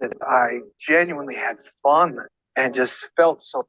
that I genuinely had fun and just felt so.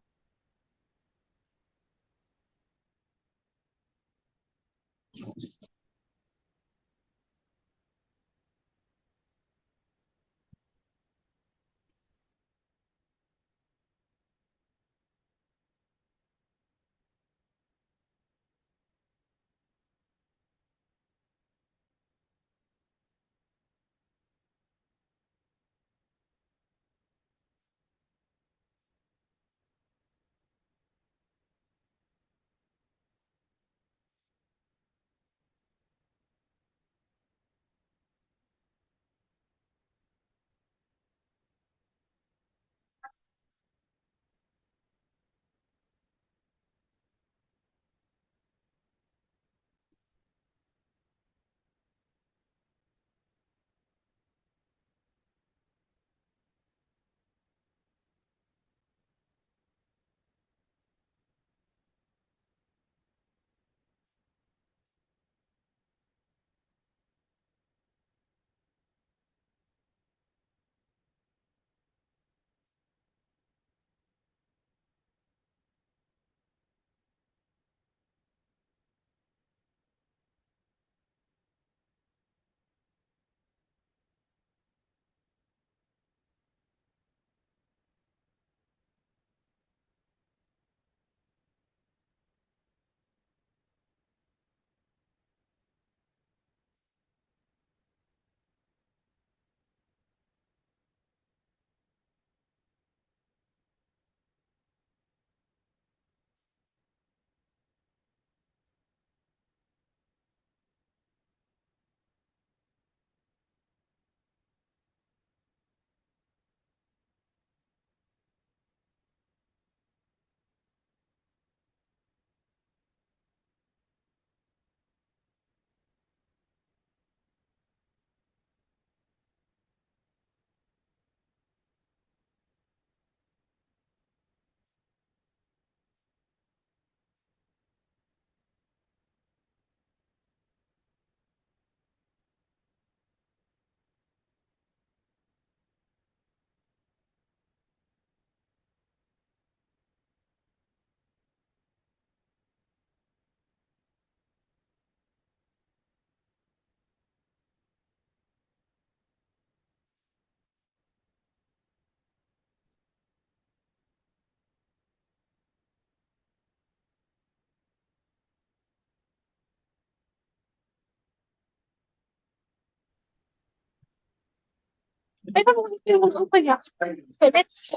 I don't know if it was open yet. So let's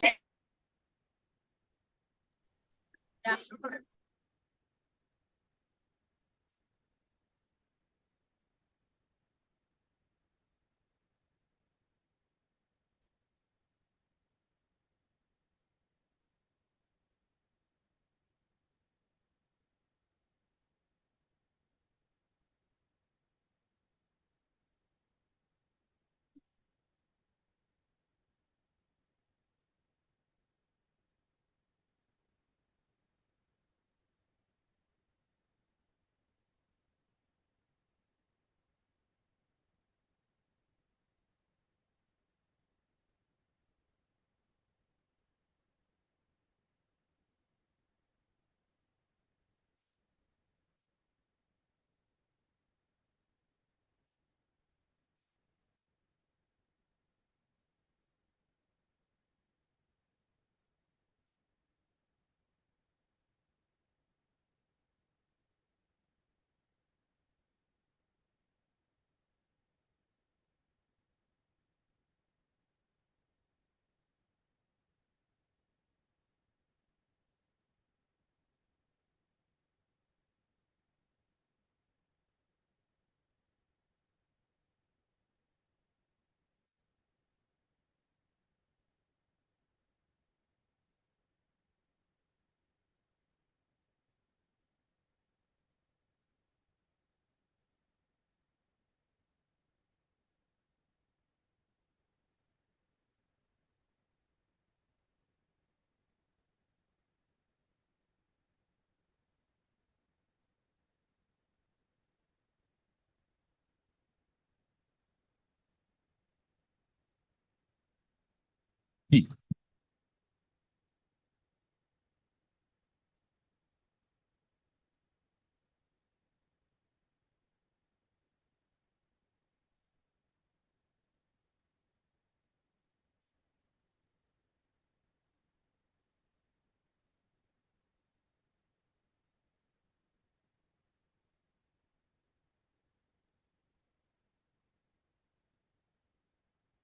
P.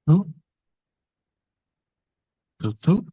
Two. Two.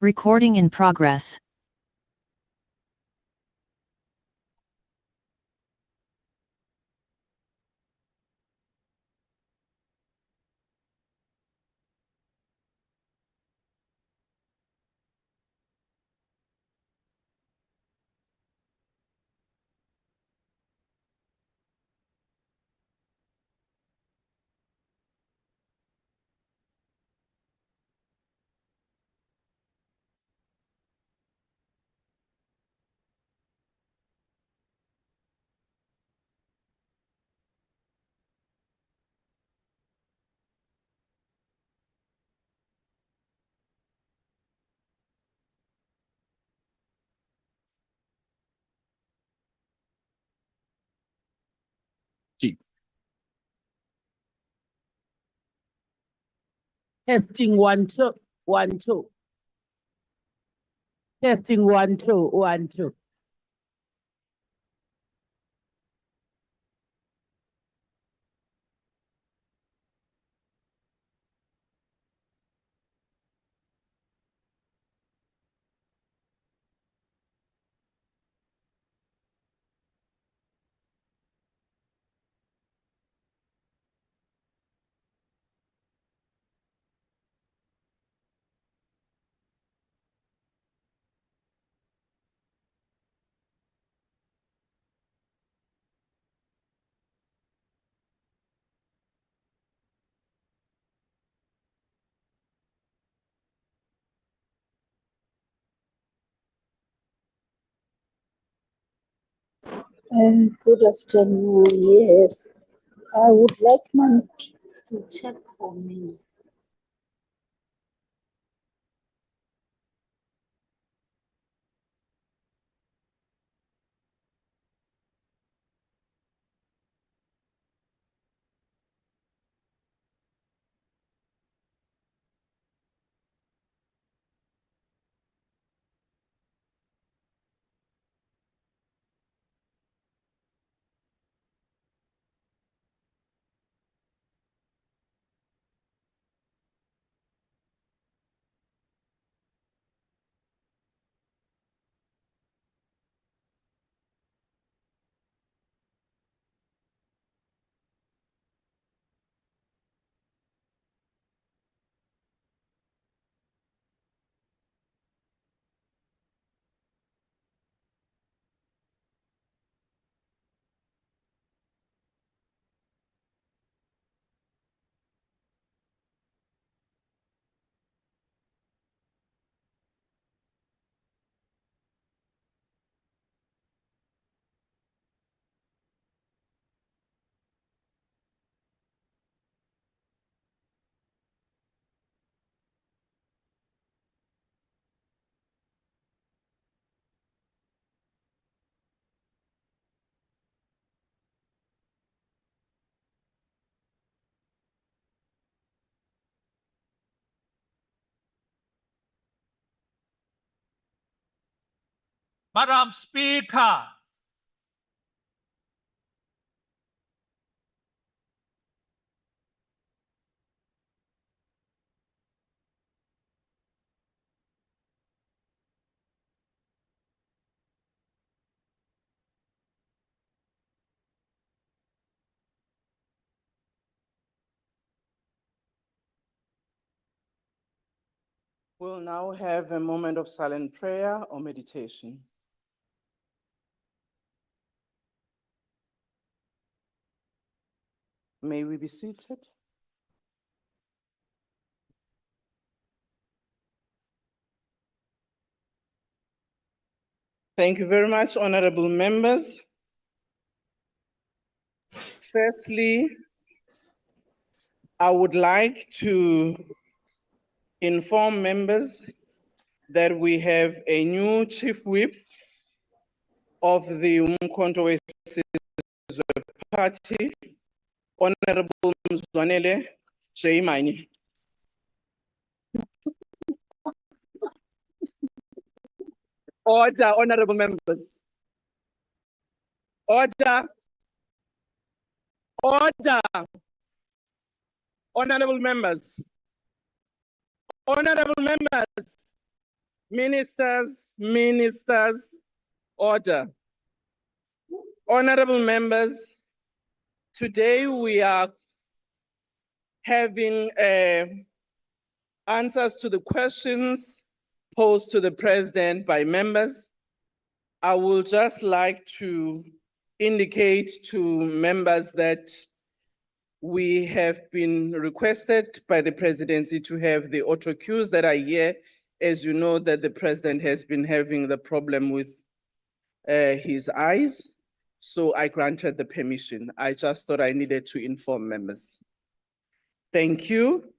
Recording in progress. G. Testing 1 2 1 2. Testing 1 2 1 2. Good afternoon. Yes, I would like mom to check for me. Madam Speaker, We'll now have a moment of silent prayer or meditation. May we be seated? Thank you very much, honorable members. Firstly, I would like to inform members that we have a new chief whip of the Umkhonto weSizwe Party, Honorable Mzwanele Sheimani. Order, honorable members. Order. Order. Honorable members. Honorable members. Ministers, order. Honorable members, today we are having answers to the questions posed to the president by members. I would just like to indicate to members that we have been requested by the presidency to have the auto cues that are here. As you know, that the president has been having the problem with his eyes. So I granted the permission. I just thought I needed to inform members. Thank you.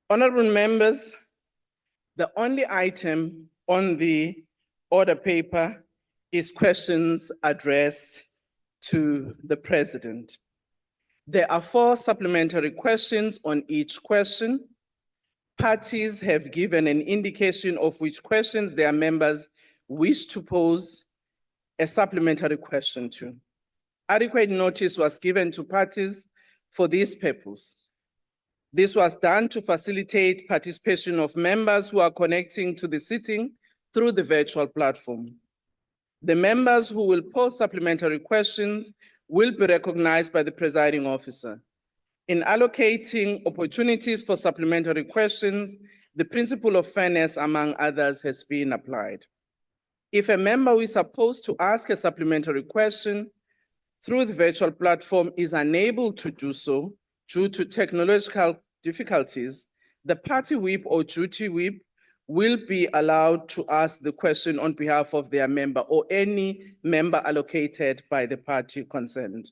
Honorable members, the only item on the order paper is questions addressed to the president. There are 4 supplementary questions on each question. Parties have given an indication of which questions their members wish to pose a supplementary question to. Adequate notice was given to parties for this purpose. This was done to facilitate participation of members who are connecting to the sitting through the virtual platform. The members who will pose supplementary questions will be recognized by the presiding officer. In allocating opportunities for supplementary questions, the principle of fairness, among others, has been applied. If a member who is supposed to ask a supplementary question through the virtual platform is unable to do so due to technological difficulties, the party whip or duty whip will be allowed to ask the question on behalf of their member or any member allocated by the party concerned.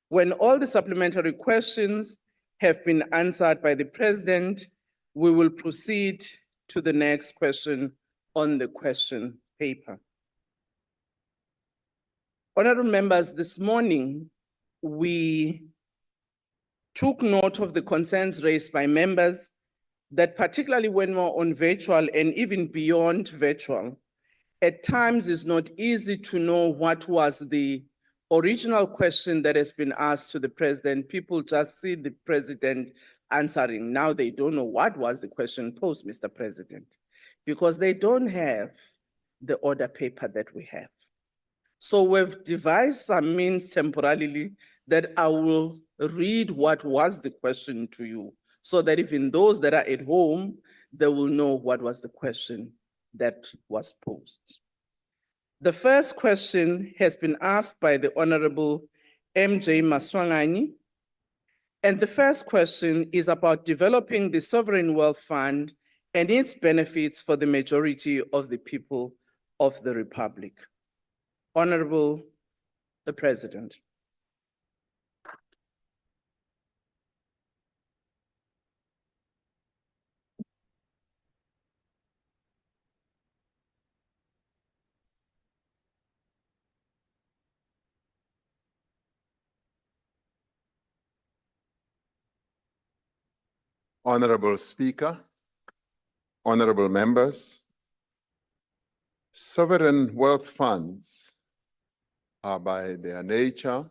When all the supplementary questions have been answered by the president, we will proceed to the next question on the question paper. Honorable members, this morning, we took note of the concerns raised by members that particularly when we're on virtual and even beyond virtual, at times it's not easy to know what was the original question that has been asked to the president. People just see the president answering. Now they don't know what was the question posed, Mr. President, because they don't have the order paper that we have. So we've devised some means temporarily that I will read what was the question to you, so that even those that are at home, they will know what was the question that was posed. The first question has been asked by the Honorable MJ Maswangani, and the first question is about developing the Sovereign Wealth Fund and its benefits for the majority of the people of the Republic. Honorable the President. Honorable Speaker, honorable members, Sovereign wealth funds are by their nature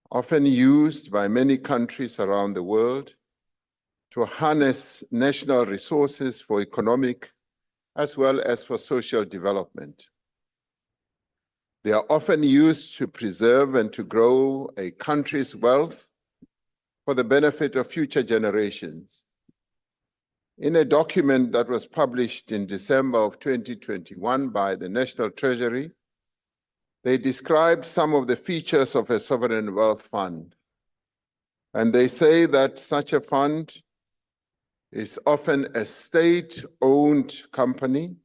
often used by many countries around the world to harness national resources for economic as well as for social development. They are often used to preserve and to grow a country's wealth for the benefit of future generations. In a document that was published in December of 2021 by the National Treasury, they described some of the features of a sovereign wealth fund. And they say that such a fund is often a state-owned company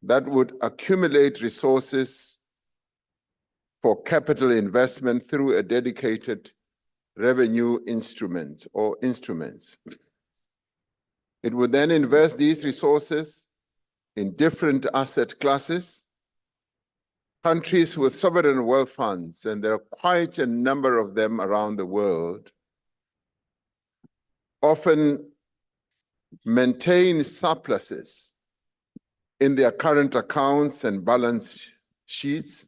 that would accumulate resources for capital investment through a dedicated revenue instrument or instruments. It would then invest these resources in different asset classes. Countries with sovereign wealth funds, and there are quite a number of them around the world, often maintain surpluses in their current accounts and balance sheets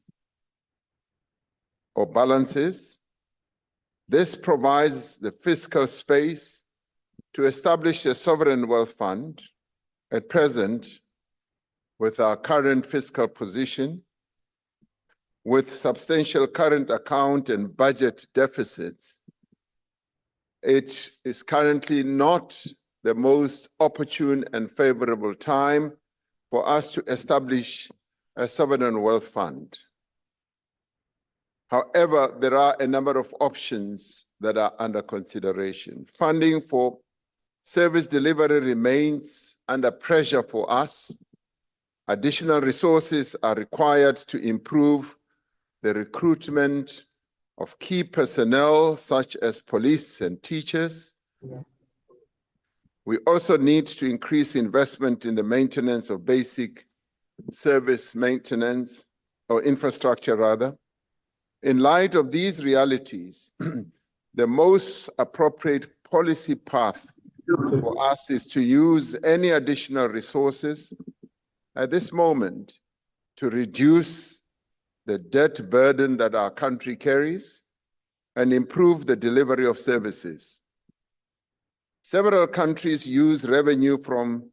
or balances. This provides the fiscal space to establish a sovereign wealth fund. At present, with our current fiscal position, with substantial current account and budget deficits, it is currently not the most opportune and favorable time for us to establish a sovereign wealth fund. However, there are a number of options that are under consideration. Funding for service delivery remains under pressure for us. Additional resources are required to improve the recruitment of key personnel such as police and teachers. We also need to increase investment in the maintenance of basic service maintenance or infrastructure rather. In light of these realities, the most appropriate policy path for us is to use any additional resources at this moment to reduce the debt burden that our country carries and improve the delivery of services. Several countries use revenue from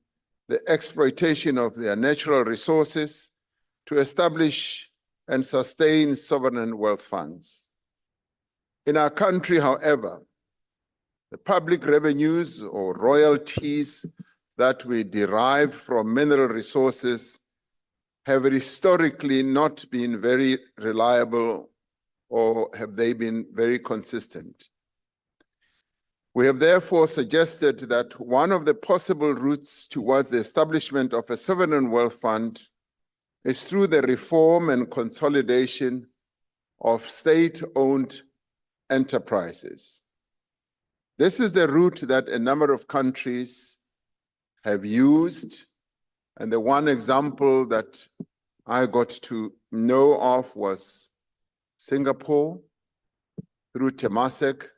the exploitation of their natural resources to establish and sustain sovereign wealth funds. In our country, however, the public revenues or royalties that we derive from mineral resources have historically not been very reliable, or have they been very consistent. We have therefore suggested that one of the possible routes towards the establishment of a sovereign wealth fund is through the reform and consolidation of state-owned enterprises. This is the route that a number of countries have used, and the one example that I got to know of was Singapore through Temasek,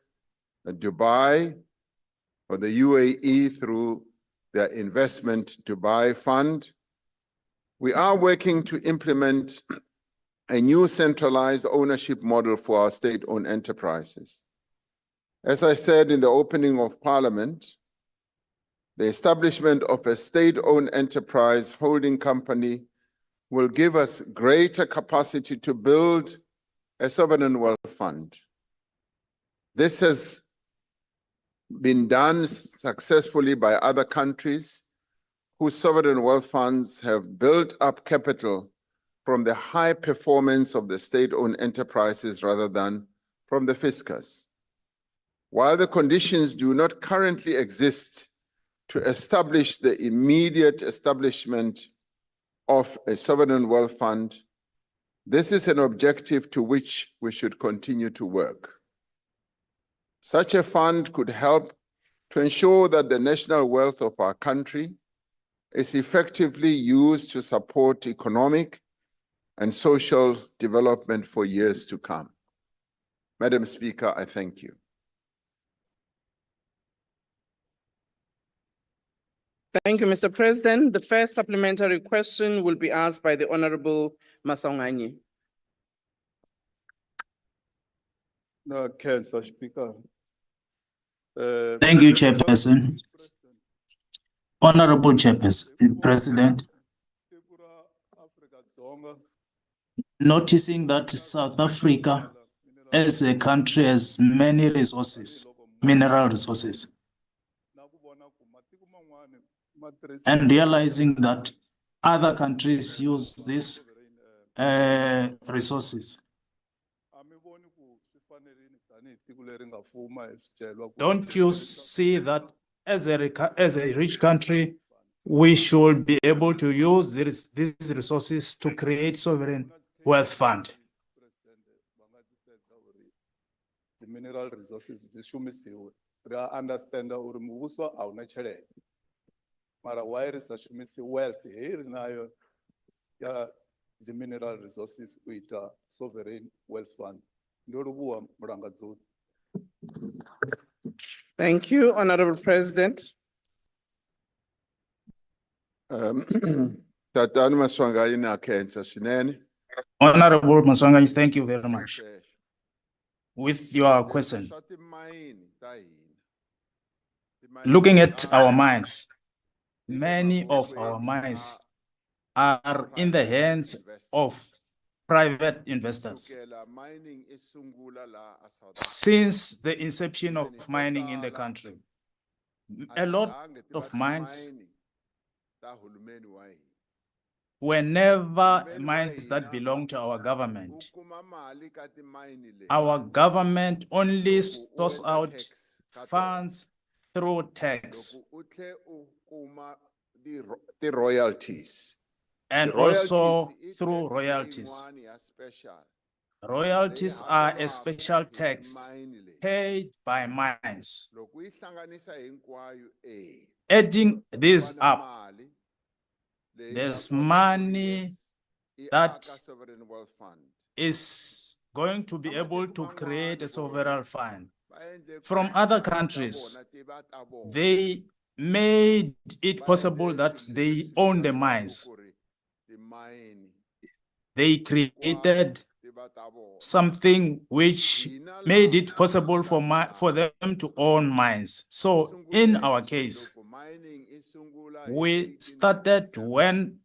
Dubai, or the UAE through their Investment Dubai Fund. We are working to implement a new centralized ownership model for our state-owned enterprises. As I said in the opening of Parliament, the establishment of a state-owned enterprise holding company will give us greater capacity to build a sovereign wealth fund. This has been done successfully by other countries whose sovereign wealth funds have built up capital from the high performance of the state-owned enterprises rather than from the fiscus. While the conditions do not currently exist to establish the immediate establishment of a sovereign wealth fund, this is an objective to which we should continue to work. Such a fund could help to ensure that the national wealth of our country is effectively used to support economic and social development for years to come. Madam Speaker, I thank you. Thank you, Mr. President. The first supplementary question will be asked by the Honorable Masongani. No, Councillor Speaker. Thank you, Chairperson. Honorable Chairperson, President, noticing that South Africa as a country has many resources, mineral resources, and realizing that other countries use these resources. Don't you see that as a rich country, we should be able to use these resources to create sovereign wealth fund? The mineral resources zishumisiwe. We understand uri muvhuso hauna tshelede. Mara why ri sa shumisi wealth here nayo ya the mineral resources u ita sovereign wealth fund. Ndo livhuwa mulangadzoni. Thank you, Honorable President. Tatani Maswanganyi na Khensa swinene. Honorable Maswanganyi, thank you very much. With your question, looking at our mines, many of our mines are in the hands of private investors. Since the inception of mining in the country, a lot of mines were never mines that belong to our government. Our government only source out funds through tax The royalties. and The also royalties through is royalties. one ya special. Royalties are a special tax Mine le. paid by mines. Loko yi hlanganisa hinkwayo, Adding this Kwana up, mali leyi there's nga kota ku money yi that aka sovereign wealth fund. is going to be able to create a sovereign fund. Va endle From ku other ta countries, vona, ti va ta vona. they made it Va possible endle that swilo they leswi own the vitaniwaku mines. ku ri timine They created ti va ta vona. something which made it possible for them to own mines. So in our case, Loko mining yi sungula hi we started 1867, when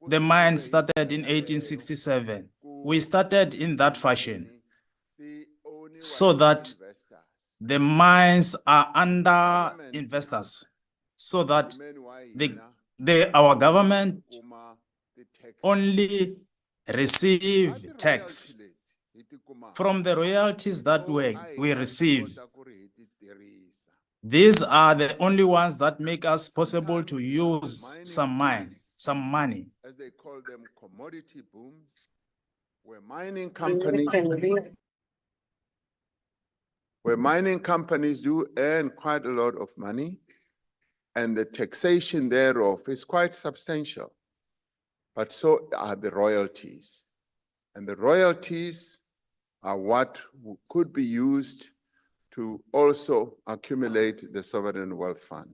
the mine started in 1867. We started in that fashion ti owniwa so hi that investors. the mines are under investors, so that Uhulumeni wa hina our government kuma ti-tax. only receive Na ti-royalty tax leti hi ti kumaka. from the royalties that So a hi we nga receive. kota ku ri hi ti tirhisa. These are the only ones that make us possible to use some money. As they call them, commodity booms, where mining companies do earn quite a lot of money, and the taxation thereof is quite substantial. But so are the royalties. And the royalties are what could be used to also accumulate the sovereign wealth fund.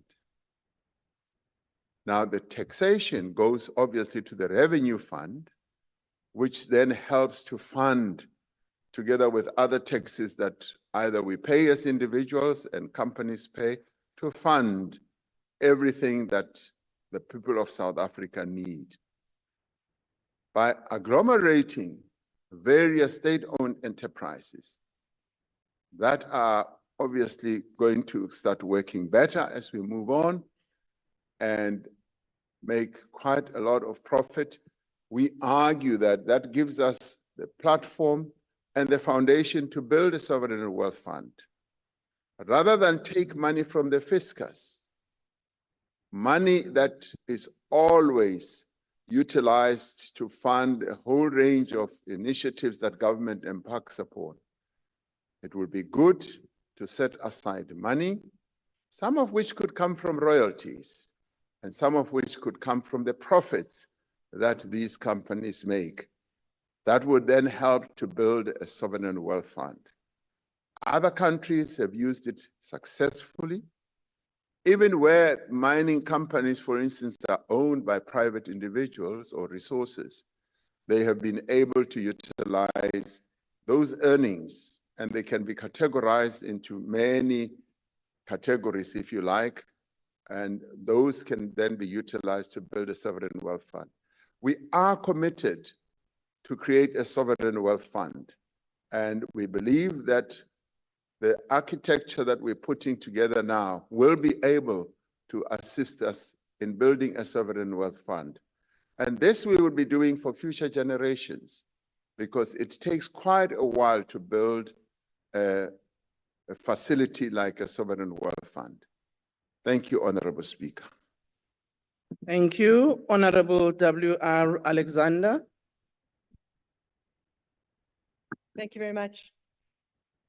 Now, the taxation goes obviously to the revenue fund, which then helps to fund, together with other taxes that either we pay as individuals and companies pay, to fund everything that the people of South Africa need. By agglomerating various state-owned enterprises that are obviously going to start working better as we move on and make quite a lot of profit, we argue that that gives us the platform and the foundation to build a sovereign wealth fund. Rather than take money from the fiscus, money that is always utilized to fund a whole range of initiatives that government embarks upon, it would be good to set aside money, some of which could come from royalties, and some of which could come from the profits that these companies make. That would then help to build a sovereign wealth fund. Other countries have used it successfully. even where mining companies, for instance, are owned by private individuals or resources, they have been able to utilize those earnings, and they can be categorized into many categories, if you like, and those can then be utilized to build a sovereign wealth fund. We are committed to create a sovereign wealth fund, and we believe that the architecture that we're putting together now will be able to assist us in building a sovereign wealth fund. And this we will be doing for future generations, because it takes quite a while to build a facility like a sovereign wealth fund. Thank you, Honorable Speaker. Thank you, Honorable W.R. Alexander. Thank you very much.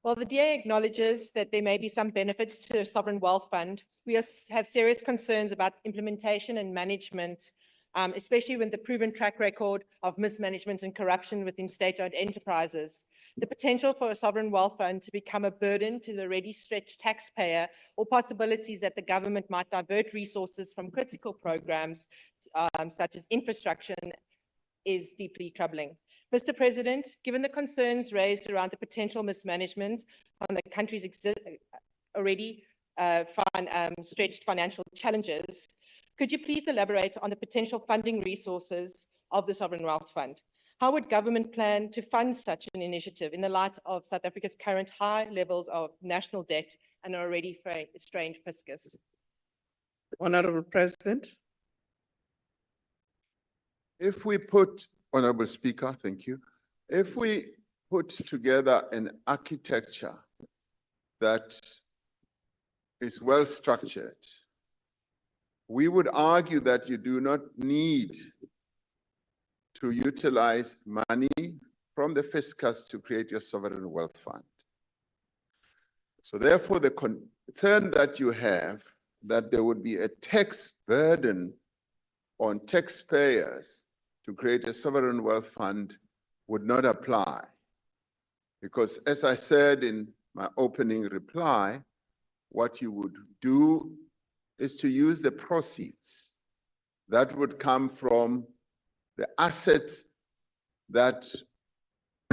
While the DA acknowledges that there may be some benefits to a sovereign wealth fund, we have serious concerns about implementation and management, especially when the proven track record of mismanagement and corruption within state-owned enterprises. The potential for a sovereign wealth fund to become a burden to the already stretched taxpayer, or possibilities that the government might divert resources from critical programs such as infrastructure, is deeply troubling. Mr. President, given the concerns raised around the potential mismanagement on the country's already stretched financial challenges, could you please elaborate on the potential funding resources of the Sovereign Wealth Fund? How would government plan to fund such an initiative in the light of South Africa's current high levels of national debt and already strained fiscus? Honorable President. If we put, Honorable Speaker, thank you. If we put together an architecture that is well structured, we would argue that you do not need to utilize money from the fiscus to create your sovereign wealth fund. So therefore, the concern that you have that there would be a tax burden on taxpayers to create a sovereign wealth fund would not apply. Because as I said in my opening reply, what you would do is to use the proceeds that would come from the assets that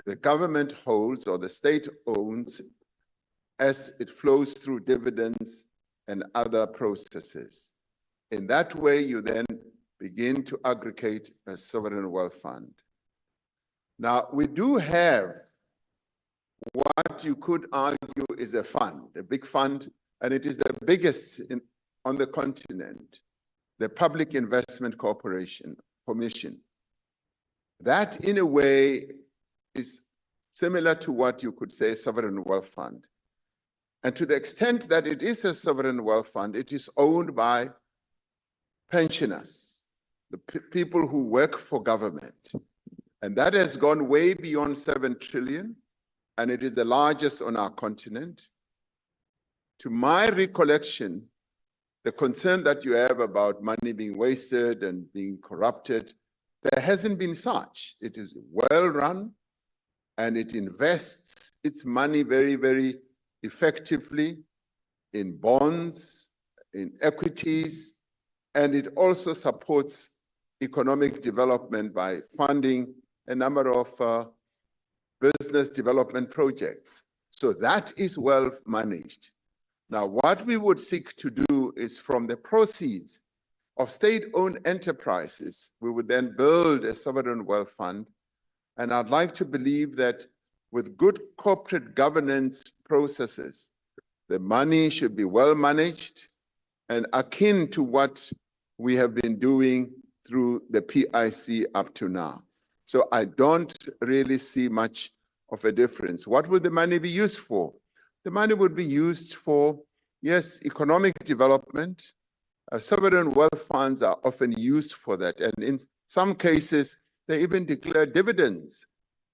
the government holds or the state owns as it flows through dividends and other processes. In that way, you then begin to aggregate a sovereign wealth fund. Now, we do have what you could argue is a fund, a big fund, and it is the biggest on the continent, the Public Investment Commission. That, in a way, is similar to what you could say a sovereign wealth fund. And to the extent that it is a sovereign wealth fund, it is owned by pensioners, the people who work for government. And that has gone way beyond 7 trillion, and it is the largest on our continent. To my recollection, the concern that you have about money being wasted and being corrupted, there hasn't been such. It is well run, and it invests its money very, very effectively in bonds, in equities, and it also supports economic development by funding a number of business development projects. So that is well managed. Now, what we would seek to do is from the proceeds of state-owned enterprises, we would then build a sovereign wealth fund. And I'd like to believe that with good corporate governance processes, the money should be well managed and akin to what we have been doing through the PIC up to now. So I don't really see much of a difference. What would the money be used for? The money would be used for, yes, economic development. Sovereign wealth funds are often used for that. And in some cases, they even declare dividends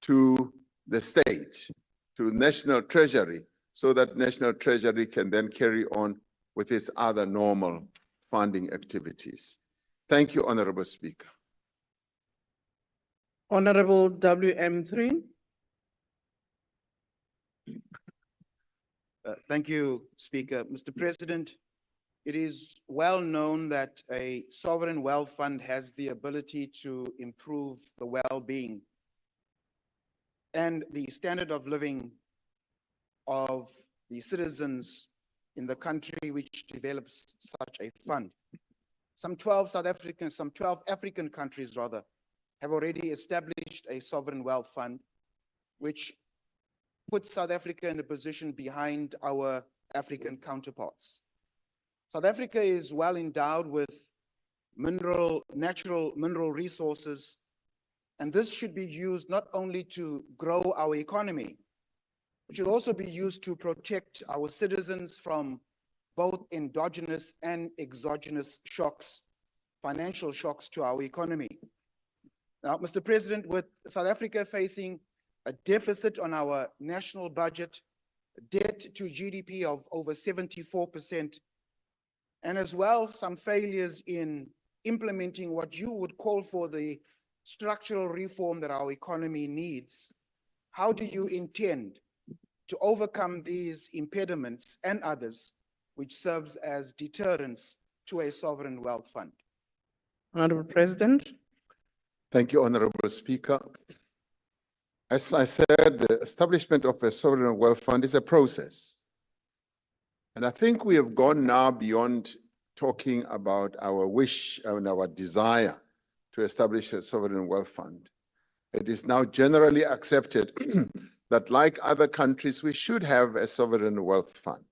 to the state, to National Treasury, so that National Treasury can then carry on with its other normal funding activities. Thank you, Honorable Speaker. Honorable WM3. Thank you, Speaker. Mr. President, It is well known that a sovereign wealth fund has the ability to improve the well-being and the standard of living of the citizens in the country which develops such a fund. Some 12 African countries rather, have already established a sovereign wealth fund, which puts South Africa in a position behind our African counterparts. South Africa is well endowed with natural mineral resources, and this should be used not only to grow our economy, it should also be used to protect our citizens from both endogenous and exogenous shocks, financial shocks to our economy. Now, Mr. President, with South Africa facing a deficit on our national budget, debt to GDP of over 74%, and as well some failures in implementing what you would call for the structural reform that our economy needs, how do you intend to overcome these impediments and others which serves as deterrents to a sovereign wealth fund? Honorable President. Thank you, Honorable Speaker. As I said, the establishment of a sovereign wealth fund is a process. And I think we have gone now beyond talking about our wish and our desire to establish a sovereign wealth fund. It is now generally accepted that, like other countries, we should have a sovereign wealth fund.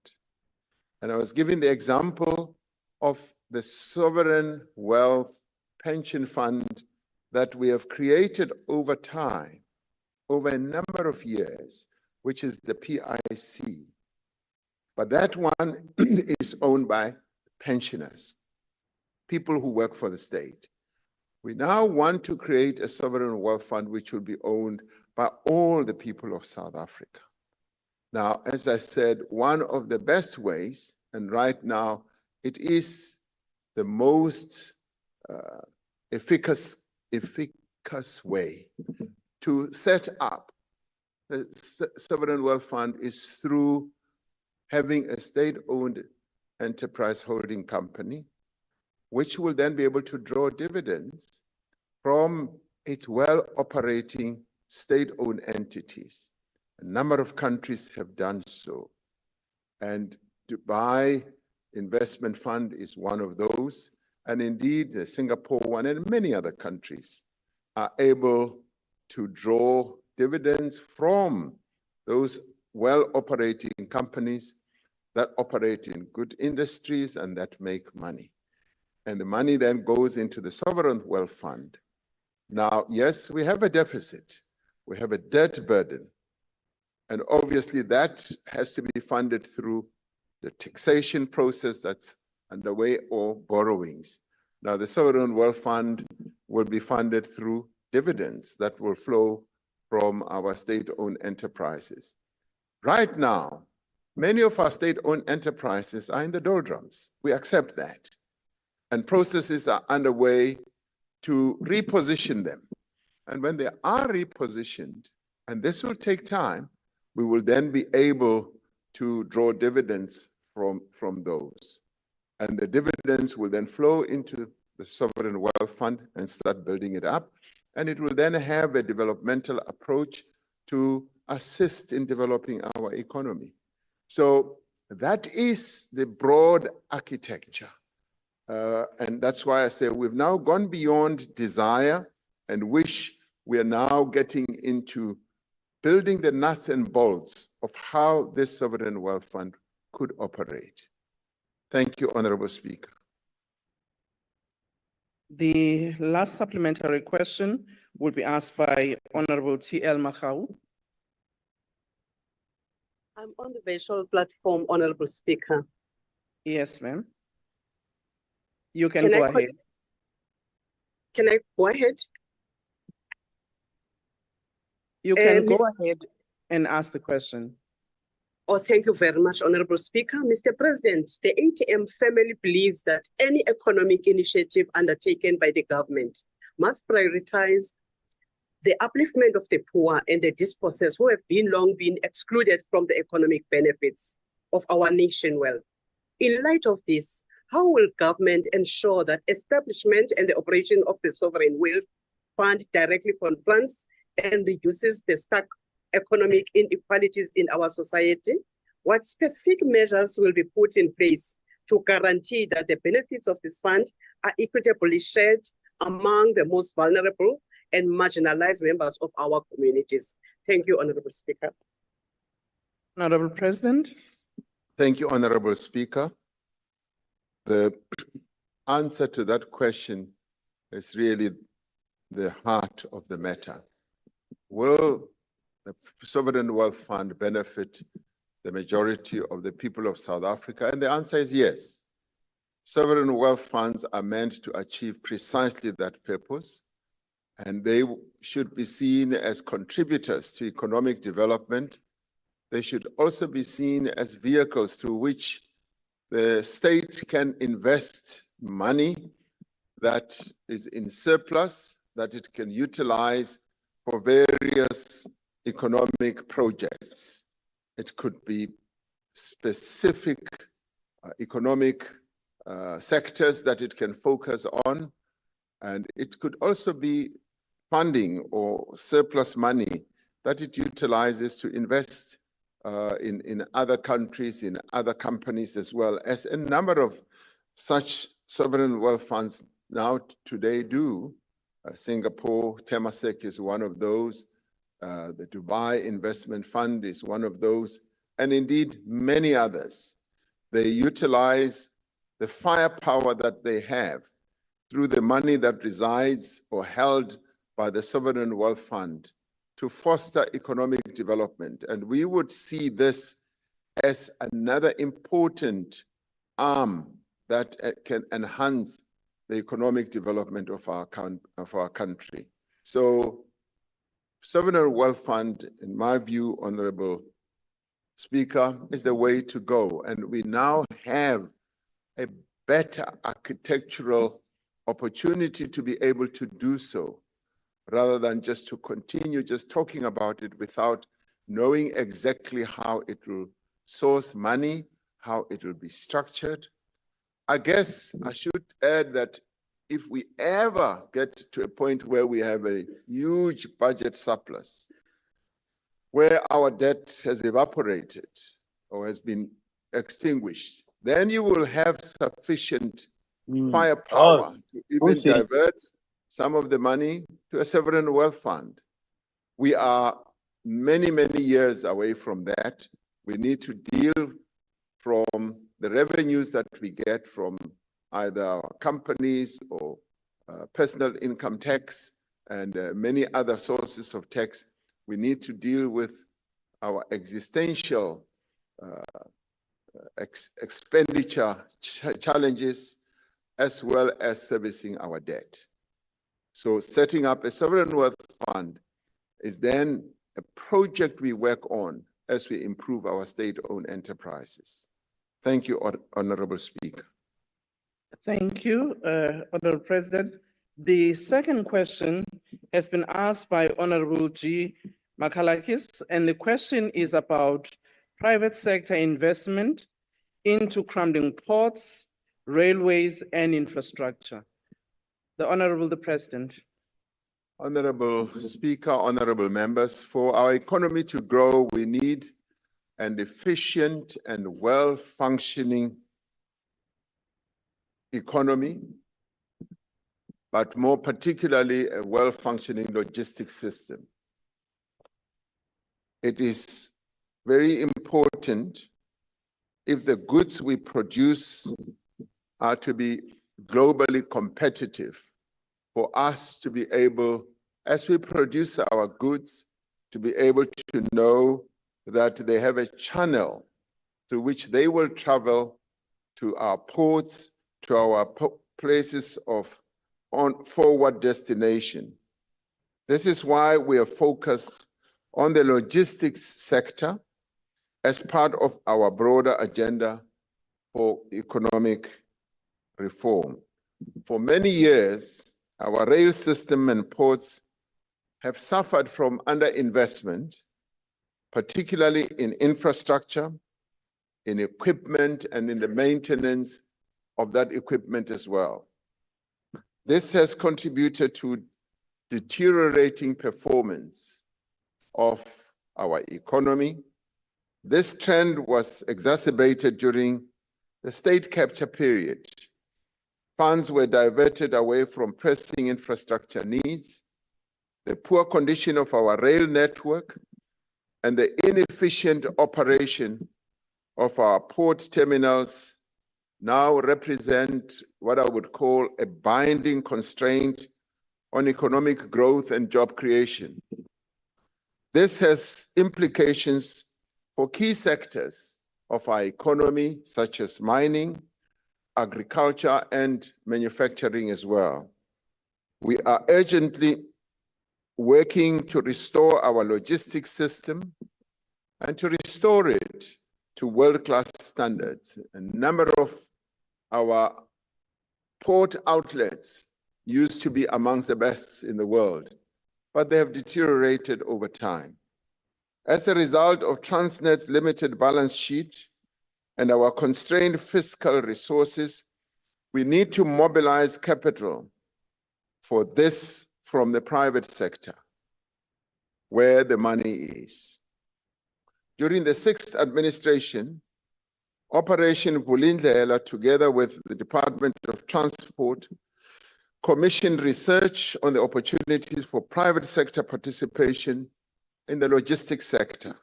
And I was giving the example of the sovereign wealth pension fund that we have created over time, over a number of years, which is the PIC. But that one is owned by pensioners, people who work for the state. We now want to create a sovereign wealth fund which will be owned by all the people of South Africa. Now, as I said, one of the best ways, and right now it is the most efficacious way to set up the sovereign wealth fund is through having a state-owned enterprise holding company, which will then be able to draw dividends from its well-operating state-owned entities. A number of countries have done so. And Dubai Investment Fund is one of those. And indeed, the Singapore one and many other countries are able to draw dividends from those well-operating companies that operate in good industries and that make money. And the money then goes into the sovereign wealth fund. Now, yes, we have a deficit. We have a debt burden. And obviously that has to be funded through the taxation process that's underway or borrowings. Now, the sovereign wealth fund will be funded through dividends that will flow from our state-owned enterprises. Right now, many of our state-owned enterprises are in the doldrums. We accept that. And processes are underway to reposition them. And when they are repositioned, and this will take time, we will then be able to draw dividends from those. And the dividends will then flow into the sovereign wealth fund and start building it up. And it will then have a developmental approach to assist in developing our economy. So that is the broad architecture. And that's why I say we've now gone beyond desire and wish. We are now getting into building the nuts and bolts of how this sovereign wealth fund could operate. Thank you, Honorable Speaker. The last supplementary question will be asked by Honorable T.L. Magau. I'm on the virtual platform, Honorable Speaker. Yes, ma'am. You can go ahead. Can I go ahead? You can go ahead and ask the question. Oh, thank you very much, Honorable Speaker. Mr. President, the ATM family believes that any economic initiative undertaken by the government must prioritize the upliftment of the poor and the dispossessed who have long been excluded from the economic benefits of our nation wealth. In light of this, How will government ensure that establishment and the operation of the sovereign wealth fund directly confronts and reduces the stark economic inequalities in our society? What specific measures will be put in place to guarantee that the benefits of this fund are equitably shared among the most vulnerable and marginalized members of our communities? Thank you, Honorable Speaker. Honorable President. Thank you, Honorable Speaker. The answer to that question is really the heart of the matter. Will the Sovereign Wealth Fund benefit the majority of the people of South Africa? And the answer is yes. Sovereign wealth funds are meant to achieve precisely that purpose, and they should be seen as contributors to economic development. They should also be seen as vehicles through which the state can invest money that is in surplus, that it can utilize for various economic projects. It could be specific economic sectors that it can focus on, and it could also be funding or surplus money that it utilizes to invest in other countries, in other companies, as well as a number of such sovereign wealth funds now today do. Singapore, Temasek is one of those. The Dubai Investment Fund is one of those, and indeed many others. They utilize the firepower that they have through the money that resides or held by the Sovereign Wealth Fund to foster economic development. And we would see this as another important arm that can enhance the economic development of our country. So Sovereign Wealth Fund, in my view, Honorable Speaker, is the way to go. And we now have a better architectural opportunity to be able to do so, rather than just to continue just talking about it without knowing exactly how it will source money, how it will be structured. I guess I should add that if we ever get to a point where we have a huge budget surplus, where our debt has evaporated or has been extinguished, then you will have sufficient firepower to even divert some of the money to a sovereign wealth fund. We are many, many years away from that. We need to deal from the revenues that we get from either our companies or personal income tax and many other sources of tax. We need to deal with our existential expenditure challenges, as well as servicing our debt. So setting up a sovereign wealth fund is then a project we work on as we improve our state-owned enterprises. Thank you, Honorable Speaker. Thank you, Honorable President. The second question has been asked by Honorable G. Makalakis, and the question is about private sector investment into crumbling ports, railways, and infrastructure. The Honorable the President. Honorable Speaker, honorable members, for our economy to grow, we need an efficient and well-functioning economy, but more particularly a well-functioning logistics system. It is very important, if the goods we produce are to be globally competitive, for us to be able, as we produce our goods, to be able to know that they have a channel through which they will travel to our ports, to our places of forward destination. This is why we are focused on the logistics sector as part of our broader agenda for economic reform. For many years, our rail system and ports have suffered from underinvestment, particularly in infrastructure, in equipment, and in the maintenance of that equipment as well. This has contributed to deteriorating performance of our economy. This trend was exacerbated during the state capture period. Funds were diverted away from pressing infrastructure needs. The poor condition of our rail network and the inefficient operation of our port terminals now represent what I would call a binding constraint on economic growth and job creation. This has implications for key sectors of our economy, such as mining, agriculture, and manufacturing as well. We are urgently working to restore our logistics system and to restore it to world-class standards. A number of our port outlets used to be amongst the best in the world, but they have deteriorated over time. As a result of Transnet's limited balance sheet and our constrained fiscal resources, we need to mobilize capital for this from the private sector, where the money is. During the 6th administration, Operation Vulindlela, together with the Department of Transport, commissioned research on the opportunities for private sector participation in the logistics sector.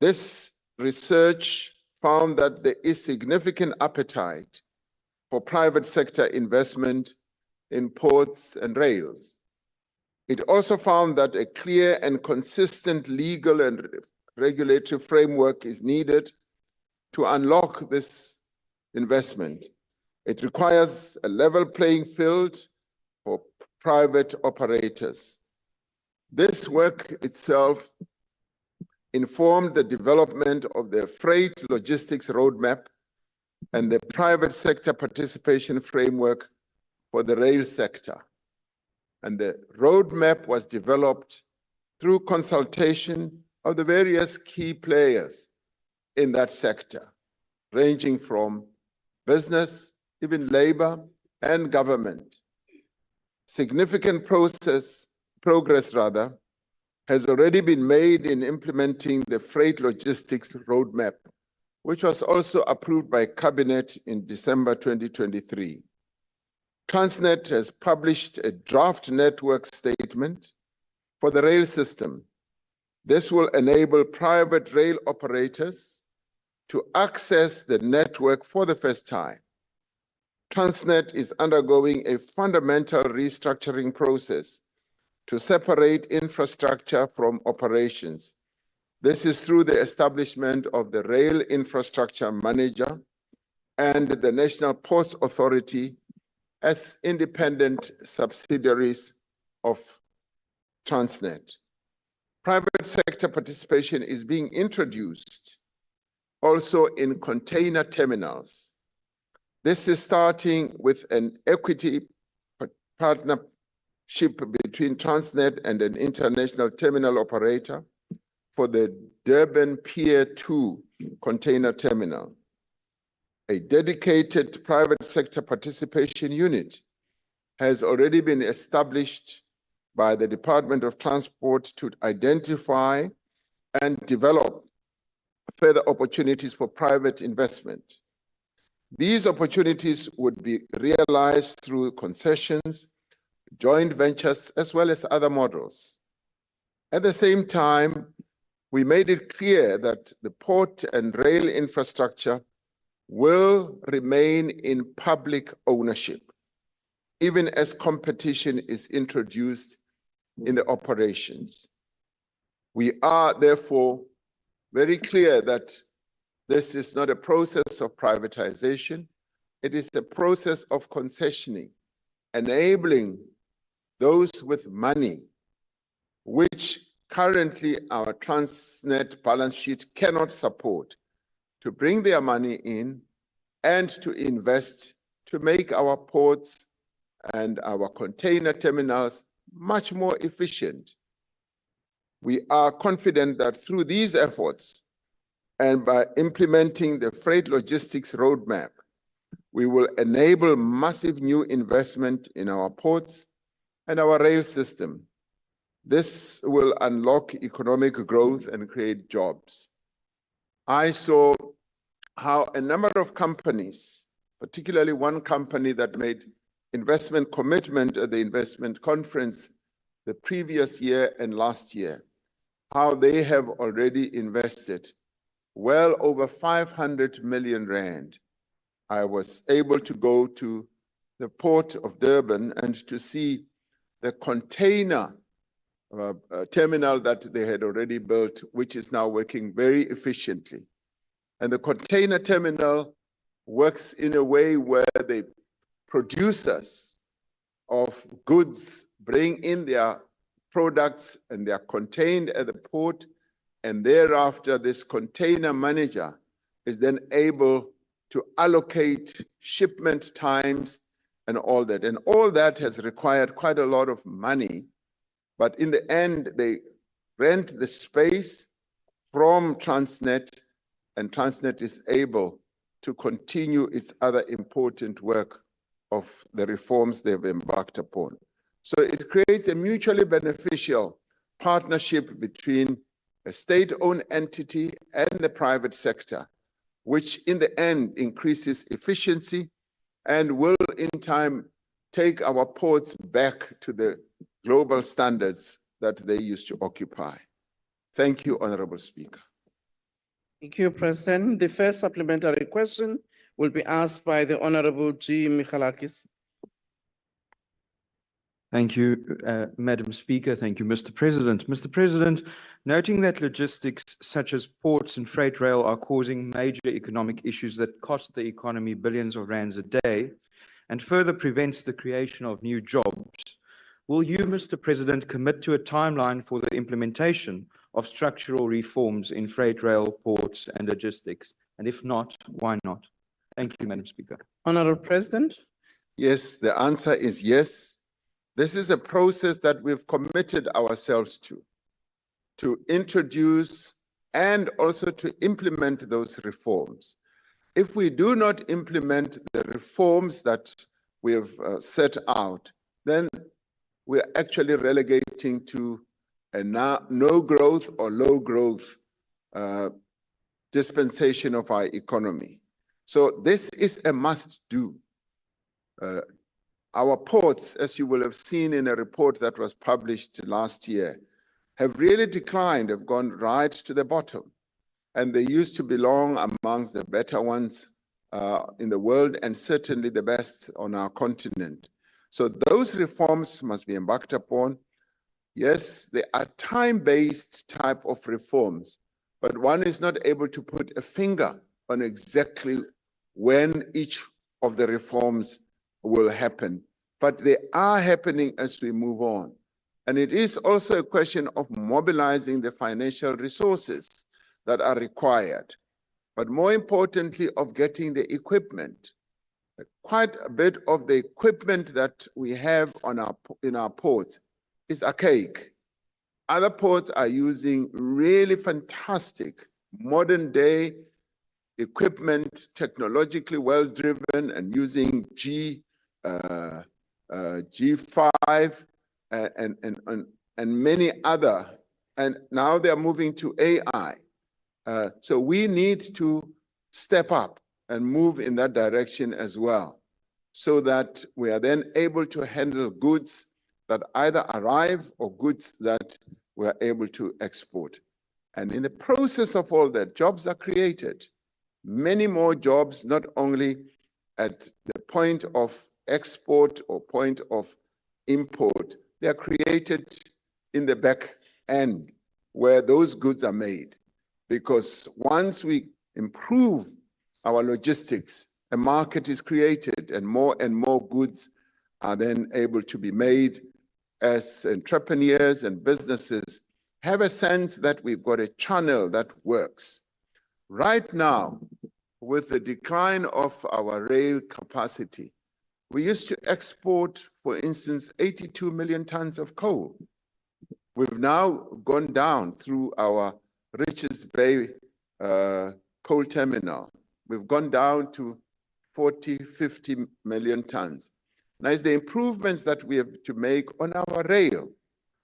This research found that there is significant appetite for private sector investment in ports and rails. It also found that a clear and consistent legal and regulatory framework is needed to unlock this investment. It requires a level playing field for private operators. This work itself informed the development of the Freight Logistics Roadmap and the private sector participation framework for the rail sector. And the roadmap was developed through consultation of the various key players in that sector, ranging from business, even labor, and government. Significant progress has already been made in implementing the Freight Logistics Roadmap, which was also approved by Cabinet in December 2023. Transnet has published a draft network statement for the rail system. This will enable private rail operators to access the network for the first time. Transnet is undergoing a fundamental restructuring process to separate infrastructure from operations. This is through the establishment of the Rail Infrastructure Manager and the National Ports Authority as independent subsidiaries of Transnet. Private sector participation is being introduced also in container terminals. This is starting with an equity partnership between Transnet and an international terminal operator for the Durban Pier 2 container terminal. A dedicated private sector participation unit has already been established by the Department of Transport to identify and develop further opportunities for private investment. These opportunities would be realized through concessions, joint ventures, as well as other models. At the same time, we made it clear that the port and rail infrastructure will remain in public ownership, even as competition is introduced in the operations. We are therefore very clear that this is not a process of privatization, it is a process of concessioning, enabling those with money, which currently our Transnet balance sheet cannot support, to bring their money in and to invest to make our ports and our container terminals much more efficient. We are confident that through these efforts and by implementing the Freight Logistics Roadmap, We will enable massive new investment in our ports and our rail system. This will unlock economic growth and create jobs. I saw how a number of companies, particularly one company that made investment commitment at the investment conference the previous year and last year, how they have already invested well over 500 million rand. I was able to go to the port of Durban and to see the container terminal that they had already built, which is now working very efficiently. And the container terminal works in a way where the producers of goods bring in their products and they are contained at the port, and thereafter this container manager is then able to allocate shipment times and all that. And all that has required quite a lot of money, but in the end, they rent the space from Transnet, and Transnet is able to continue its other important work of the reforms they've embarked upon. So it creates a mutually beneficial partnership between a state-owned entity and the private sector, which in the end increases efficiency and will in time take our ports back to the global standards that they used to occupy. Thank you, Honorable Speaker. Thank you, President. The first supplementary question will be asked by the Honorable G. Michalakis. Thank you, Madam Speaker. Thank you, Mr. President. Mr. President, noting that logistics such as ports and freight rail are causing major economic issues that cost the economy billions of rands a day and further prevents the creation of new jobs, will you, Mr. President, commit to a timeline for the implementation of structural reforms in freight rail, ports and logistics? And if not, why not? Thank you, Madam Speaker. Honorable President. Yes, the answer is yes. This is a process that we've committed ourselves to introduce and also to implement those reforms. If we do not implement the reforms that we have set out, then we're actually relegating to a no growth or low growth dispensation of our economy. So this is a must do. Our ports, as you will have seen in a report that was published last year, have really declined, have gone right to the bottom. And they used to belong amongst the better ones in the world and certainly the best on our continent. So those reforms must be embarked upon. Yes, they are time-based type of reforms, but one is not able to put a finger on exactly when each of the reforms will happen, but they are happening as we move on. And it is also a question of mobilizing the financial resources that are required, but more importantly, of getting the equipment. Quite a bit of the equipment that we have in our ports is archaic. Other ports are using really fantastic modern day equipment, technologically well-driven and using G5 and many other, and now they're moving to AI. So we need to step up and move in that direction as well, so that we are then able to handle goods that either arrive or goods that we are able to export. And in the process of all that, jobs are created. Many more jobs, not only at the point of export or point of import, they are created in the back end where those goods are made. Because once we improve our logistics, a market is created and more goods are then able to be made as entrepreneurs and businesses have a sense that we've got a channel that works. Right now, with the decline of our rail capacity, we used to export, for instance, 82 million tons of coal. We've now gone down through our Richards Bay coal terminal. We've gone down to 40, 50 million tons. Now, it's the improvements that we have to make on our rail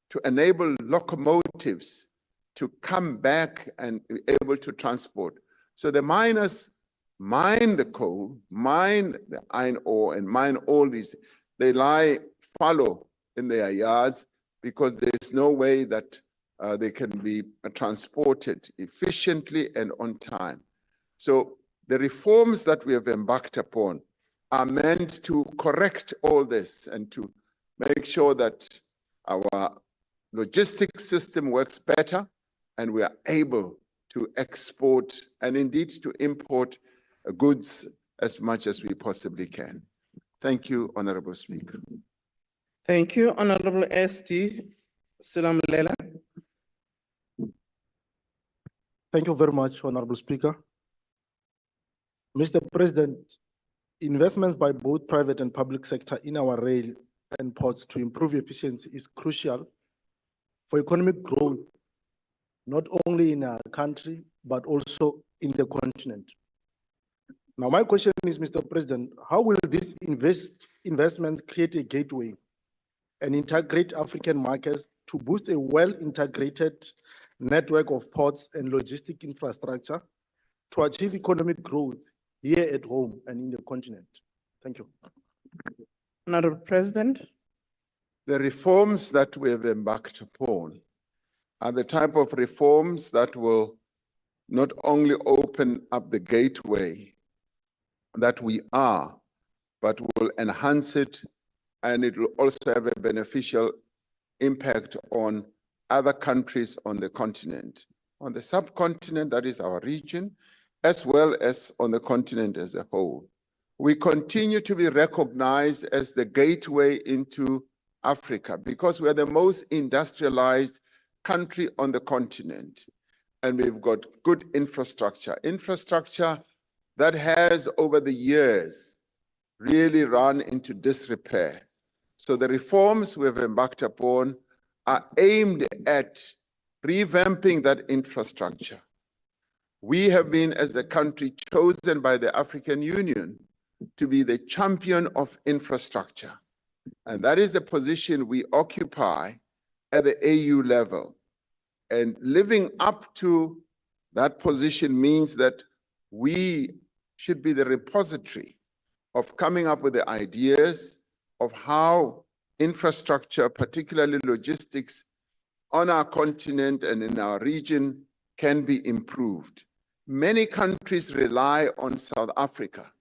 to enable locomotives to come back and be able to transport. So the miners mine the coal, mine the iron ore, and mine all these. They lie fallow in their yards because there's no way that they can be transported efficiently and on time. So the reforms that we have embarked upon are meant to correct all this and to make sure that our logistics system works better and we are able to export and indeed to import goods as much as we possibly can. Thank you, Honorable Speaker. Thank you, Honorable SD Sulamlela. Thank you very much, Honorable Speaker. Mr. President, investments by both private and public sector in our rail and ports to improve efficiency is crucial for economic growth, not only in our country, but also in the continent. Now, my question is, Mr. President, how will these investments create a gateway and integrate African markets to boost a well-integrated network of ports and logistic infrastructure to achieve economic growth here at home and in the continent? Thank you. Honorable President. The reforms that we have embarked upon are the type of reforms that will not only open up the gateway that we are, but will enhance it, and it will also have a beneficial impact on other countries on the continent, on the subcontinent, that is our region, as well as on the continent as a whole. We continue to be recognized as the gateway into Africa because we are the most industrialized country on the continent, and we've got good infrastructure that has over the years really run into disrepair. So the reforms we have embarked upon are aimed at revamping that infrastructure. We have been, as a country, chosen by the African Union to be the champion of infrastructure. And that is the position we occupy at the AU level. And living up to that position means that we should be the repository of coming up with the ideas of how infrastructure, particularly logistics, on our continent and in our region can be improved. Many countries rely on South Africa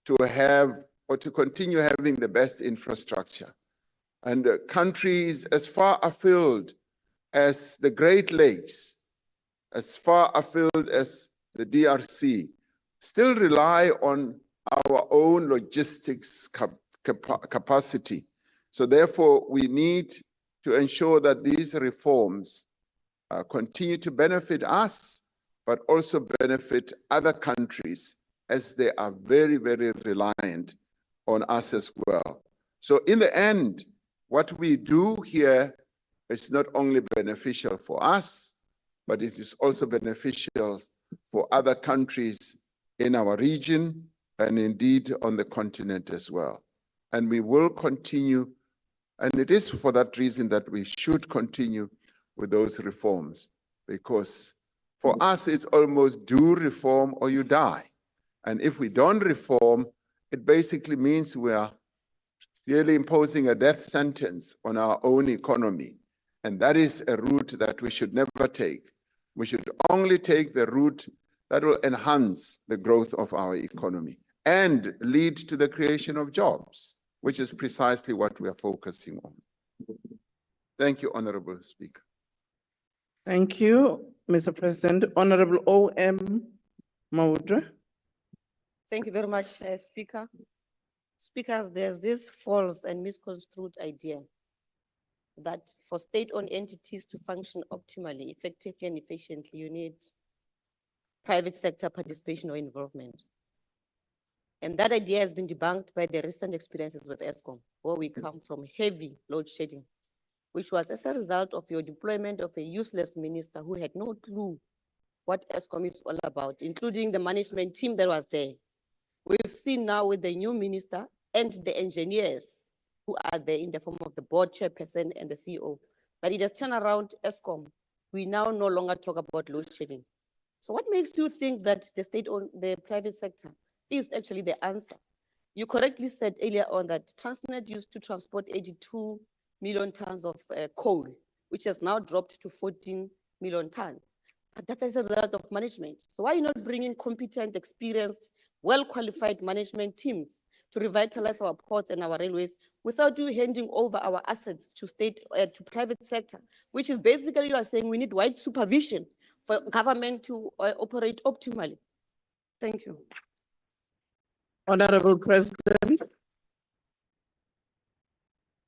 to have or to continue having the best infrastructure. And countries as far afield as the Great Lakes, as far afield as the DRC, still rely on our own logistics capacity. So therefore, we need to ensure that these reforms continue to benefit us, but also benefit other countries as they are very, very reliant on us as well. So in the end, what we do here is not only beneficial for us, but it is also beneficial for other countries in our region and indeed on the continent as well. And we will continue, and it is for that reason that we should continue with those reforms, because for us, it's almost do reform or you die. And if we don't reform, it basically means we are really imposing a death sentence on our own economy. And that is a route that we should never take. We should only take the route that will enhance the growth of our economy and lead to the creation of jobs, which is precisely what we are focusing on. Thank you, Honorable Speaker. Thank you, Mr. President. Honorable O.M. Maudra. Thank you very much, Speaker. Speakers, there's this false and misconstrued idea that for state-owned entities to function optimally, effectively, and efficiently, you need private sector participation or involvement. And that idea has been debunked by the recent experiences with ESCOM, where we come from heavy load shedding, which was as a result of your deployment of a useless minister who had no clue what ESCOM is all about, including the management team that was there. We've seen now with the new minister and the engineers who are there in the form of the board chairperson and the CEO, but it has turned around ESCOM. We now no longer talk about load shedding. So what makes you think that the private sector is actually the answer? You correctly said earlier on that Transnet used to transport 82 million tons of coal, which has now dropped to 14 million tons. But that is a result of management. So why are you not bringing competent, experienced, well-qualified management teams to revitalize our ports and our railways without you handing over our assets to to private sector, which is basically you are saying we need wide supervision for government to operate optimally. Thank you. Honorable President.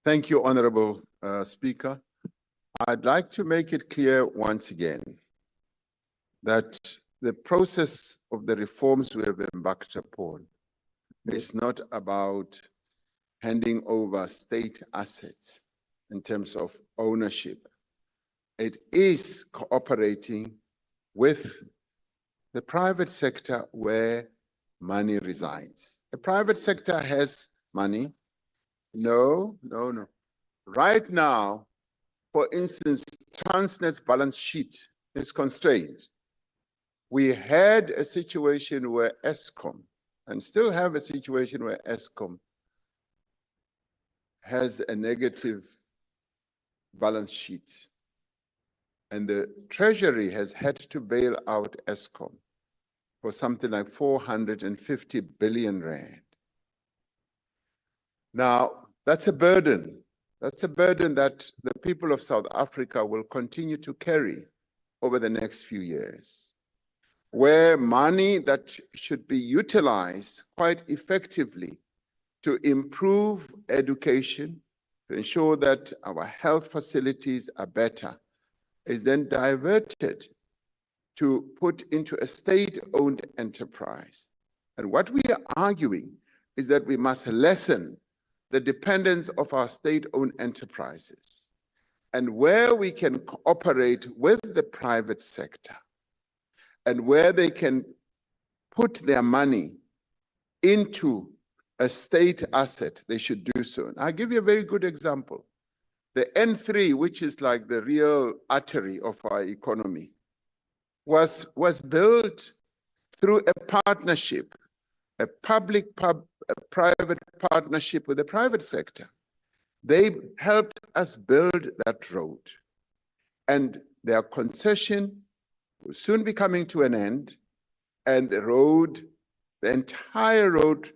Thank you, Honorable Speaker. I'd like to make it clear once again that the process of the reforms we have embarked upon is not about handing over state assets in terms of ownership. It is cooperating with the private sector where money resides. The private sector has money. No. Right now, for instance, Transnet's balance sheet is constrained. We had a situation where ESCOM, and still have a situation where ESCOM has a negative balance sheet. And the Treasury has had to bail out ESCOM for something like 450 billion rand. Now, that's a burden. That's a burden that the people of South Africa will continue to carry over the next few years, where money that should be utilized quite effectively to improve education, to ensure that our health facilities are better, is then diverted to put into a state-owned enterprise. And what we are arguing is that we must lessen the dependence of our state-owned enterprises, and where we can cooperate with the private sector and where they can put their money into a state asset, they should do so. And I'll give you a very good example. The N3, which is like the real artery of our economy, was built through a partnership, a private partnership with the private sector. They helped us build that road. And their concession will soon be coming to an end, and the entire road,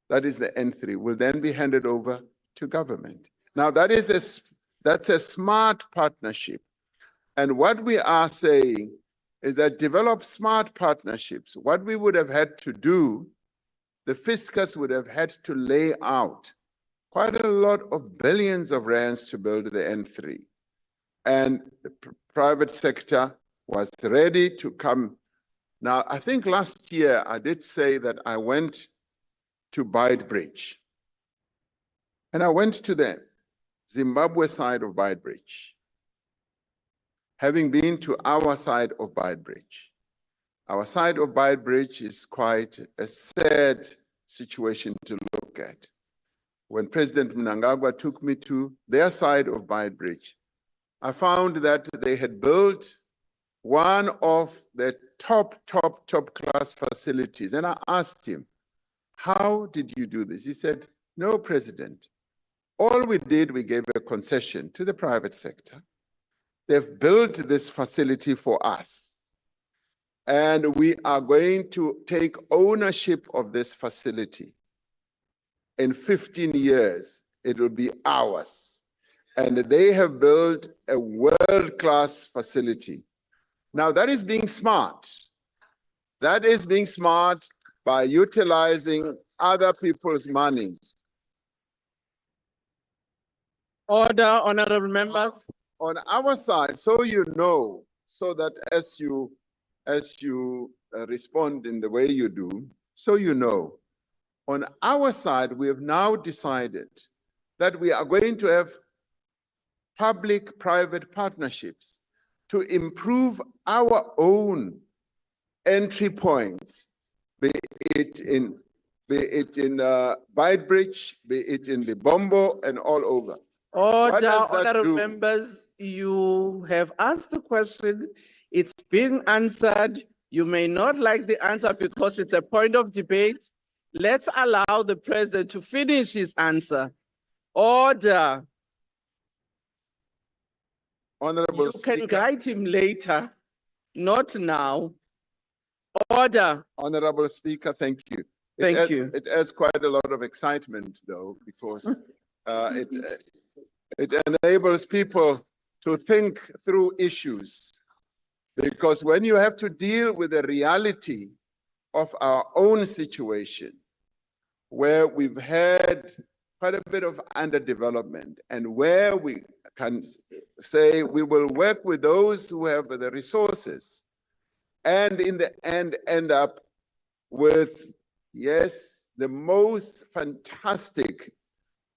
that is the N3, will then be handed over to government. Now, that's a smart partnership. And what we are saying is that develop smart partnerships. What we would have had to do, the fiscus would have had to lay out quite a lot of billions of rands to build the N3. And the private sector was ready to come. Now, I think last year I did say that I went to Beitbridge. And I went to the Zimbabwe side of Beitbridge, having been to our side of Beitbridge. Our side of Beitbridge is quite a sad situation to look at. When President Mnangagwa took me to their side of Beitbridge, I found that they had built one of the top class facilities. And I asked him, how did you do this? He said, no, President. All we did, we gave a concession to the private sector. They've built this facility for us. And we are going to take ownership of this facility. In 15 years, it will be ours. And they have built a world-class facility. Now, that is being smart. That is being smart by utilizing other people's money. Order, honorable members. On our side, so you know, so that as you respond in the way you do, so you know, on our side, we have now decided that we are going to have public-private partnerships to improve our own entry points, be it in be it in Beitbridge, be it in Libombo and all over. Order, does that honorable do? members, you have asked the question. It's been answered. You may not like the answer because it's a point of debate. Let's allow the president to finish his answer. Order. Honorable You can Speaker. guide him later, not now. Order. Honorable Speaker, thank you. Thank you. It adds quite a lot of excitement though, because it enables people to think through issues. Because when you have to deal with the reality of our own situation, where we've had quite a bit of underdevelopment, and where we can say we will work with those who have the resources, and in the end up with, yes, the most fantastic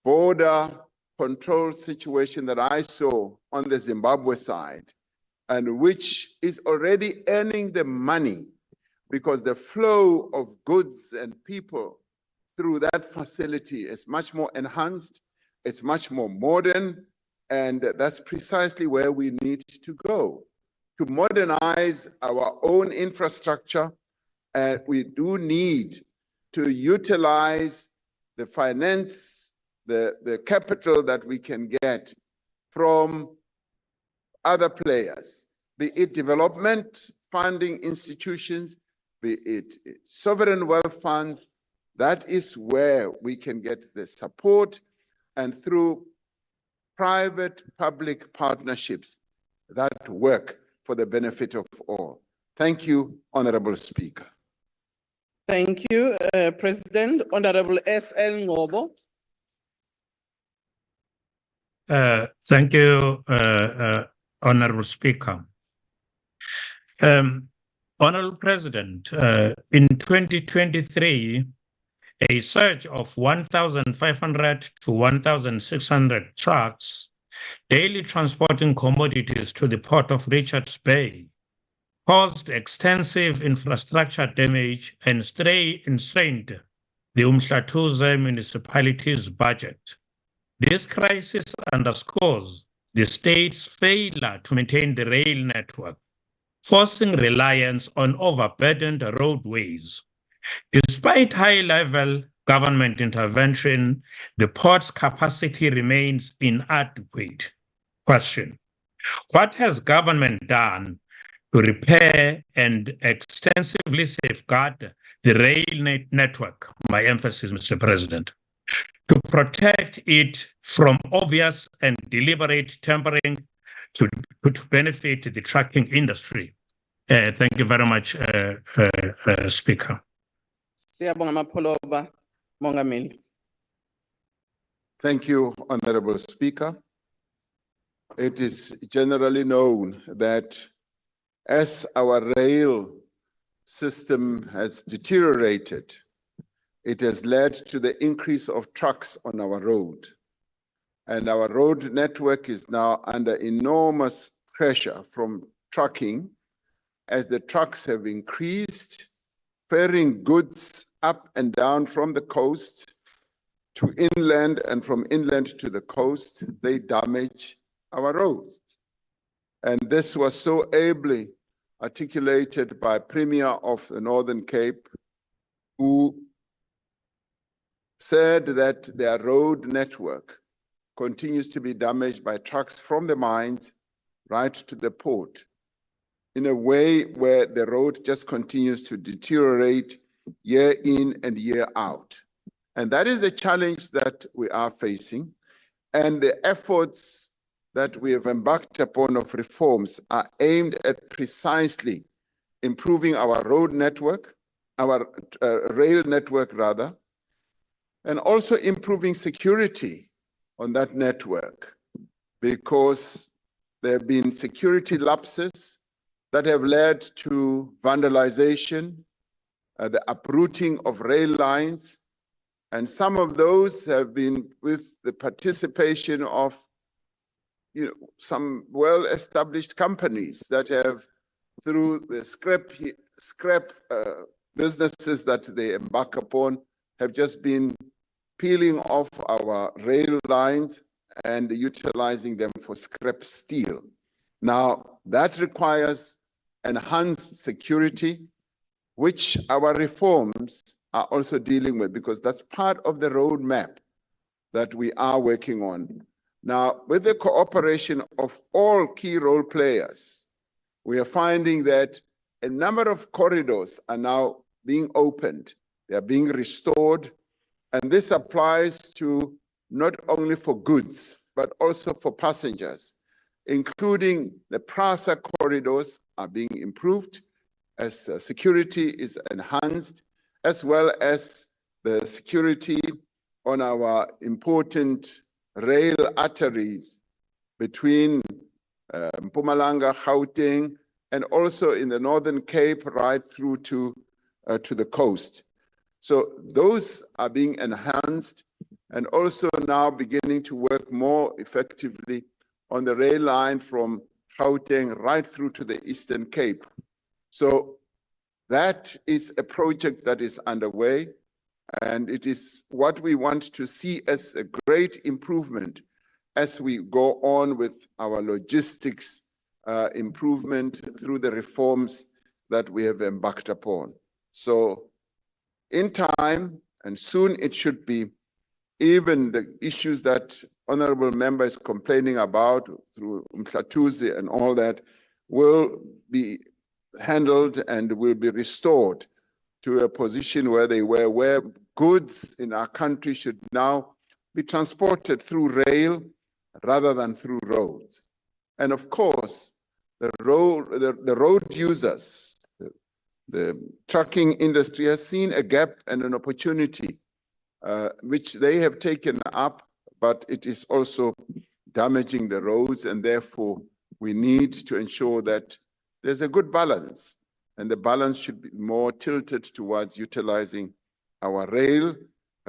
border control situation that I saw on the Zimbabwe side, and which is already earning the money because the flow of goods and people through that facility is much more enhanced, it's much more modern, and that's precisely where we need to go. To modernize our own infrastructure, and we do need to utilize the finance, the capital that we can get from other players, be it development funding institutions, be it sovereign wealth funds. That is where we can get the support, and through private-public partnerships that work for the benefit of all. Thank you, Honorable Speaker. Thank you, President. Honorable S.L. Ngobo. Thank you, Honorable Speaker. Honorable President, in 2023, a surge of 1,500 to 1,600 trucks daily transporting commodities to the port of Richards Bay caused extensive infrastructure damage and strained the Umhlatuze municipality's budget. This crisis underscores the state's failure to maintain the rail network, forcing reliance on overburdened roadways. Despite high-level government intervention, the port's capacity remains inadequate. Question: what has government done to repair and extensively safeguard the rail network, my emphasis, Mr. President, to protect it from obvious and deliberate tampering to benefit the trucking industry? Thank you very much, Speaker. Siyabonga Mapholoba, Mongameli. Thank you, Honorable Speaker. It is generally known that as our rail system has deteriorated, it has led to the increase of trucks on our road. And our road network is now under enormous pressure from trucking as the trucks have increased, ferrying goods up and down from the coast to inland, and from inland to the coast. They damage our roads. And this was so ably articulated by Premier of the Northern Cape, who said that their road network continues to be damaged by trucks from the mines right to the port, in a way where the road just continues to deteriorate year in and year out. And that is the challenge that we are facing. And the efforts that we have embarked upon of reforms are aimed at precisely improving our road network, our rail network rather, and also improving security on that network, because there have been security lapses that have led to vandalization, the uprooting of rail lines, and some of those have been with the participation of some well-established companies that have, through the scrap businesses that they embark upon, have just been peeling off our rail lines and utilizing them for scrap steel. Now, that requires enhanced security, which our reforms are also dealing with, because that's part of the roadmap that we are working on. Now, with the cooperation of all key role players, we are finding that a number of corridors are now being opened. They are being restored. And this applies to not only for goods, but also for passengers, including the PRASA corridors are being improved as security is enhanced, as well as the security on our important rail arteries between Mpumalanga, Gauteng, and also in the Northern Cape right through to the coast. So those are being enhanced and also now beginning to work more effectively on the rail line from Gauteng right through to the Eastern Cape. So that is a project that is underway, and it is what we want to see as a great improvement as we go on with our logistics improvement through the reforms that we have embarked upon. So in time, and soon it should be, even the issues that honorable member is complaining about through Mhlatuzi and all that will be handled and will be restored to a position where they were, where goods in our country should now be transported through rail rather than through roads. And of course, the road users, the trucking industry has seen a gap and an opportunity which they have taken up, but it is also damaging the roads, and therefore we need to ensure that there's a good balance, and the balance should be more tilted towards utilizing our rail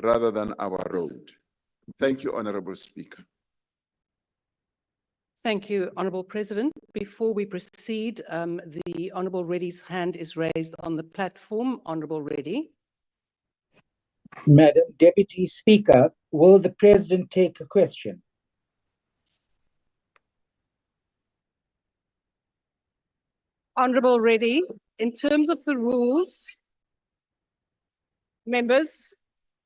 rather than our road. Thank you, Honorable Speaker. Thank you, Honourable President. Before we proceed, the Honourable Reddy's hand is raised on the platform. Honourable Reddy. Madam Deputy Speaker, will the President take a question? Honourable Reddy, in terms of the rules, members,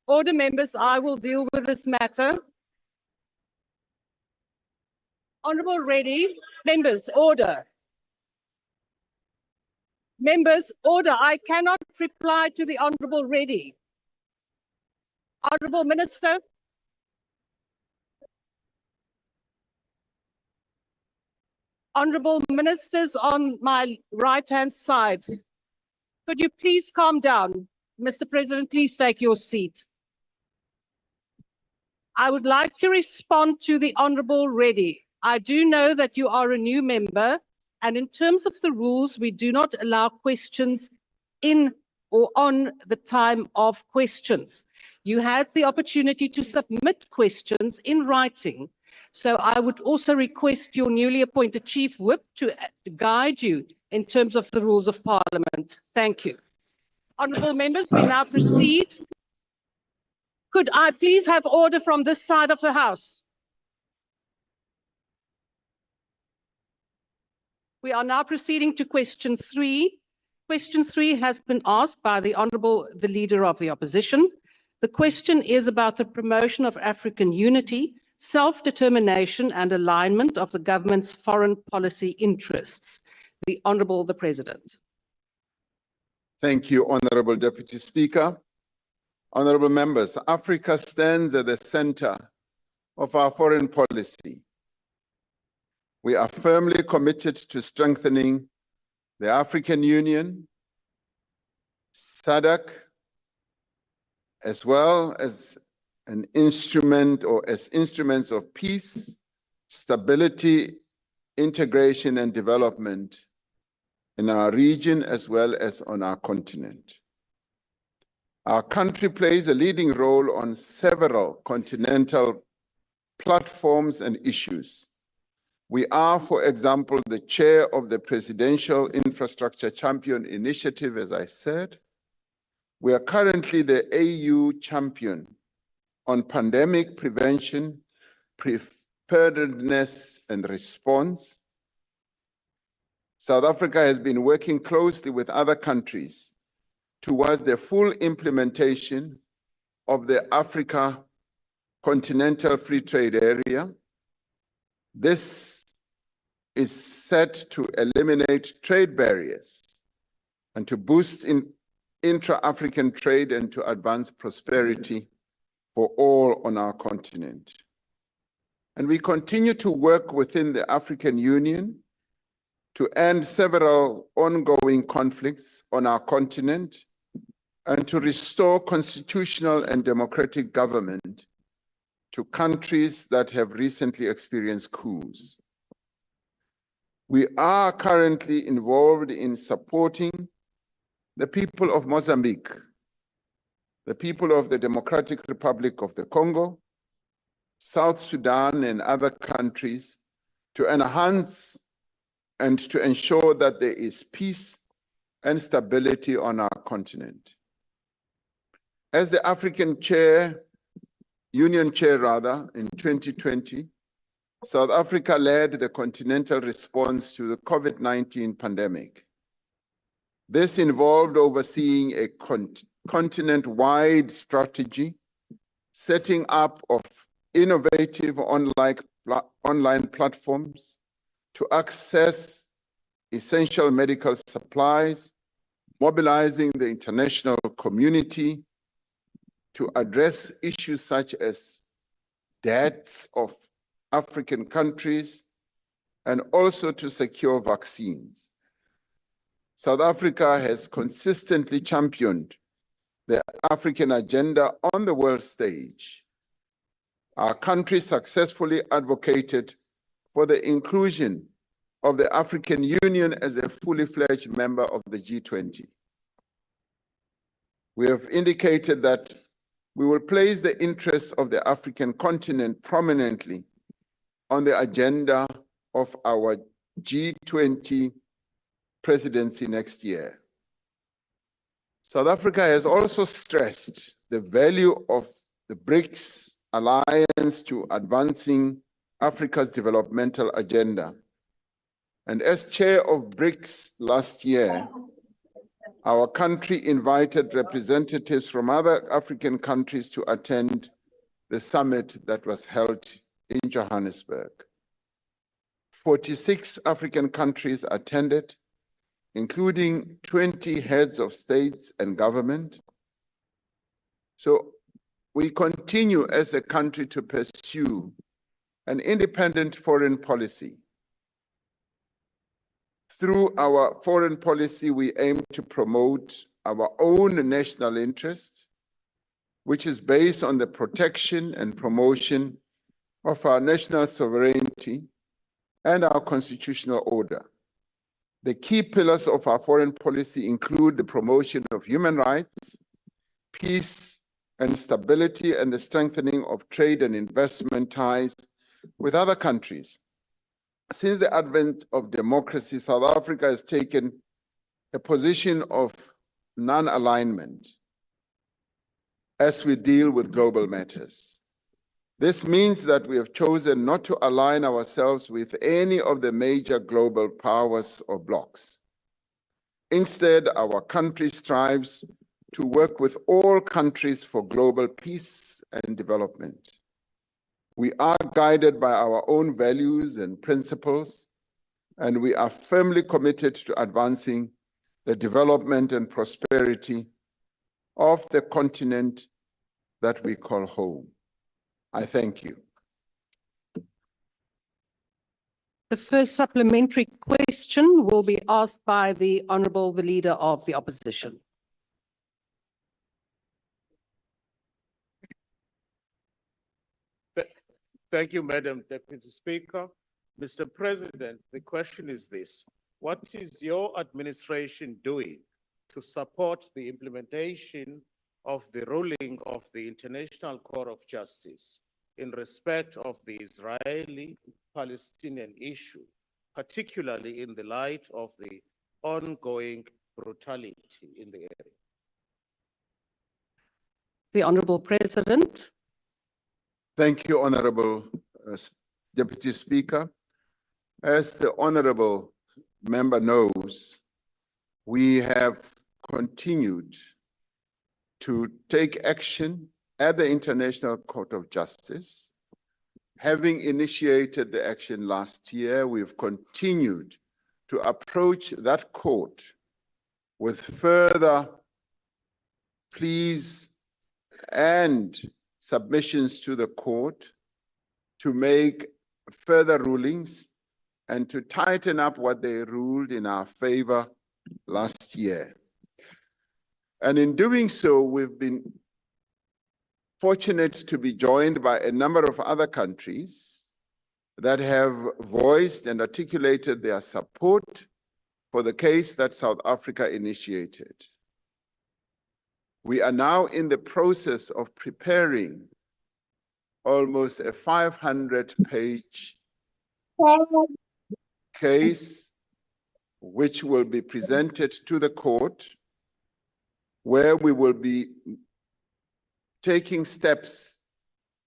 order members, I will deal with this matter. Honourable Reddy, members, order. Members, order. I cannot reply to the Honourable Reddy. Honourable Minister. Honourable Ministers on my right-hand side, could you please calm down? Mr. President, please take your seat. I would like to respond to the Honourable Reddy. I do know that you are a new member, and in terms of the rules, we do not allow questions in or on the time of questions. You had the opportunity to submit questions in writing. So I would also request your newly appointed Chief Whip to guide you in terms of the rules of Parliament. Thank you. Honourable members, we now proceed. Could I please have order from this side of the House? We are now proceeding to question 3. Question 3 has been asked by the Leader of the Opposition. The question is about the promotion of African unity, self-determination and alignment of the government's foreign policy interests. The Honourable the President. Thank you, Honourable Deputy Speaker. Honourable members, Africa stands at the center of our foreign policy. We are firmly committed to strengthening the African Union, SADC, as well as an instrument or as instruments of peace, stability, integration, and development in our region as well as on our continent. Our country plays a leading role on several continental platforms and issues. We are, for example, the chair of the Presidential Infrastructure Champion Initiative, as I said. We are currently the AU champion on pandemic prevention, preparedness, and response. South Africa has been working closely with other countries towards the full implementation of the Africa Continental Free Trade Area. This is set to eliminate trade barriers and to boost intra-African trade and to advance prosperity for all on our continent. And we continue to work within the African Union to end several ongoing conflicts on our continent and to restore constitutional and democratic government to countries that have recently experienced coups. We are currently involved in supporting the people of Mozambique, the people of the Democratic Republic of the Congo, South Sudan, and other countries to enhance and to ensure that there is peace and stability on our continent. As the Union Chair in 2020, South Africa led the continental response to the COVID-19 pandemic. This involved overseeing a continent-wide strategy, setting up of innovative online platforms to access essential medical supplies, mobilizing the international community to address issues such as debts of African countries, and also to secure vaccines. South Africa has consistently championed the African agenda on the world stage. Our country successfully advocated for the inclusion of the African Union as a fully fledged member of the G20. We have indicated that we will place the interests of the African continent prominently on the agenda of our G20 presidency next year. South Africa has also stressed the value of the BRICS alliance to advancing Africa's developmental agenda. And as chair of BRICS last year, our country invited representatives from other African countries to attend the summit that was held in Johannesburg. 46 African countries attended, including 20 heads of states and government. So we continue as a country to pursue an independent foreign policy. Through our foreign policy, we aim to promote our own national interest, which is based on the protection and promotion of our national sovereignty and our constitutional order. The key pillars of our foreign policy include the promotion of human rights, peace and stability, and the strengthening of trade and investment ties with other countries. Since the advent of democracy, South Africa has taken a position of non-alignment as we deal with global matters. This means that we have chosen not to align ourselves with any of the major global powers or blocs. Instead, our country strives to work with all countries for global peace and development. We are guided by our own values and principles, and we are firmly committed to advancing the development and prosperity of the continent that we call home. I thank you. The first supplementary question will be asked by the Leader of the Opposition. Thank you, Madam Deputy Speaker. Mr. President, the question is this: what is your administration doing to support the implementation of the ruling of the International Court of Justice in respect of the Israeli-Palestinian issue, particularly in the light of the ongoing brutality in the area? The Honorable President. Thank you, Honorable Deputy Speaker. As the Honorable Member knows, we have continued to take action at the International Court of Justice. Having initiated the action last year, we've continued to approach that court with further pleas and submissions to the court to make further rulings and to tighten up what they ruled in our favor last year. And in doing so, we've been fortunate to be joined by a number of other countries that have voiced and articulated their support for the case that South Africa initiated. We are now in the process of preparing almost a 500-page case, which will be presented to the court, where we will be taking steps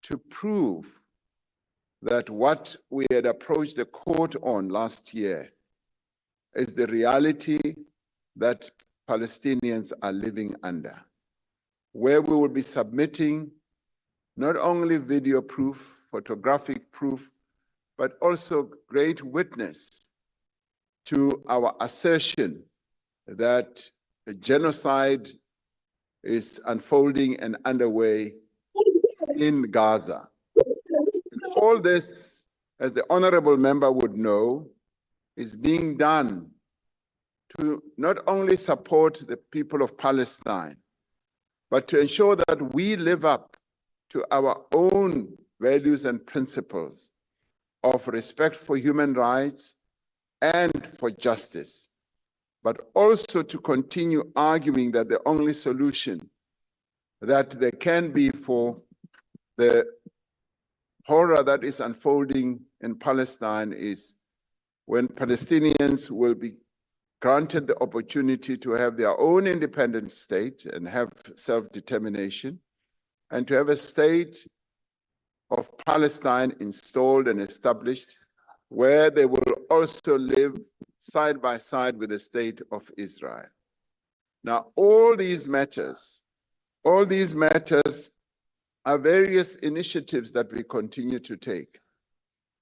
to prove that what we had approached the court on last year is the reality that Palestinians are living under, where we will be submitting not only video proof, photographic proof, but also great witness to our assertion that a genocide is unfolding and underway in Gaza. All this, as the honorable member would know, is being done to not only support the people of Palestine, but to ensure that we live up to our own values and principles of respect for human rights and for justice, but also to continue arguing that the only solution that there can be for the horror that is unfolding in Palestine is when Palestinians will be granted the opportunity to have their own independent state and have self-determination, and to have a state of Palestine installed and established, where they will also live side by side with the state of Israel. Now, all these matters are various initiatives that we continue to take,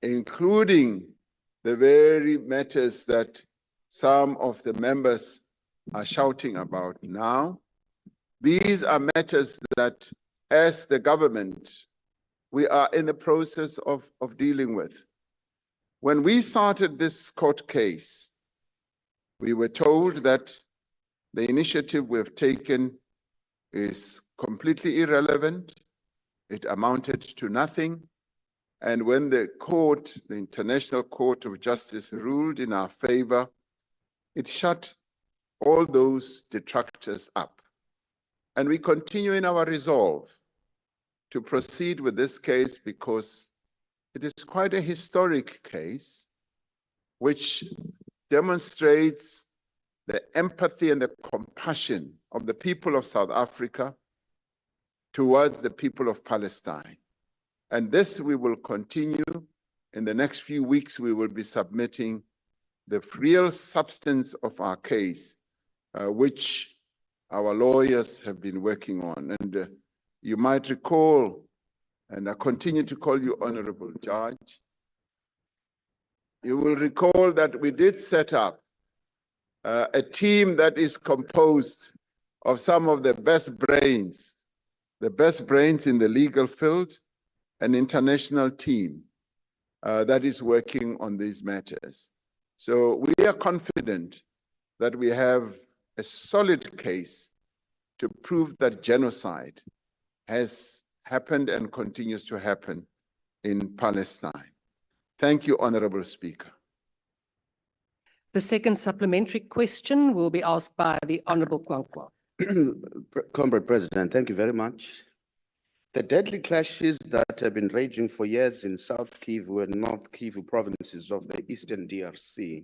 including the very matters that some of the members are shouting about now. These are matters that, as the government, we are in the process of dealing with. When we started this court case, we were told that the initiative we've taken is completely irrelevant. It amounted to nothing. And when the court, the International Court of Justice, ruled in our favor, it shut all those detractors up. And we continue in our resolve to proceed with this case because it is quite a historic case which demonstrates the empathy and the compassion of the people of South Africa towards the people of Palestine. And this we will continue. In the next few weeks, we will be submitting the real substance of our case, which our lawyers have been working on. And you might recall, and I continue to call you Honorable Judge, you will recall that we did set up a team that is composed of some of the best brains in the legal field, an international team that is working on these matters. So we are confident that we have a solid case to prove that genocide has happened and continues to happen in Palestine. Thank you, Honorable Speaker. The second supplementary question will be asked by the Honorable Kwankwa. Comrade President, thank you very much. The deadly clashes that have been raging for years in South Kivu and North Kivu provinces of the Eastern DRC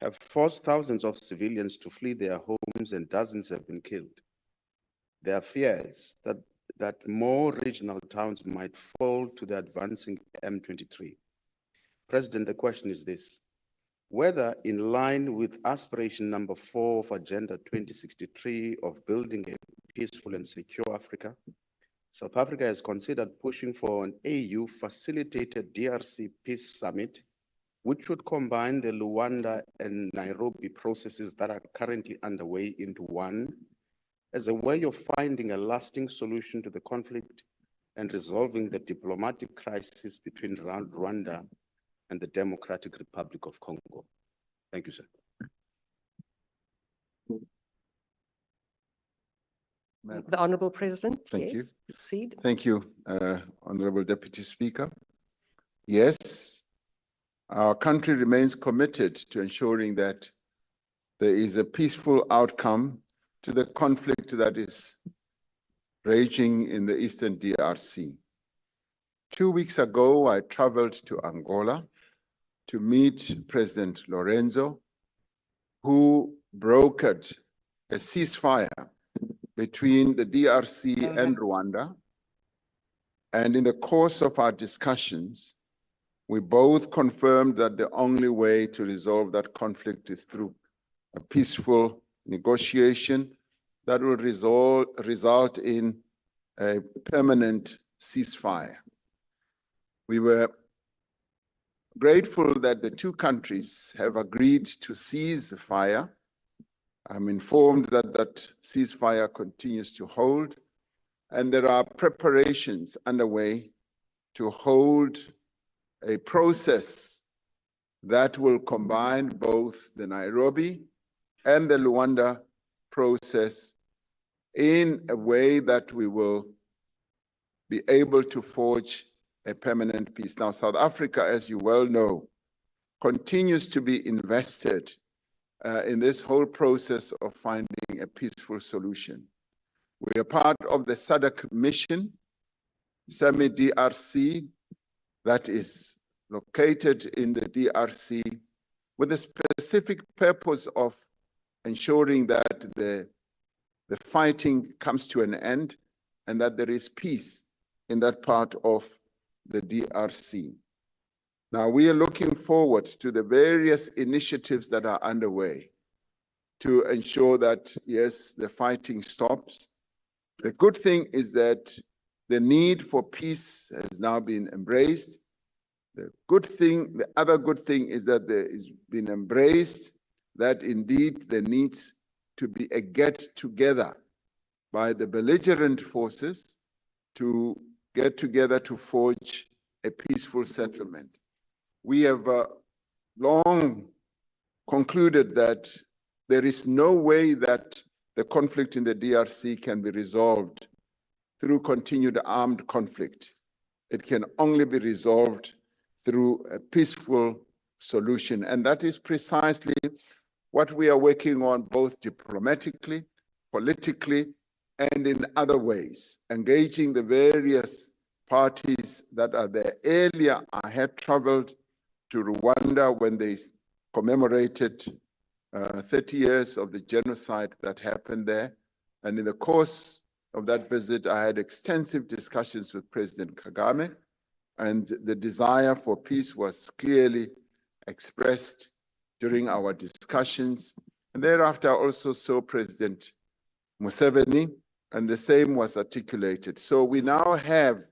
have forced thousands of civilians to flee their homes and dozens have been killed. There are fears that more regional towns might fall to the advancing M23. President, the question is this: whether in line with aspiration number 4 of Agenda 2063 of building a peaceful and secure Africa, South Africa has considered pushing for an AU-facilitated DRC Peace Summit, which would combine the Luanda and Nairobi processes that are currently underway into one, as a way of finding a lasting solution to the conflict and resolving the diplomatic crisis between Rwanda and the Democratic Republic of Congo. Thank you, sir. The Honourable President, Thank you. yes, proceed. Thank you, Honorable Deputy Speaker. Yes, our country remains committed to ensuring that there is a peaceful outcome to the conflict that is raging in the Eastern DRC. 2 weeks ago, I traveled to Angola to meet President Lorenzo, who brokered a ceasefire between the DRC and Rwanda. And in the course of our discussions, we both confirmed that the only way to resolve that conflict is through a peaceful negotiation that will result in a permanent ceasefire. We were grateful that the two countries have agreed to cease the fire. I'm informed that that ceasefire continues to hold, and there are preparations underway to hold a process that will combine both the Nairobi and the Luanda process in a way that we will be able to forge a permanent peace. Now, South Africa, as you well know, continues to be invested in this whole process of finding a peaceful solution. We are part of the SADC mission, semi-DRC, that is located in the DRC with the specific purpose of ensuring that the fighting comes to an end and that there is peace in that part of the DRC. Now, we are looking forward to the various initiatives that are underway to ensure that, yes, the fighting stops. The good thing is that the need for peace has now been embraced. The other good thing is that there has been embraced that indeed there needs to be a get-together by the belligerent forces to get together to forge a peaceful settlement. We have long concluded that there is no way that the conflict in the DRC can be resolved through continued armed conflict. It can only be resolved through a peaceful solution. And that is precisely what we are working on, both diplomatically, politically, and in other ways, engaging the various parties that are there. Earlier, I had traveled to Rwanda when they commemorated 30 years of the genocide that happened there. And in the course of that visit, I had extensive discussions with President Kagame, and the desire for peace was clearly expressed during our discussions. And thereafter, I also saw President Museveni, and the same was articulated. So we now have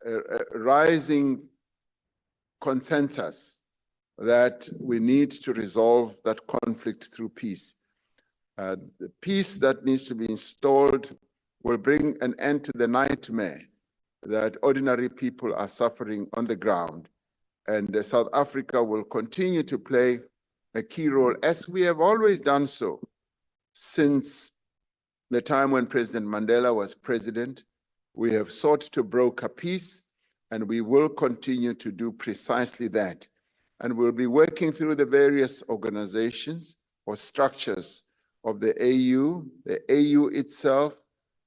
a rising consensus that we need to resolve that conflict through peace. The peace that needs to be installed will bring an end to the nightmare that ordinary people are suffering on the ground. And South Africa will continue to play a key role, as we have always done so since the time when President Mandela was president. We have sought to broker peace, and we will continue to do precisely that. And we'll be working through the various organizations or structures of the AU itself,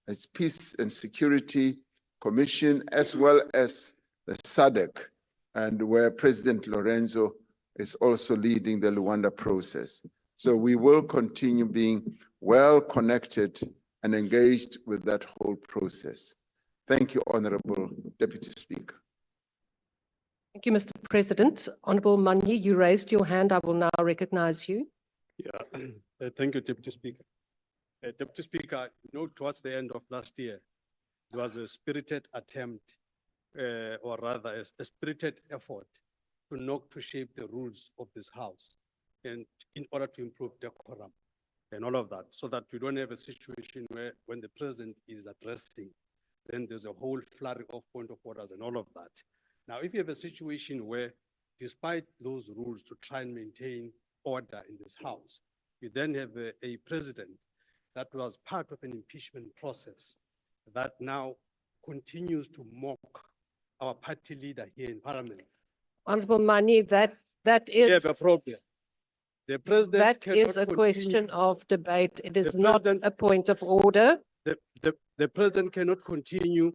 its Peace and Security Commission, as well as the SADC, and where President Lorenzo is also leading the Luanda process. So we will continue being well connected and engaged with that whole process. Thank you, Honorable Deputy Speaker. Thank you, Mr. President. Honorable Manyi, you raised your hand. I will now recognize you. Yeah, thank you, Deputy Speaker. Deputy Speaker, towards the end of last year, there was a spirited attempt, or rather a spirited effort to shape the rules of this House and in order to improve decorum and all of that, so that we don't have a situation where when the president is addressing, then there's a whole flurry of point of orders and all of that. Now, if you have a situation where, despite those rules to try and maintain order in this House, you then have a president that was part of an impeachment process that now continues to mock our party leader here in Parliament. Honorable Manyi, that We is have a problem. The president that cannot is a continue- question of debate. It is The not president- a point of order. The president cannot continue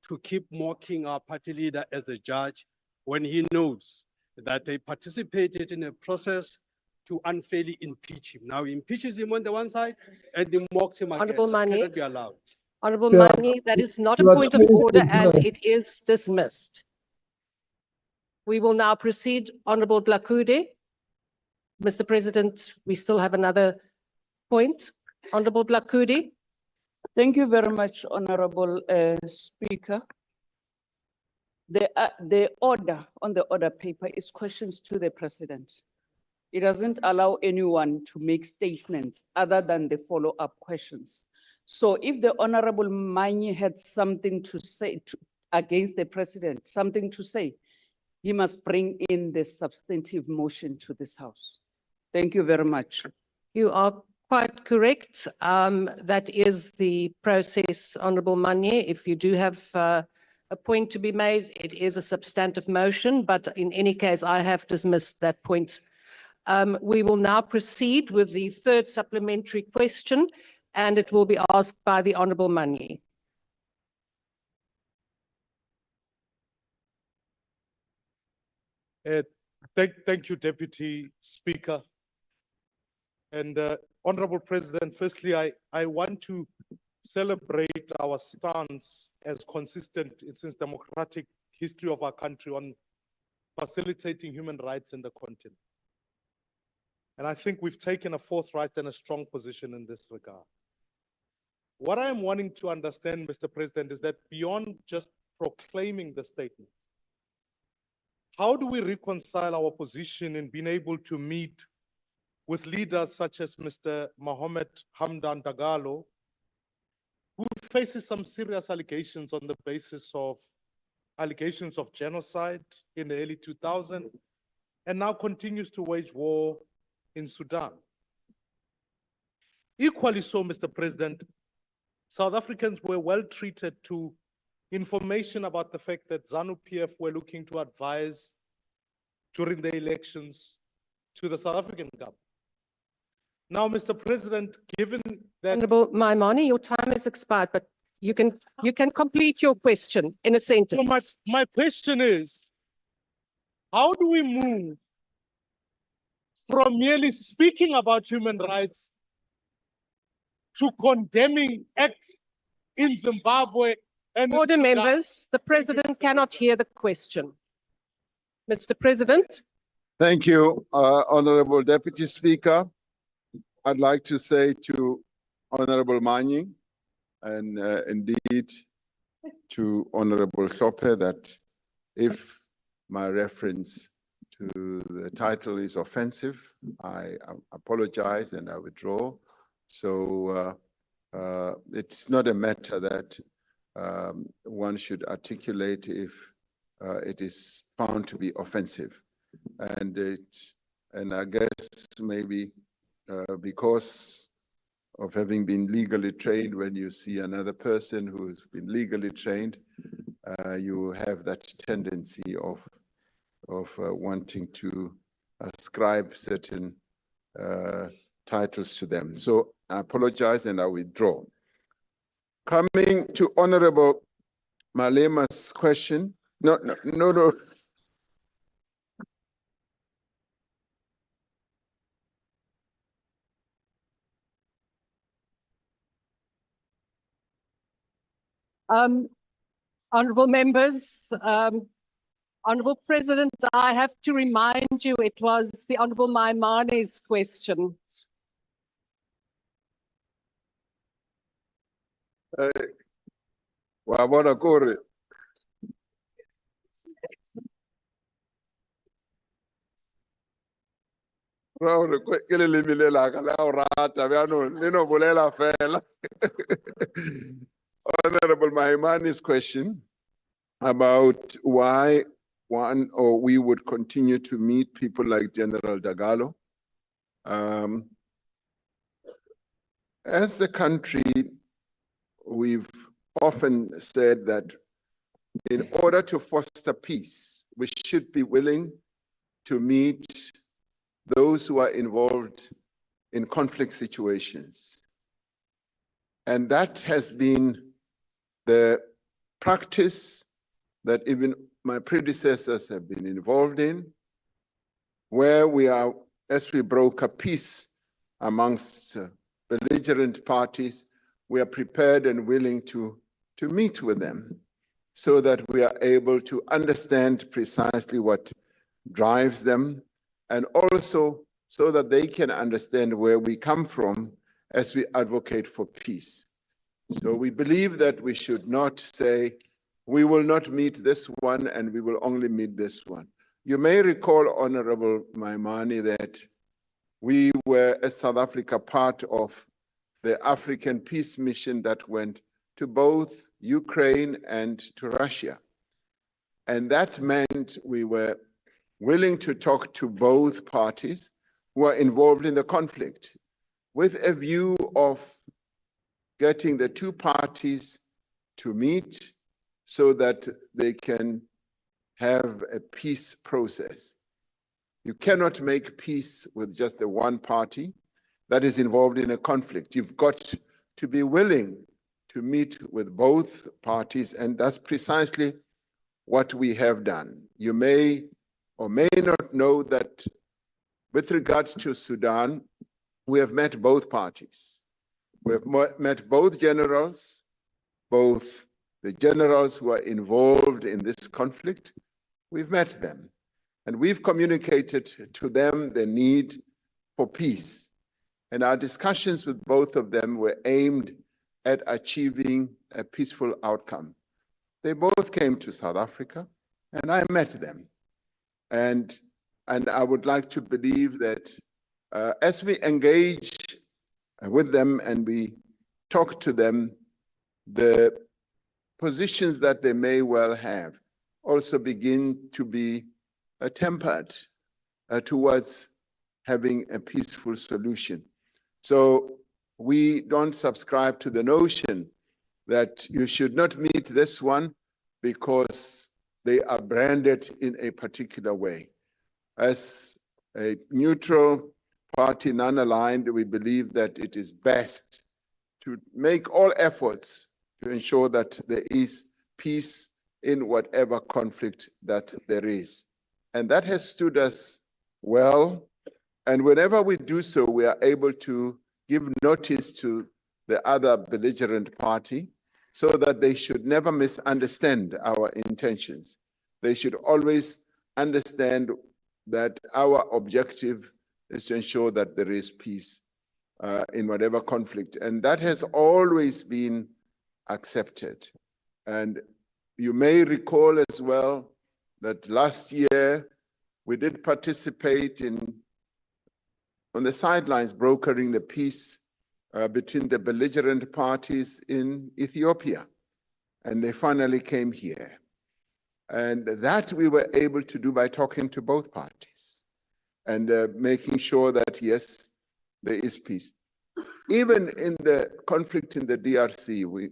to keep mocking our party leader as a judge when he knows that they participated in a process to unfairly impeach him. Now he impeaches him on the one side and he mocks him again. Honorable That Manyi. cannot be allowed. Honorable Yeah. Manyi, that is not a You are point of very order and ignorant. it is dismissed. We will now proceed. Honorable Dlakude. Mr. President, we still have another point. Honorable Dlakude. Thank you very much, Honorable Speaker. The order on the order paper is questions to the President. It doesn't allow anyone to make statements other than the follow-up questions. So if the Honorable Manyi had something to say against the President, something to say, he must bring in the substantive motion to this House. Thank you very much. You are quite correct. That is the process, Honorable Manyi. If you do have a point to be made, it is a substantive motion, but in any case, I have dismissed that point. We will now proceed with the third supplementary question, and it will be asked by the Honorable Manyi. Thank you, Deputy Speaker. And Honorable President, firstly, I want to celebrate our stance as consistent since democratic history of our country on facilitating human rights in the continent. And I think we've taken a forthright and a strong position in this regard. What I am wanting to understand, Mr. President, is that beyond just proclaiming the statement, how do we reconcile our position in being able to meet with leaders such as Mr. Mohamed Hamdan Dagalo, who faces some serious allegations on the basis of allegations of genocide in the early 2000s, and now continues to wage war in Sudan? Equally so, Mr. President, South Africans were well treated to information about the fact that ZANU-PF were looking to advise during the elections to the South African government. Now, Mr. President, given that— Honorable Maimani, your time has expired, but you can complete your question in a sentence. So my question is, how do we move from merely speaking about human rights to condemning acts in Zimbabwe and— Order, members, the President cannot hear the question. Mr. President. Thank you, Honorable Deputy Speaker. I'd like to say to Honorable Manyi and indeed to Honorable Sope that if my reference to the title is offensive, I apologize and I withdraw. So it's not a matter that one should articulate if it is found to be offensive. And I guess maybe because of having been legally trained, when you see another person who's been legally trained, you have that tendency of wanting to ascribe certain titles to them. So I apologize and I withdraw. Coming to Honorable Malema's question. No. Honorable members, Honorable President, I have to remind you it was the Honorable Maimani's question. Wabona kore. Honorable Maimani's question about why one or we would continue to meet people like General Dagalo. As a country, we've often said that in order to foster peace, we should be willing to meet those who are involved in conflict situations. And that has been the practice that even my predecessors have been involved in, where we are, as we broker peace amongst belligerent parties, we are prepared and willing to meet with them so that we are able to understand precisely what drives them, and also so that they can understand where we come from as we advocate for peace. So we believe that we should not say, we will not meet this one and we will only meet this one. You may recall, Honorable Maimani, that we were, as South Africa, part of the African Peace Mission that went to both Ukraine and to Russia. And that meant we were willing to talk to both parties who are involved in the conflict, with a view of getting the two parties to meet so that they can have a peace process. You cannot make peace with just the one party that is involved in a conflict. You've got to be willing to meet with both parties, and that's precisely what we have done. You may or may not know that with regards to Sudan, we have met both parties. We have met both generals, both the generals who are involved in this conflict. We've met them, and we've communicated to them the need for peace. And our discussions with both of them were aimed at achieving a peaceful outcome. They both came to South Africa, and I met them. And I would like to believe that as we engage with them and we talk to them, the positions that they may well have also begin to be tempered towards having a peaceful solution. So we don't subscribe to the notion that you should not meet this one because they are branded in a particular way. As a neutral party, non-aligned, we believe that it is best to make all efforts to ensure that there is peace in whatever conflict that there is. And that has stood us well. And whenever we do so, we are able to give notice to the other belligerent party so that they should never misunderstand our intentions. They should always understand that our objective is to ensure that there is peace in whatever conflict. And that has always been accepted. And you may recall as well that last year we did participate on the sidelines brokering the peace between the belligerent parties in Ethiopia. And they finally came here. And that we were able to do by talking to both parties and making sure that, yes, there is peace. Even in the conflict in the DRC, we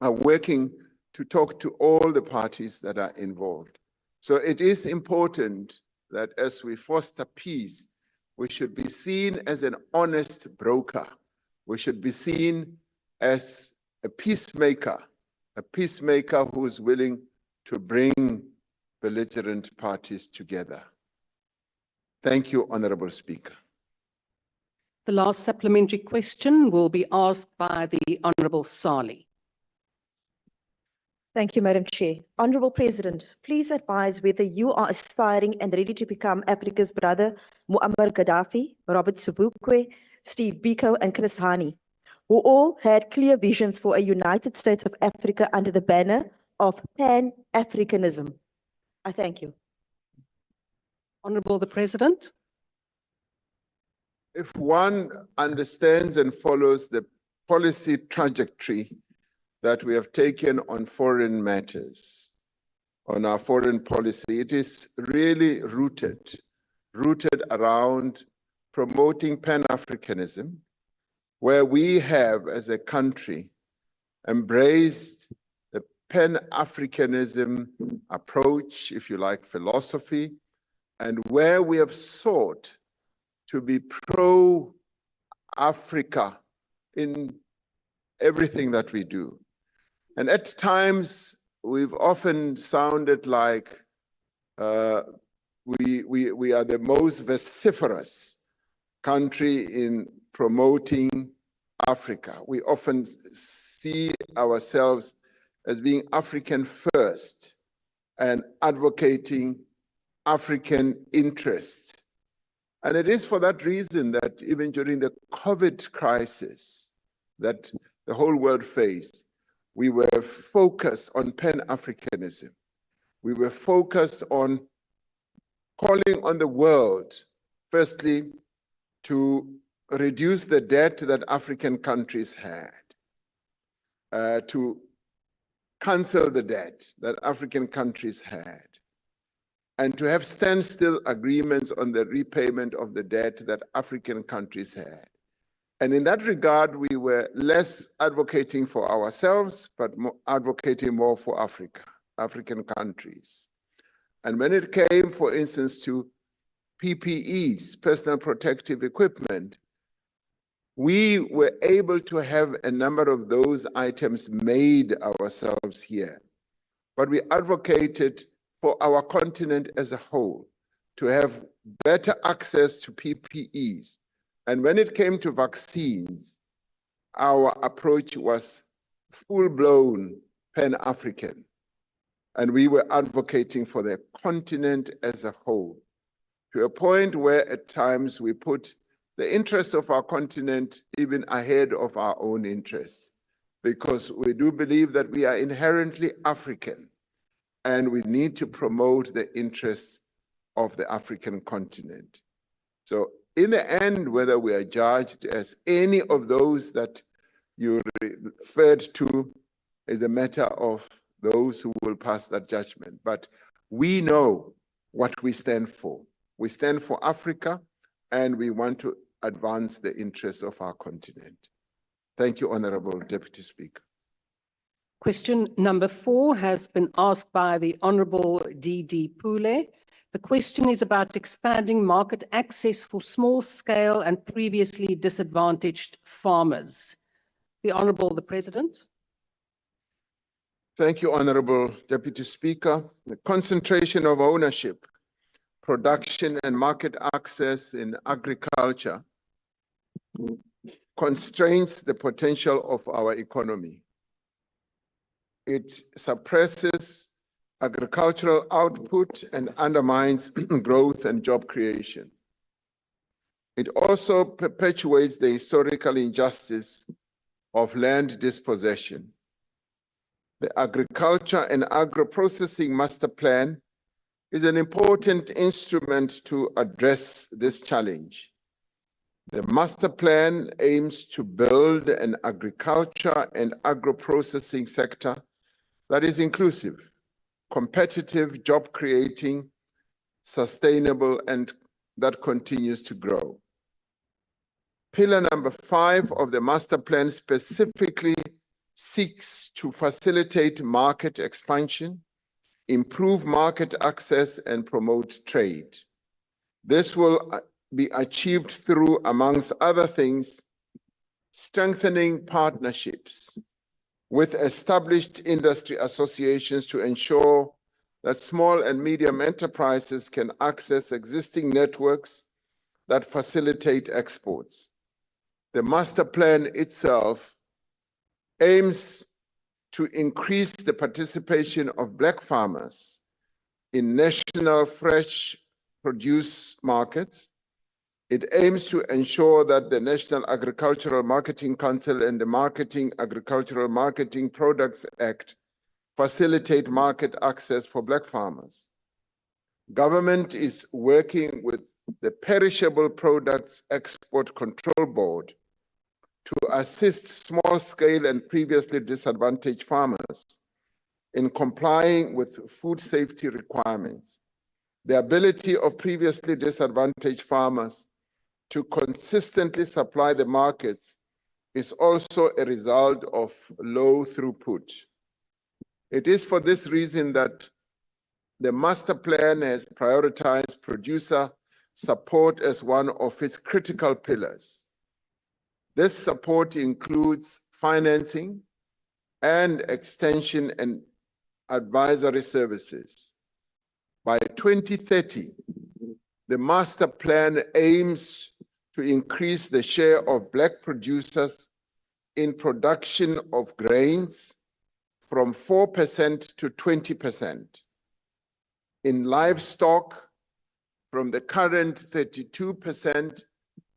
are working to talk to all the parties that are involved. So it is important that as we foster peace, we should be seen as an honest broker. We should be seen as a peacemaker who is willing to bring belligerent parties together. Thank you, Honorable Speaker. The last supplementary question will be asked by the Honorable Sali. Thank you, Madam Chair. Honorable President, please advise whether you are aspiring and ready to become Africa's brother Muammar Gaddafi, Robert Sobukwe, Steve Biko, and Chris Hani, who all had clear visions for a United States of Africa under the banner of Pan-Africanism. I thank you. Honorable the President. If one understands and follows the policy trajectory that we have taken on foreign matters, on our foreign policy, it is really rooted around promoting Pan-Africanism, where we have, as a country, embraced the Pan-Africanism approach, if you like, philosophy, and where we have sought to be pro-Africa in everything that we do. And at times, we've often sounded like we are the most vociferous country in promoting Africa. We often see ourselves as being African first and advocating African interests. And it is for that reason that even during the COVID crisis that the whole world faced, we were focused on Pan-Africanism. We were focused on calling on the world, firstly, to reduce the debt that African countries had, to cancel the debt that African countries had, and to have standstill agreements on the repayment of the debt that African countries had. And in that regard, we were less advocating for ourselves, but more advocating more for Africa, African countries. And when it came, for instance, to PPEs, personal protective equipment, we were able to have a number of those items made ourselves here. But we advocated for our continent as a whole to have better access to PPEs. And when it came to vaccines, our approach was full-blown Pan-African. And we were advocating for the continent as a whole, to a point where at times we put the interests of our continent even ahead of our own interests, because we do believe that we are inherently African, and we need to promote the interests of the African continent. So in the end, whether we are judged as any of those that you referred to is a matter of those who will pass that judgment. But we know what we stand for. We stand for Africa, and we want to advance the interests of our continent. Thank you, Honorable Deputy Speaker. Question number 4 has been asked by the Honorable D.D. Pule. The question is about expanding market access for small-scale and previously disadvantaged farmers. The Honorable the President. Thank you, Honorable Deputy Speaker. The concentration of ownership, production, and market access in agriculture constrains the potential of our economy. It suppresses agricultural output and undermines growth and job creation. It also perpetuates the historical injustice of land dispossession. The Agriculture and Agro-Processing Master Plan is an important instrument to address this challenge. The master plan aims to build an agriculture and agro-processing sector that is inclusive, competitive, job-creating, sustainable, and that continues to grow. Pillar number 5 of the master plan specifically seeks to facilitate market expansion, improve market access, and promote trade. This will be achieved through, amongst other things, strengthening partnerships with established industry associations to ensure that small and medium enterprises can access existing networks that facilitate exports. The master plan itself aims to increase the participation of Black farmers in national fresh produce markets. It aims to ensure that the National Agricultural Marketing Council and the Agricultural Marketing Products Act facilitate market access for Black farmers. Government is working with the Perishable Products Export Control Board to assist small-scale and previously disadvantaged farmers in complying with food safety requirements. The ability of previously disadvantaged farmers to consistently supply the markets is also a result of low throughput. It is for this reason that the master plan has prioritized producer support as one of its critical pillars. This support includes financing and extension and advisory services. By 2030, the master plan aims to increase the share of Black producers in production of grains from 4% to 20%, in livestock from the current 32%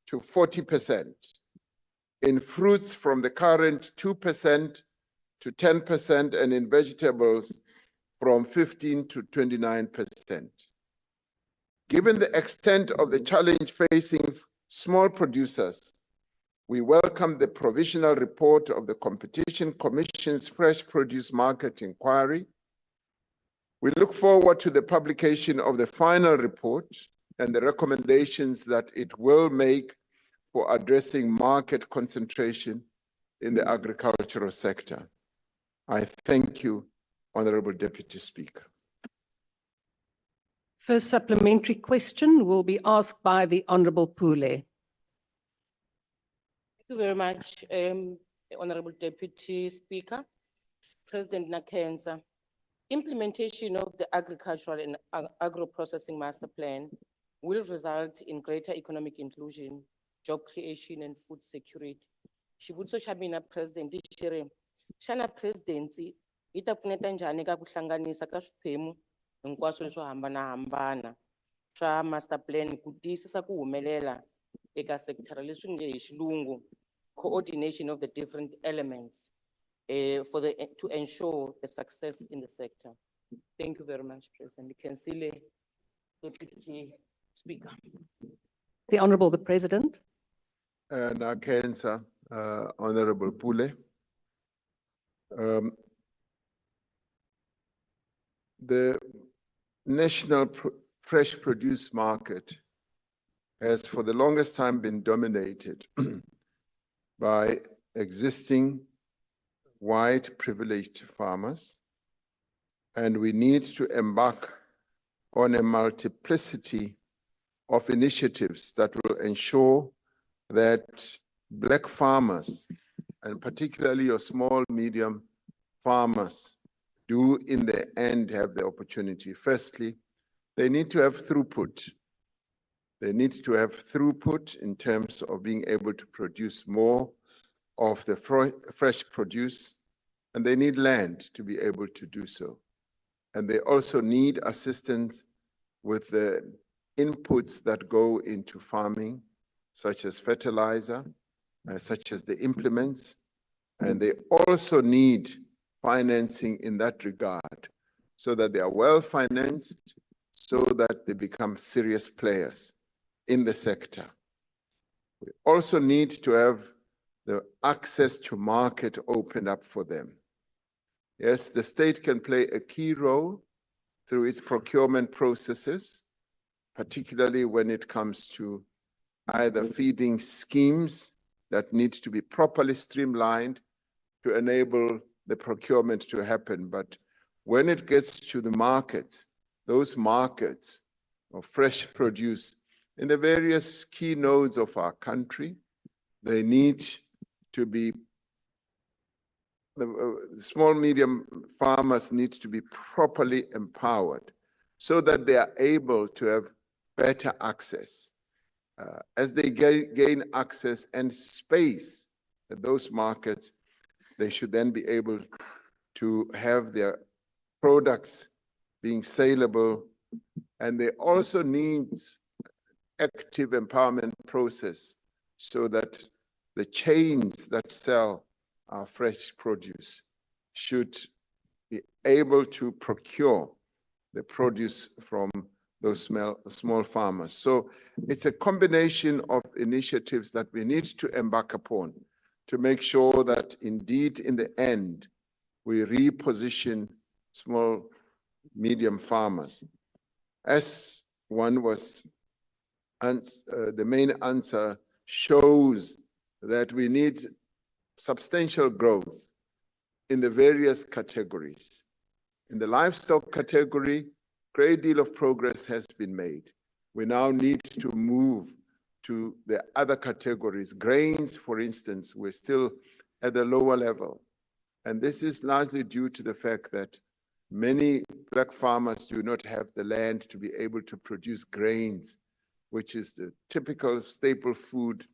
to 40%, in fruits from the current 2% to 10%, and in vegetables from 15 to 29%. Given the extent of the challenge facing small producers, we welcome the provisional report of the Competition Commission's Fresh Produce Market Inquiry. We look forward to the publication of the final report and the recommendations that it will make for addressing market concentration in the agricultural sector. I thank you, Honorable Deputy Speaker. First supplementary question will be asked by the Honorable Pule. Thank you very much, Honorable Deputy Speaker. President Nakenza, implementation of the Agricultural and Agro-Processing Master Plan will result in greater economic inclusion, job creation, and food security. Xivutiso xa mina President xi ri, xana presidency yi ta pfuneta njhani ka ku hlanganisa ka swiphemu hinkwaswo leswo hambanahambana swa master plan ku tiyisisa ku humelela eka sekithara leswi nge hi xilungu coordination of the different elements to ensure the success in the sector. Thank you very much, President. Councillor Deputy Speaker. The Honorable the President. Nakenza, Honorable Pule. The national fresh produce market has for the longest time been dominated by existing white privileged farmers, and we need to embark on a multiplicity of initiatives that will ensure that Black farmers, and particularly your small, medium farmers, do in the end have the opportunity. Firstly, they need to have throughput. They need to have throughput in terms of being able to produce more of the fresh produce, and they need land to be able to do so. And they also need assistance with the inputs that go into farming, such as fertilizer, such as the implements, and they also need financing in that regard so that they are well financed, so that they become serious players in the sector. We also need to have the access to market opened up for them. Yes, the state can play a key role through its procurement processes, particularly when it comes to either feeding schemes that need to be properly streamlined to enable the procurement to happen. But when it gets to the market, those markets of fresh produce in the various key nodes of our country, they need to be, the small, medium farmers need to be properly empowered so that they are able to have better access. As they gain access and space at those markets, they should then be able to have their products being saleable, and they also need active empowerment process so that the chains that sell our fresh produce should be able to procure the produce from those small farmers. So it's a combination of initiatives that we need to embark upon to make sure that indeed in the end, we reposition small, medium farmers. As one was, the main answer shows that we need substantial growth in the various categories. In the livestock category, great deal of progress has been made. We now need to move to the other categories. Grains, for instance, we're still at the lower level. And this is largely due to the fact that many black farmers do not have the land to be able to produce grains, which is the typical staple food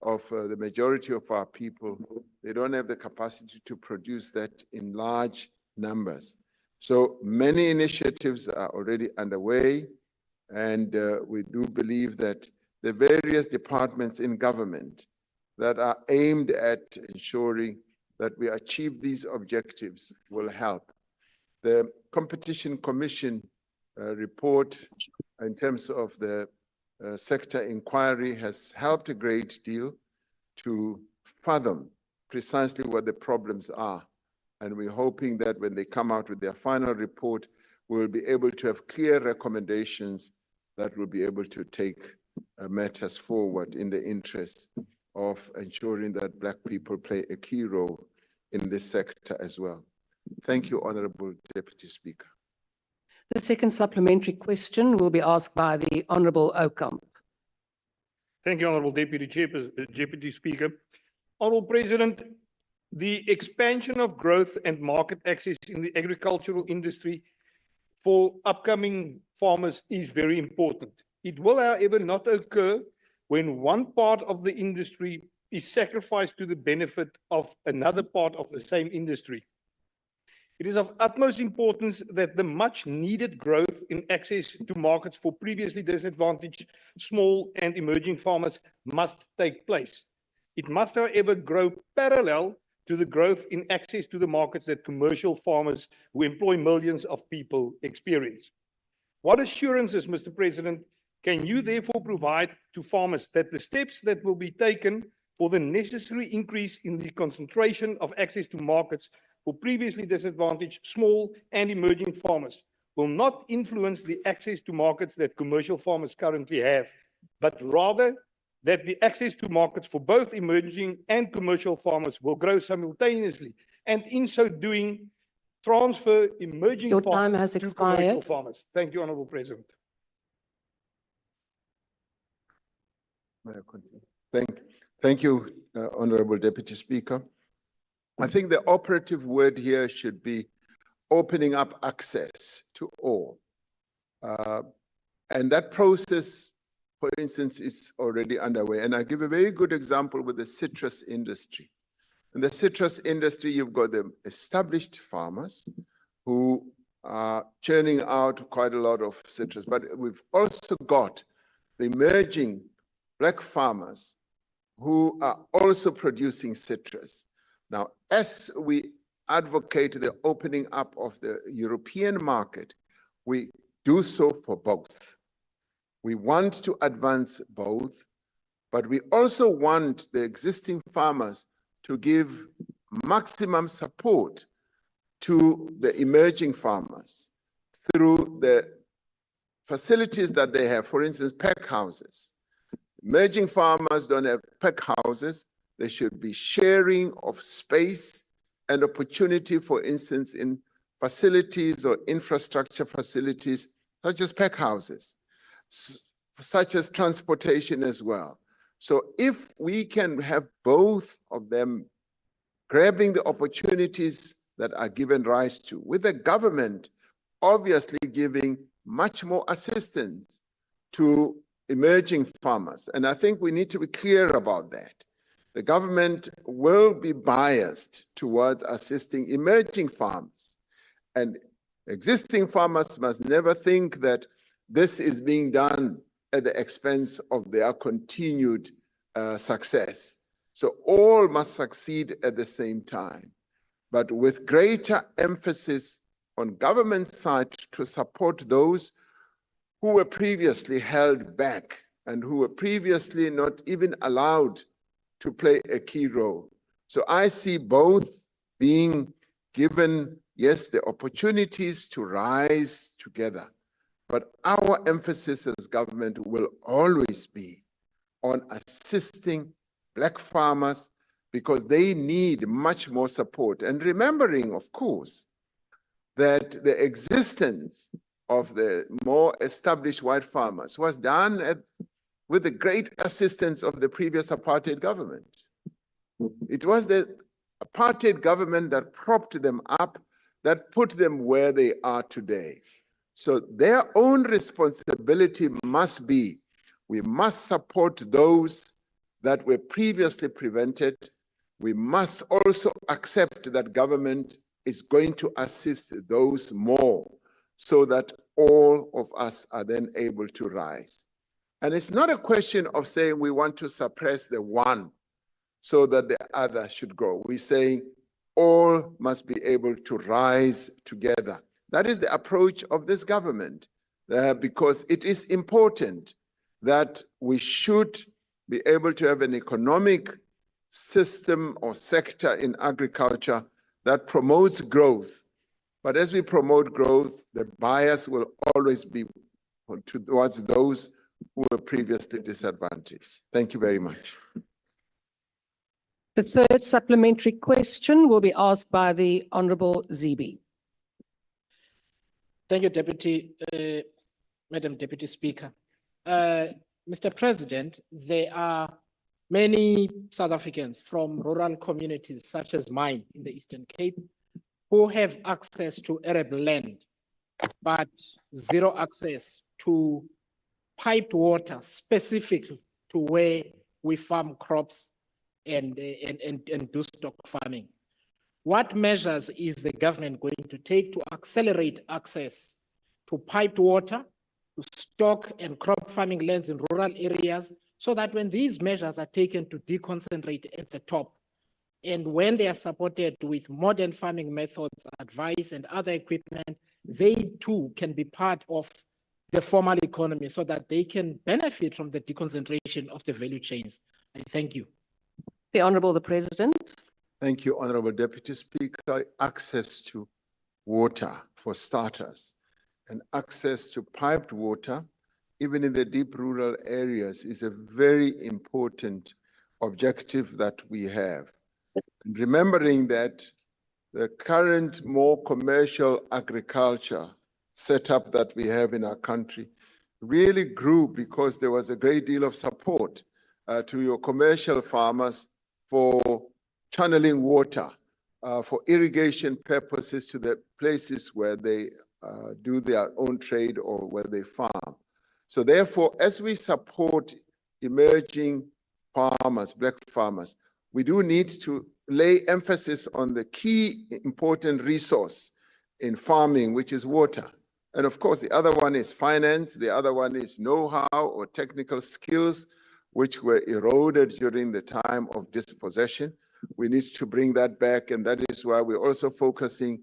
of the majority of our people. They don't have the capacity to produce that in large numbers. So many initiatives are already underway, and we do believe that the various departments in government that are aimed at ensuring that we achieve these objectives will help. The Competition Commission report in terms of the sector inquiry has helped a great deal to fathom precisely what the problems are. And we're hoping that when they come out with their final report, we'll be able to have clear recommendations that will be able to take matters forward in the interest of ensuring that Black people play a key role in this sector as well. Thank you, Honorable Deputy Speaker. The second supplementary question will be asked by the Honorable Okamp. Thank you, Honorable Deputy Speaker. Honorable President, the expansion of growth and market access in the agricultural industry for upcoming farmers is very important. It will, however, not occur when one part of the industry is sacrificed to the benefit of another part of the same industry. It is of utmost importance that the much needed growth in access to markets for previously disadvantaged small and emerging farmers must take place. It must, however, grow parallel to the growth in access to the markets that commercial farmers who employ millions of people experience. What assurances, Mr. President, can you therefore provide to farmers that the steps that will be taken for the necessary increase in the concentration of access to markets for previously disadvantaged small and emerging farmers will not influence the access to markets that commercial farmers currently have, but rather that the access to markets for both emerging and commercial farmers will grow simultaneously, and in so doing, transfer emerging Your farmers time has to expired. commercial farmers. Thank you, Honorable President. Thank you, Honorable Deputy Speaker. I think the operative word here should be opening up access to all. And that process, for instance, is already underway. And I give a very good example with the citrus industry. In the citrus industry, you've got the established farmers who are churning out quite a lot of citrus, but we've also got the emerging Black farmers who are also producing citrus. Now, as we advocate the opening up of the European market, we do so for both. We want to advance both, but we also want the existing farmers to give maximum support to the emerging farmers through the facilities that they have, for instance, pack houses. Emerging farmers don't have pack houses. There should be sharing of space and opportunity, for instance, in facilities or infrastructure facilities, such as pack houses, such as transportation as well. So if we can have both of them grabbing the opportunities that are given rise to, with the government obviously giving much more assistance to emerging farmers. And I think we need to be clear about that. the government will be biased towards assisting emerging farmers. And existing farmers must never think that this is being done at the expense of their continued success. So all must succeed at the same time, but with greater emphasis on government side to support those who were previously held back and who were previously not even allowed to play a key role. So I see both being given, yes, the opportunities to rise together, but our emphasis as government will always be on assisting Black farmers because they need much more support. And remembering, of course, that the existence of the more established white farmers was done with the great assistance of the previous apartheid government. It was the apartheid government that propped them up, that put them where they are today. So their own responsibility must be, we must support those that were previously prevented. We must also accept that government is going to assist those more so that all of us are then able to rise. And it's not a question of saying we want to suppress the one so that the other should grow. We're saying all must be able to rise together. That is the approach of this government, because it is important that we should be able to have an economic system or sector in agriculture that promotes growth. But as we promote growth, the bias will always be towards those who were previously disadvantaged. Thank you very much. The third supplementary question will be asked by the Honorable Zibi. Thank you, Madam Deputy Speaker. Mr. President, there are many South Africans from rural communities such as mine in the Eastern Cape who have access to arable land, but zero access to piped water specific to where we farm crops and do stock farming. What measures is the government going to take to accelerate access to piped water, to stock and crop farming lands in rural areas, so that when these measures are taken to deconcentrate at the top, and when they are supported with modern farming methods, advice, and other equipment, they too can be part of the formal economy so that they can benefit from the deconcentration of the value chains. I thank you. The Honorable the President. Thank you, Honorable Deputy Speaker. Access to water for starters and access to piped water, even in the deep rural areas, is a very important objective that we have. And remembering that the current more commercial agriculture setup that we have in our country really grew because there was a great deal of support to your commercial farmers for channeling water for irrigation purposes to the places where they do their own trade or where they farm. So therefore, as we support emerging farmers, Black farmers, we do need to lay emphasis on the key important resource in farming, which is water. And of course, the other one is finance, the other one is know-how or technical skills, which were eroded during the time of dispossession. We need to bring that back, and that is why we're also focusing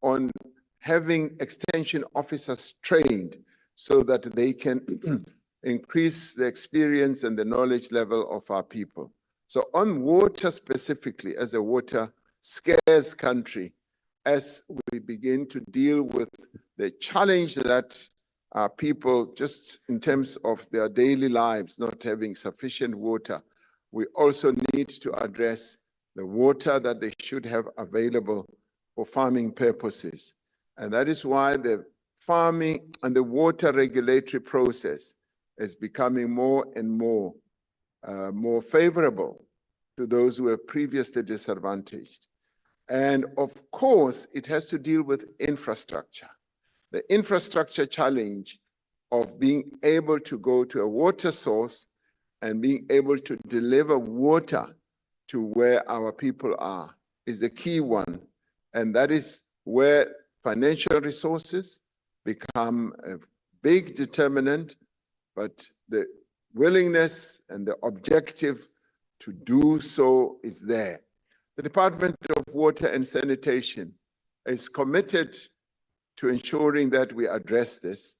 on having extension officers trained so that they can increase the experience and the knowledge level of our people. So on water specifically, as a water scarce country, as we begin to deal with the challenge that our people, just in terms of their daily lives, not having sufficient water, we also need to address the water that they should have available for farming purposes. And that is why the farming and the water regulatory process is becoming more and more favorable to those who were previously disadvantaged. And of course, it has to deal with infrastructure. The infrastructure challenge of being able to go to a water source and being able to deliver water to where our people are is the key one. And that is where financial resources become a big determinant, but the willingness and the objective to do so is there. The Department of Water and Sanitation is committed to ensuring that we address this,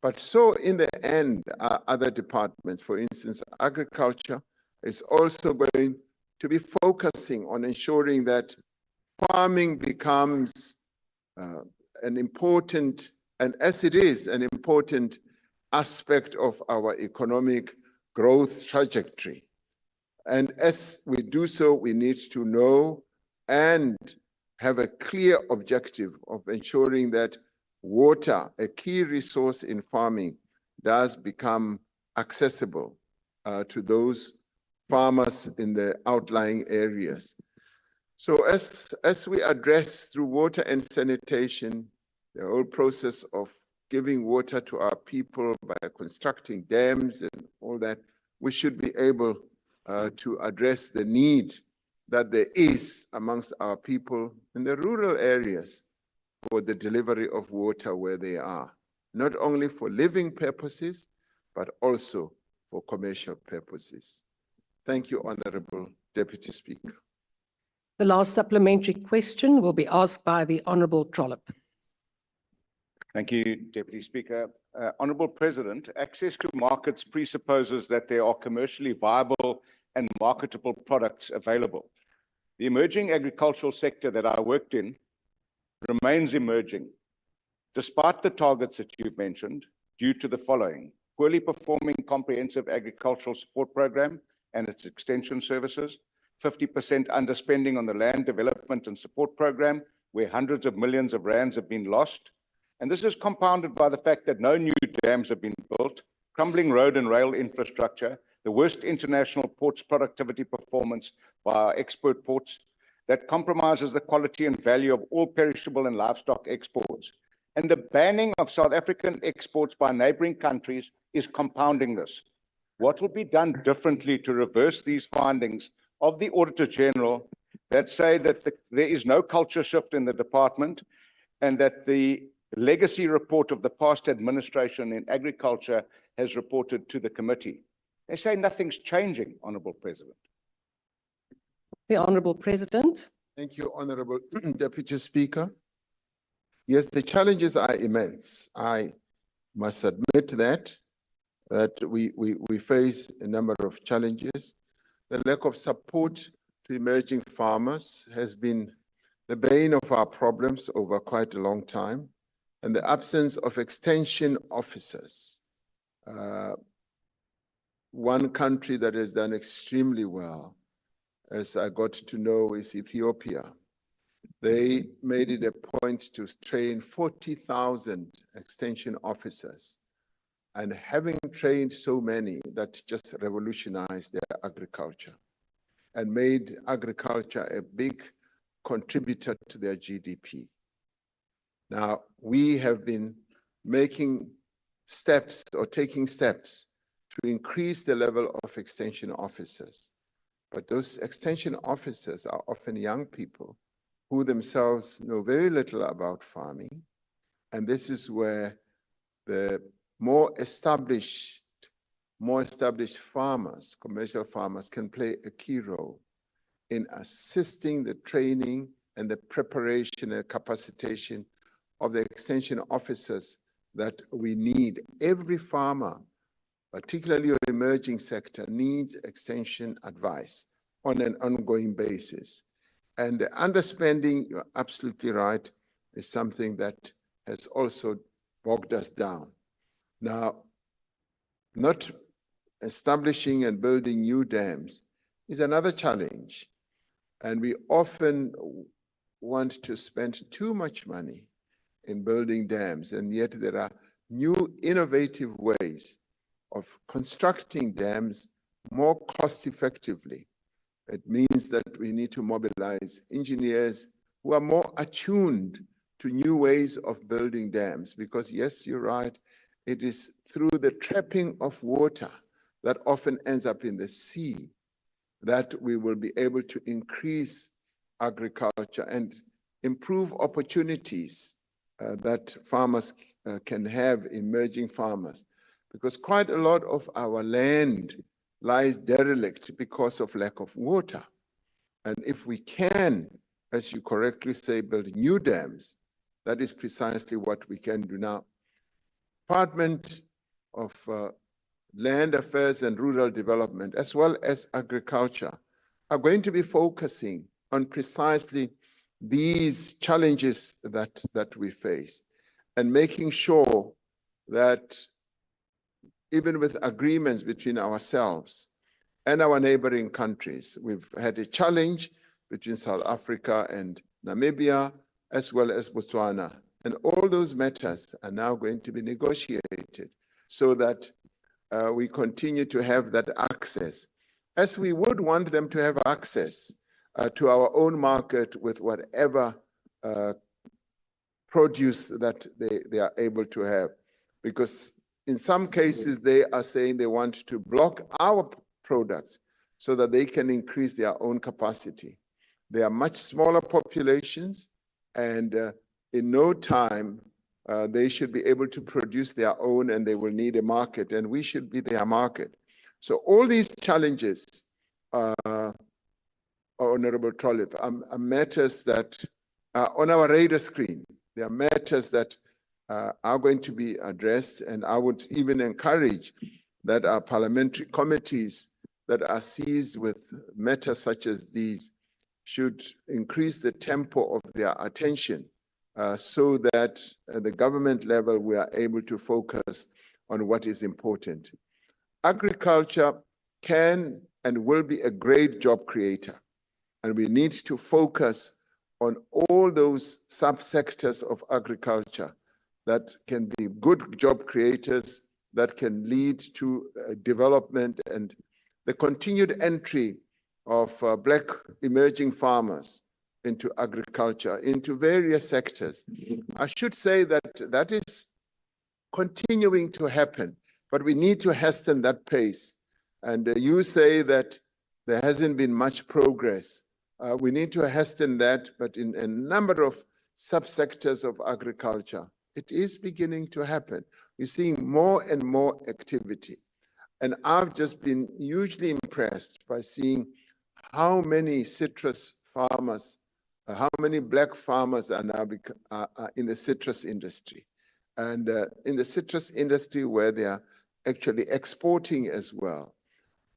but so in the end are other departments. For instance, agriculture is also going to be focusing on ensuring that farming becomes an important, and as it is, an important aspect of our economic growth trajectory. And as we do so, we need to know and have a clear objective of ensuring that water, a key resource in farming, does become accessible to those farmers in the outlying areas. So as we address through water and sanitation, the whole process of giving water to our people by constructing dams and all that, we should be able to address the need that there is amongst our people in the rural areas for the delivery of water where they are, not only for living purposes, but also for commercial purposes. Thank you, Honorable Deputy Speaker. The last supplementary question will be asked by the Honourable Trollip. Thank you, Deputy Speaker. Honourable President, access to markets presupposes that there are commercially viable and marketable products available. The emerging agricultural sector that I worked in remains emerging, despite the targets that you've mentioned, due to the following: poorly performing comprehensive agricultural support program and its extension services, 50% underspending on the land development and support program, where hundreds of millions of rands have been lost. And this is compounded by the fact that no new dams have been built, crumbling road and rail infrastructure, the worst international ports productivity performance by our export ports, that compromises the quality and value of all perishable and livestock exports. And the banning of South African exports by neighboring countries is compounding this. What will be done differently to reverse these findings of the Auditor General that say that there is no culture shift in the department and that the legacy report of the past administration in agriculture has reported to the committee? They say nothing's changing, Honourable President. The Honourable President. Thank you, Honourable Deputy Speaker. Yes, the challenges are immense. I must admit that we face a number of challenges. The lack of support to emerging farmers has been the bane of our problems over quite a long time, and the absence of extension officers. One country that has done extremely well, as I got to know, is Ethiopia. They made it a point to train 40,000 extension officers, and having trained so many, that just revolutionized their agriculture and made agriculture a big contributor to their GDP. Now, we have been making steps or taking steps to increase the level of extension officers. But those extension officers are often young people who themselves know very little about farming. And this is where the more established farmers, commercial farmers, can play a key role in assisting the training and the preparation and capacitation of the extension officers that we need. Every farmer, particularly your emerging sector, needs extension advice on an ongoing basis. And the underspending, you're absolutely right, is something that has also bogged us down. Now, not establishing and building new dams is another challenge. And we often want to spend too much money in building dams, and yet there are new innovative ways of constructing dams more cost effectively. It means that we need to mobilize engineers who are more attuned to new ways of building dams, because yes, you're right, it is through the trapping of water that often ends up in the sea that we will be able to increase agriculture and improve opportunities that farmers can have, emerging farmers, because quite a lot of our land lies derelict because of lack of water. And if we can, as you correctly say, build new dams, that is precisely what we can do now. Department of Land Affairs and Rural Development, as well as Agriculture, are going to be focusing on precisely these challenges that we face, and making sure that even with agreements between ourselves and our neighboring countries, we've had a challenge between South Africa and Namibia, as well as Botswana. And all those matters are now going to be negotiated so that we continue to have that access, as we would want them to have access to our own market with whatever produce that they are able to have. Because in some cases, they are saying they want to block our products so that they can increase their own capacity. They are much smaller populations, and in no time, they should be able to produce their own, and they will need a market, and we should be their market. So all these challenges, Honorable Trollip, are matters that are on our radar screen. They are matters that are going to be addressed, and I would even encourage that our parliamentary committees that are seized with matters such as these should increase the tempo of their attention so that at the government level we are able to focus on what is important. Agriculture can and will be a great job creator, and we need to focus on all those subsectors of agriculture that can be good job creators, that can lead to development and the continued entry of Black emerging farmers into agriculture, into various sectors. I should say that that is continuing to happen, but we need to hasten that pace. And you say that there hasn't been much progress. We need to hasten that, but in a number of subsectors of agriculture, it is beginning to happen. We're seeing more and more activity. And I've just been hugely impressed by seeing how many citrus farmers, how many Black farmers are now in the citrus industry. And in the citrus industry where they are actually exporting as well.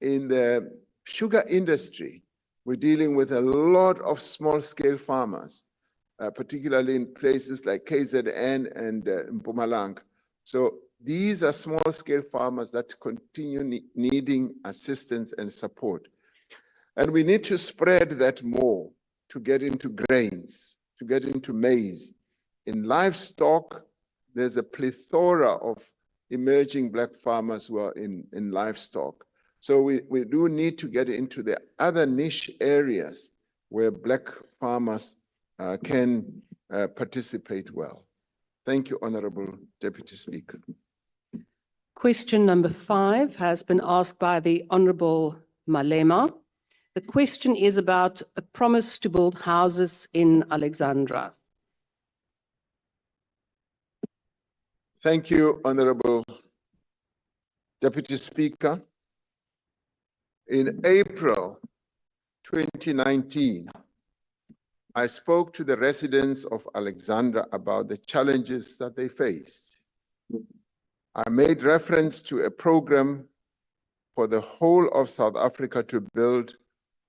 In the sugar industry, we're dealing with a lot of small-scale farmers, particularly in places like KZN and Mpumalanga. So these are small-scale farmers that continue needing assistance and support. And we need to spread that more to get into grains, to get into maize. In livestock, there's a plethora of emerging Black farmers who are in livestock. So we do need to get into the other niche areas where Black farmers can participate well. Thank you, Honorable Deputy Speaker. Question number 5 has been asked by the Honorable Malema. The question is about a promise to build houses in Alexandra. Thank you, Honorable Deputy Speaker. In April 2019, I spoke to the residents of Alexandra about the challenges that they faced. I made reference to a program for the whole of South Africa to build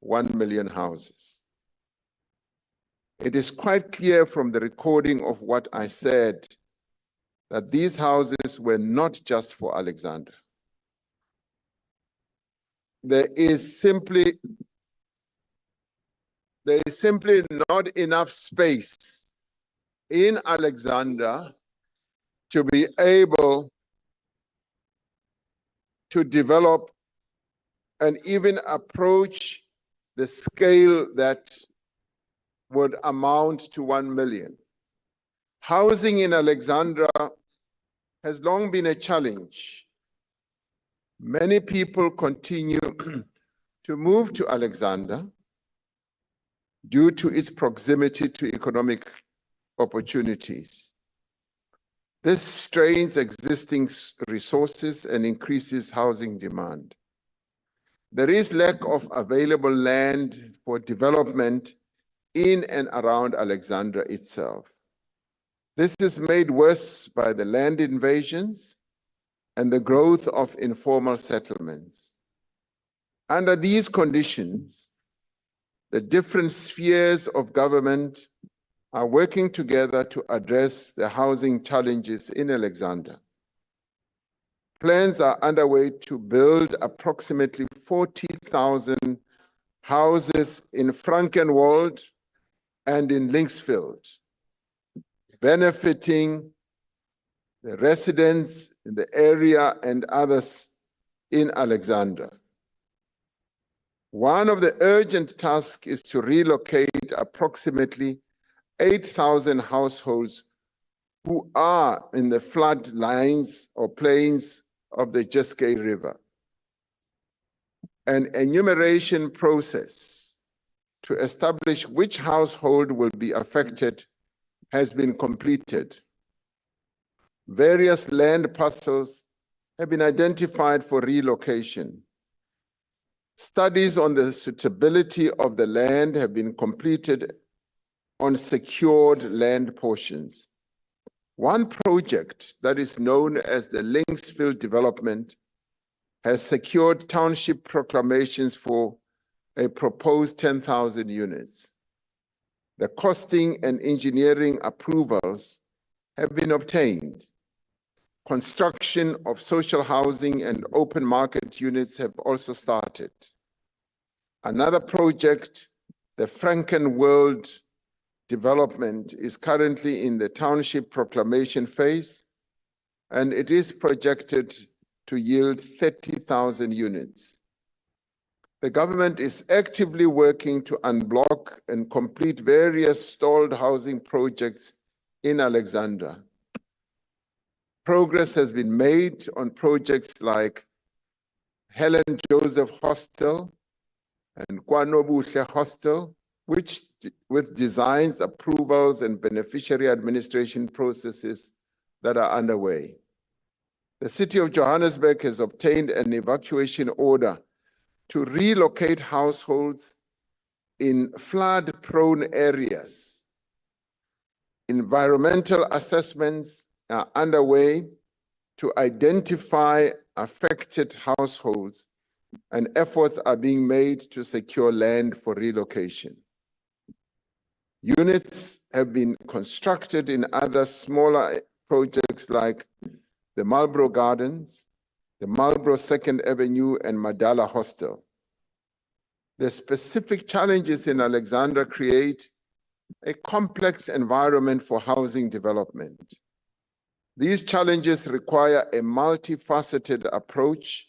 1 million houses. It is quite clear from the recording of what I said that these houses were not just for Alexandra. There is simply not enough space in Alexandra to be able to develop and even approach the scale that would amount to 1 million. Housing in Alexandra has long been a challenge. Many people continue to move to Alexander due to its proximity to economic opportunities. This strains existing resources and increases housing demand. There is lack of available land for development in and around Alexandra itself. This is made worse by the land invasions and the growth of informal settlements. Under these conditions, the different spheres of government are working together to address the housing challenges in Alexandra. Plans are underway to build approximately 40,000 houses in Frankenwald and in Linksfield, benefiting the residents in the area and others in Alexandra. One of the urgent tasks is to relocate approximately 8,000 households who are in the flood lines or plains of the GHC River. An enumeration process to establish which household will be affected has been completed. Various land parcels have been identified for relocation. Studies on the suitability of the land have been completed on secured land portions. One project that is known as the Linksfield development has secured township proclamations for a proposed 10,000 units. The costing and engineering approvals have been obtained. Construction of social housing and open market units have also started. Another project, the Frankenwald development, is currently in the township proclamation phase, and it is projected to yield 30,000 units. The government is actively working to unblock and complete various stalled housing projects in Alexandra. Progress has been made on projects like Helen Joseph Hostel and Kwanobuhle Hostel, which with designs, approvals, and beneficiary administration processes that are underway. The City of Johannesburg has obtained an evacuation order to relocate households in flood-prone areas. Environmental assessments are underway to identify affected households, and efforts are being made to secure land for relocation. Units have been constructed in other smaller projects like the Marlborough Gardens, the Marlborough 2nd Avenue, and Madala Hostel. The specific challenges in Alexandra create a complex environment for housing development. These challenges require a multifaceted approach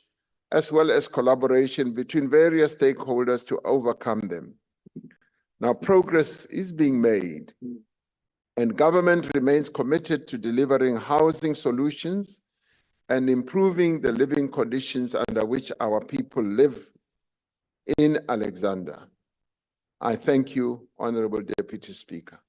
as well as collaboration between various stakeholders to overcome them. Now, progress is being made, and government remains committed to delivering housing solutions and improving the living conditions under which our people live in Alexandra. I thank you, Honorable Deputy Speaker.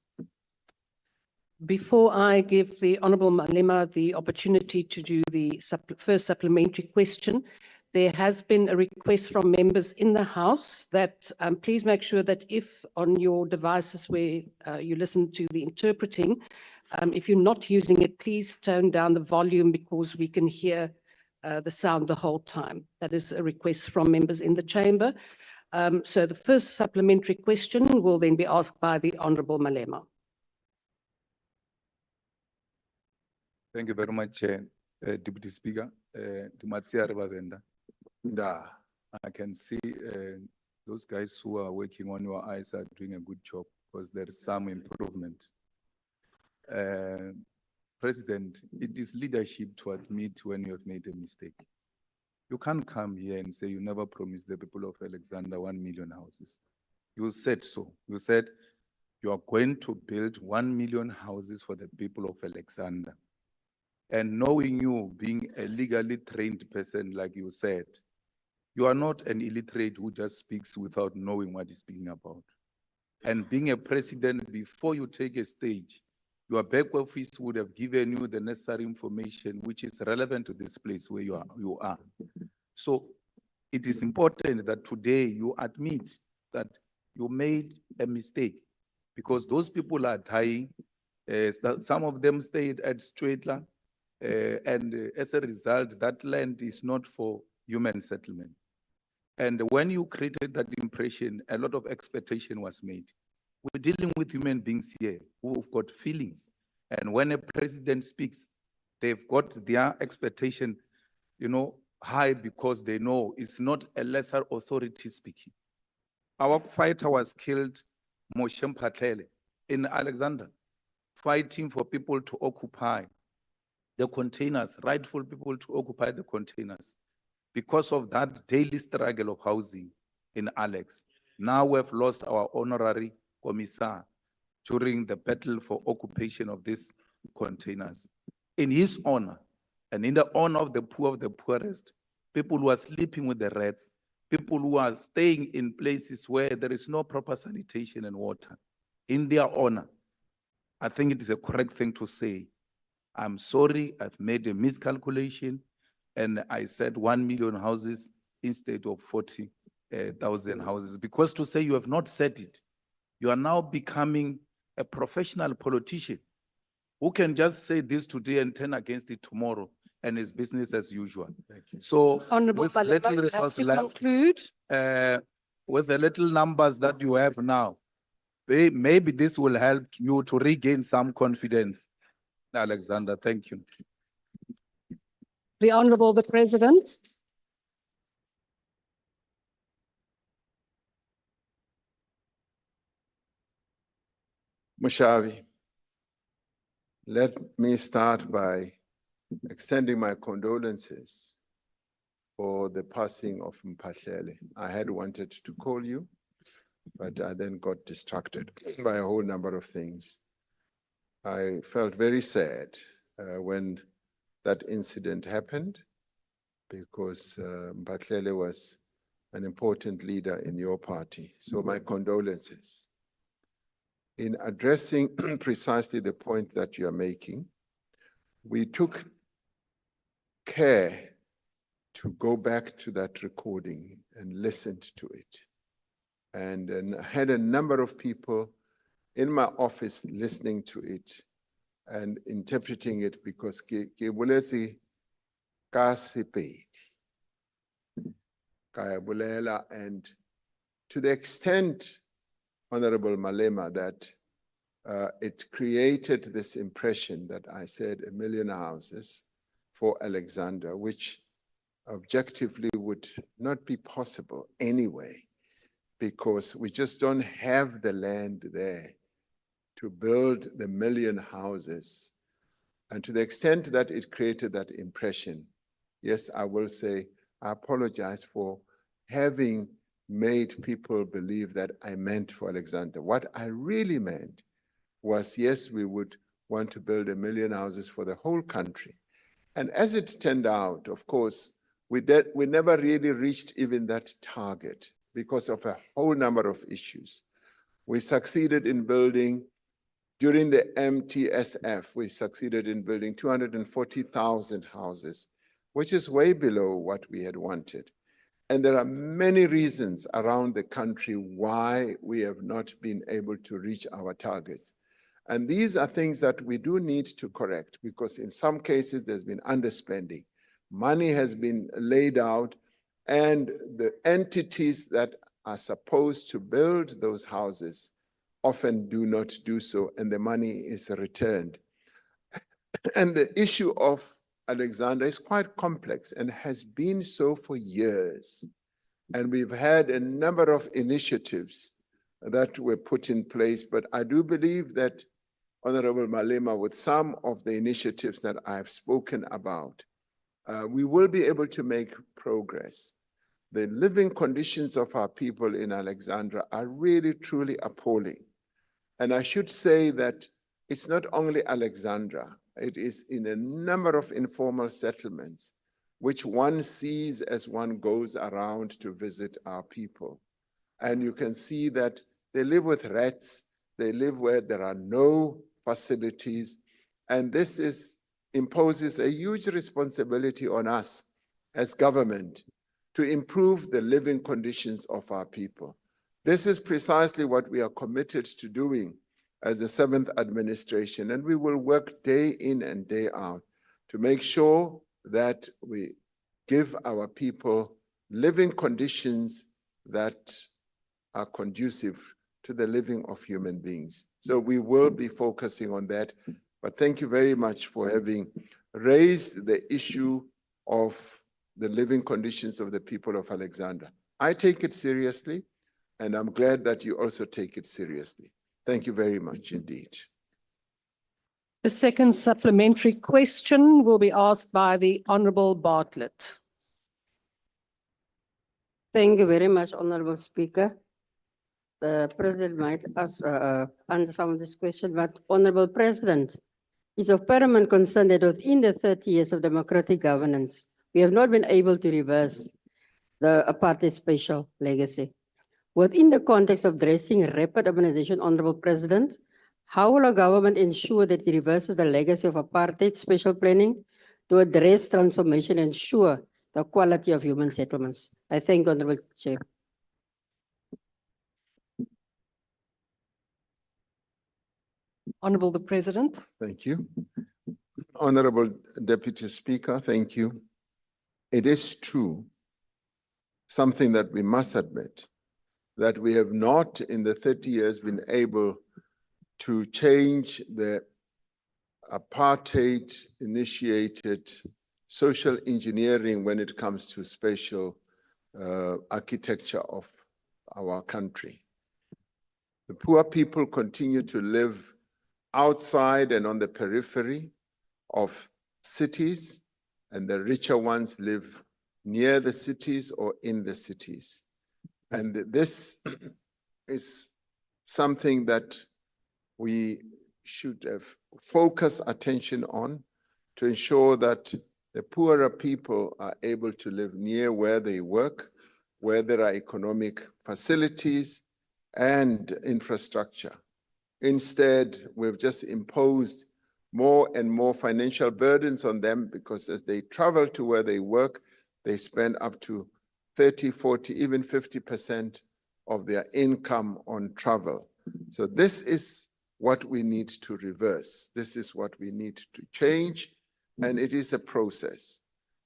Before I give the Honourable Malema the opportunity to do the first supplementary question, there has been a request from members in the House that please make sure that if on your devices where you listen to the interpreting, if you're not using it, please tone down the volume because we can hear the sound the whole time. That is a request from members in the chamber. So the first supplementary question will then be asked by the Honourable Malema. Thank you very much, Deputy Speaker. I can see those guys who are working on your eyes are doing a good job because there is some improvement. President, it is leadership to admit when you have made a mistake. You can't come here and say you never promised the people of Alexandra 1 million houses. You said so. You said you are going to build 1 million houses for the people of Alexandra. And knowing you being a legally trained person, like you said, You are not an illiterate who just speaks without knowing what he's speaking about. And being a president, before you take a stage, your back office would have given you the necessary information which is relevant to this place where you are. So it is important that today you admit that you made a mistake, because those people are dying. Some of them stayed at Stweetla, and as a result, that land is not for human settlement. And when you created that impression, a lot of expectation was made. We're dealing with human beings here who've got feelings. And when a president speaks, they've got their expectation, high, because they know it's not a lesser authority speaking. Our fighter was killed, Moshe Mphatlele, in Alexander, fighting for people to occupy the containers, rightful people to occupy the containers. Because of that daily struggle of housing in Alex, now we've lost our honorary commissar during the battle for occupation of these containers. In his honor, and in the honor of the poorest, people who are sleeping with the rats, people who are staying in places where there is no proper sanitation and water, in their honor, I think it is a correct thing to say, I'm sorry, I've made a miscalculation, and I said 1 million houses instead of 40,000 houses. Because to say you have not said it, you are now becoming a professional politician who can just say this today and turn against it tomorrow, and it's business as usual. So Honorable with Baleka, little you have resource to left, conclude. with the little numbers that you have now, maybe this will help you to regain some confidence. Alexander, thank you. The Honorable the President. Mushavi, let me start by extending my condolences for the passing of Mphatlele. I had wanted to call you, but I then got distracted by a whole number of things. I felt very sad when that incident happened, because Mphatlele was an important leader in your party. So my condolences. In addressing precisely the point that you are making, we took care to go back to that recording and listened to it. And had a number of people in my office listening to it and interpreting it, because ke boletse ka Sepedi, ka bolela, and to the extent, Honorable Malema, that it created this impression that I said 1 million houses for Alexander, which objectively would not be possible anyway, because we just don't have the land there to build the 1 million houses. And to the extent that it created that impression, yes, I will say I apologize for having made people believe that I meant for Alexander. What I really meant was, yes, we would want to build 1 million houses for the whole country. And as it turned out, of course, we never really reached even that target because of a whole number of issues. We succeeded in building, during the MTSF, we succeeded in building 240,000 houses, which is way below what we had wanted. And there are many reasons around the country why we have not been able to reach our targets. And these are things that we do need to correct, because in some cases there's been underspending. Money has been laid out, and the entities that are supposed to build those houses often do not do so, and the money is returned. And the issue of Alexander is quite complex and has been so for years. And we've had a number of initiatives that were put in place, but I do believe that, Honorable Malema, with some of the initiatives that I've spoken about, we will be able to make progress. The living conditions of our people in Alexandra are really, truly appalling. And I should say that it's not only Alexandra, it is in a number of informal settlements which one sees as one goes around to visit our people. And you can see that they live with rats, they live where there are no facilities, and this imposes a huge responsibility on us as government to improve the living conditions of our people. This is precisely what we are committed to doing as the 7th administration, and we will work day in and day out to make sure that we give our people living conditions that are conducive to the living of human beings. So we will be focusing on that. But thank you very much for having raised the issue of the living conditions of the people of Alexandra. I take it seriously, and I'm glad that you also take it seriously. Thank you very much indeed. The second supplementary question will be asked by the Honourable Bartlett. Thank you very much, Honourable Speaker. The President might answer some of this question, but Honourable President, it's of paramount concern that within the 30 years of democratic governance, we have not been able to reverse the apartheid spatial legacy. Within the context of addressing rapid urbanization, Honourable President, how will our government ensure that it reverses the legacy of apartheid spatial planning to address transformation and ensure the quality of human settlements? I thank you, Honourable Chair. Honourable the President. Thank you. Honourable Deputy Speaker, thank you. It is true, something that we must admit, that we have not in the 30 years been able to change the apartheid-initiated social engineering when it comes to spatial architecture of our country. The poor people continue to live outside and on the periphery of cities, and the richer ones live near the cities or in the cities. And this is something that we should have focused attention on to ensure that the poorer people are able to live near where they work, where there are economic facilities and infrastructure. Instead, we've just imposed more and more financial burdens on them because as they travel to where they work, they spend up to 30, 40, even 50% of their income on travel. So this is what we need to reverse. This is what we need to change, and it is a process.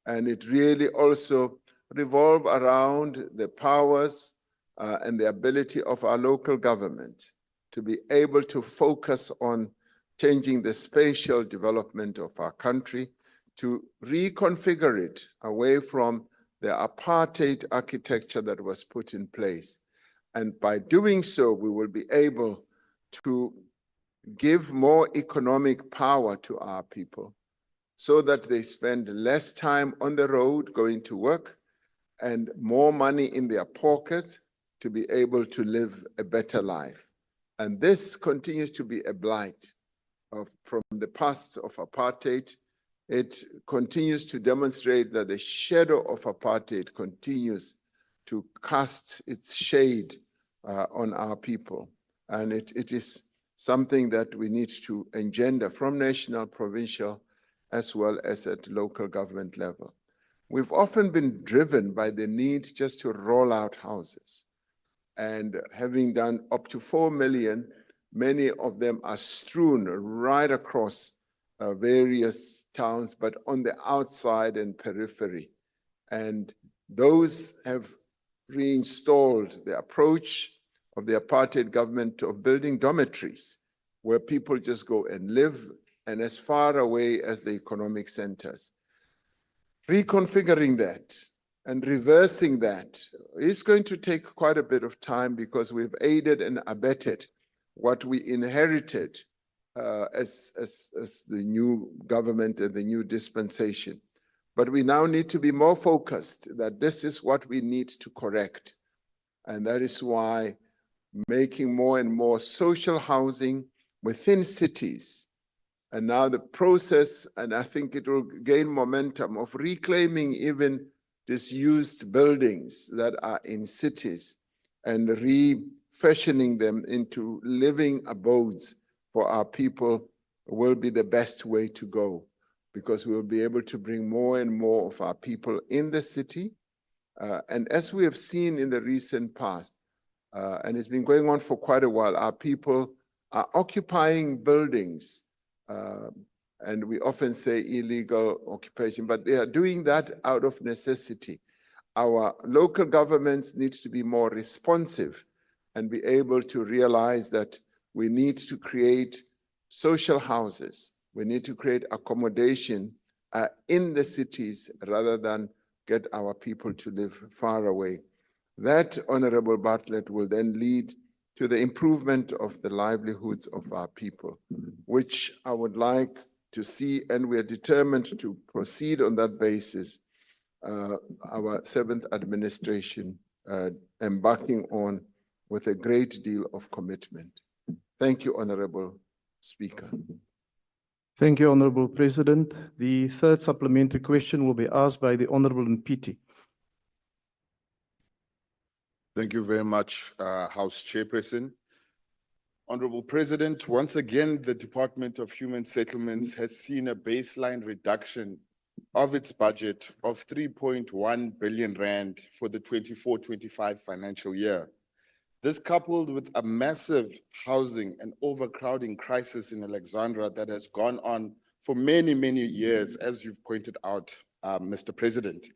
And it really also revolves around the powers and the ability of our local government to be able to focus on changing the spatial development of our country, to reconfigure it away from the apartheid architecture that was put in place. And by doing so, we will be able to give more economic power to our people so that they spend less time on the road going to work and more money in their pockets to be able to live a better life. And this continues to be a blight from the past of apartheid. It continues to demonstrate that the shadow of apartheid continues to cast its shade on our people. And it is something that we need to engender from national, provincial, as well as at local government level. We've often been driven by the need just to roll out houses. And having done up to 4 million, many of them are strewn right across various towns, but on the outside and periphery. And those have reinstalled the approach of the apartheid government of building dormitories, where people just go and live, and as far away as the economic centers. Reconfiguring that and reversing that is going to take quite a bit of time because we've aided and abetted what we inherited as the new government and the new dispensation. But we now need to be more focused that this is what we need to correct. And that is why making more and more social housing within cities And now the process, and I think it will gain momentum, of reclaiming even disused buildings that are in cities and refashioning them into living abodes for our people will be the best way to go, because we will be able to bring more and more of our people in the city. And as we have seen in the recent past, and it's been going on for quite a while, our people are occupying buildings, and we often say illegal occupation, but they are doing that out of necessity. Our local governments need to be more responsive and be able to realize that we need to create social houses. We need to create accommodation in the cities rather than get our people to live far away. That, Honorable Bartlett, will then lead to the improvement of the livelihoods of our people, which I would like to see, and we are determined to proceed on that basis, our seventh administration embarking on with a great deal of commitment. Thank you, Honorable Speaker. Thank you, Honorable President. The third supplementary question will be asked by the Honorable Mpiti. Thank you very much, House Chairperson. Honorable President, once again, the Department of Human Settlements has seen a baseline reduction of its budget of 3.1 billion rand for the 24-25 financial year. This, coupled with a massive housing and overcrowding crisis in Alexandra that has gone on for many, many years, as you've pointed out, Mr. President.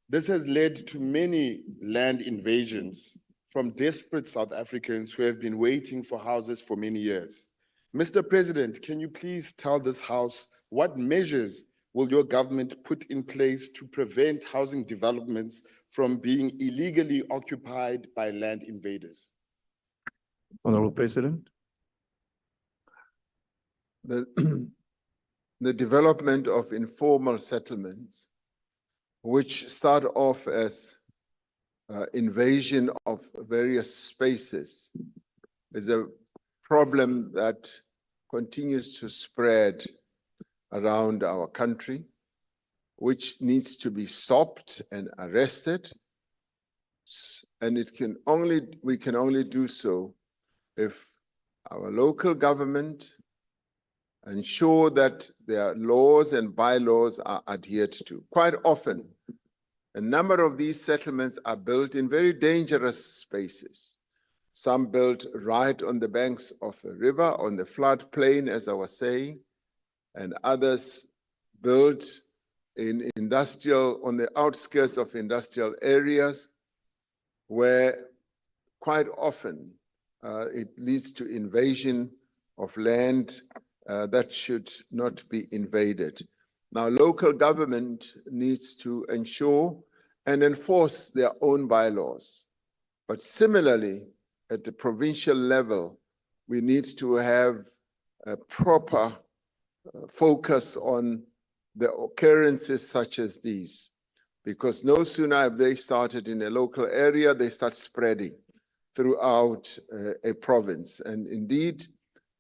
This has led to many land invasions from desperate South Africans who have been waiting for houses for many years. Mr. President, can you please tell this House what measures will your government put in place to prevent housing developments from being illegally occupied by land invaders? Honorable President. The development of informal settlements, which start off as invasion of various spaces, is a problem that continues to spread around our country, which needs to be stopped and arrested. And we can only do so if our local government ensure that their laws and bylaws are adhered to. Quite often, a number of these settlements are built in very dangerous spaces. Some built right on the banks of a river, on the floodplain, as I was saying, and others built in on the outskirts of industrial areas, where quite often it leads to invasion of land that should not be invaded. Now, local government needs to ensure and enforce their own bylaws. But similarly, at the provincial level, we need to have a proper focus on the occurrences such as these, because no sooner have they started in a local area, they start spreading throughout a province. And indeed,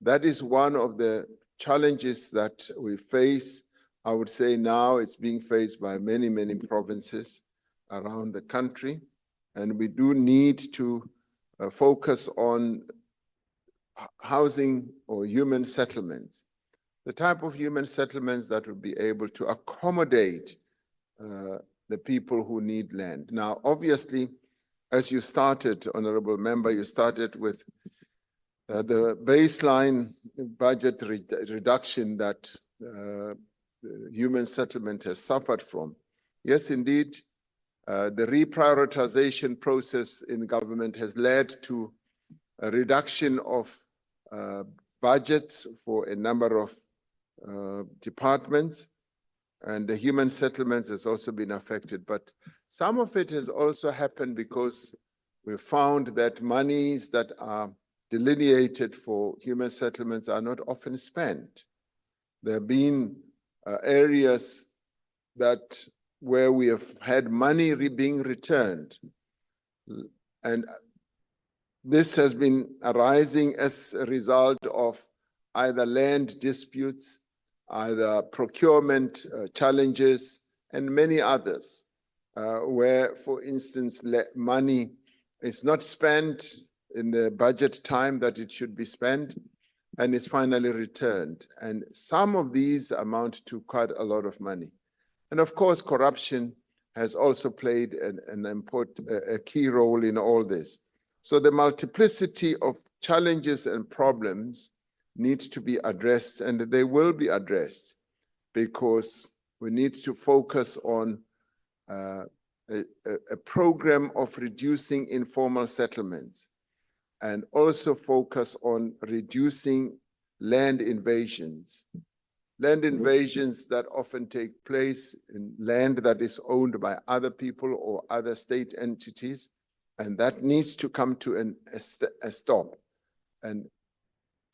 that is one of the challenges that we face. I would say now it's being faced by many, many provinces around the country. And we do need to focus on housing or human settlements, the type of human settlements that would be able to accommodate the people who need land. Now, obviously, as you started, Honorable Member, you started with the baseline budget reduction that the human settlement has suffered from. Yes, indeed, the reprioritization process in government has led to a reduction of budgets for a number of departments, and the human settlements has also been affected. But some of it has also happened because we found that monies that are delineated for human settlements are not often spent. There have been areas where we have had money being returned. And this has been arising as a result of either land disputes, either procurement challenges, and many others, where, for instance, money is not spent in the budget time that it should be spent, and is finally returned. And some of these amount to quite a lot of money. And of course, corruption has also played a key role in all this. So the multiplicity of challenges and problems need to be addressed, and they will be addressed, because we need to focus on a program of reducing informal settlements, and also focus on reducing land invasions. Land invasions that often take place in land that is owned by other people or other state entities, and that needs to come to a stop. And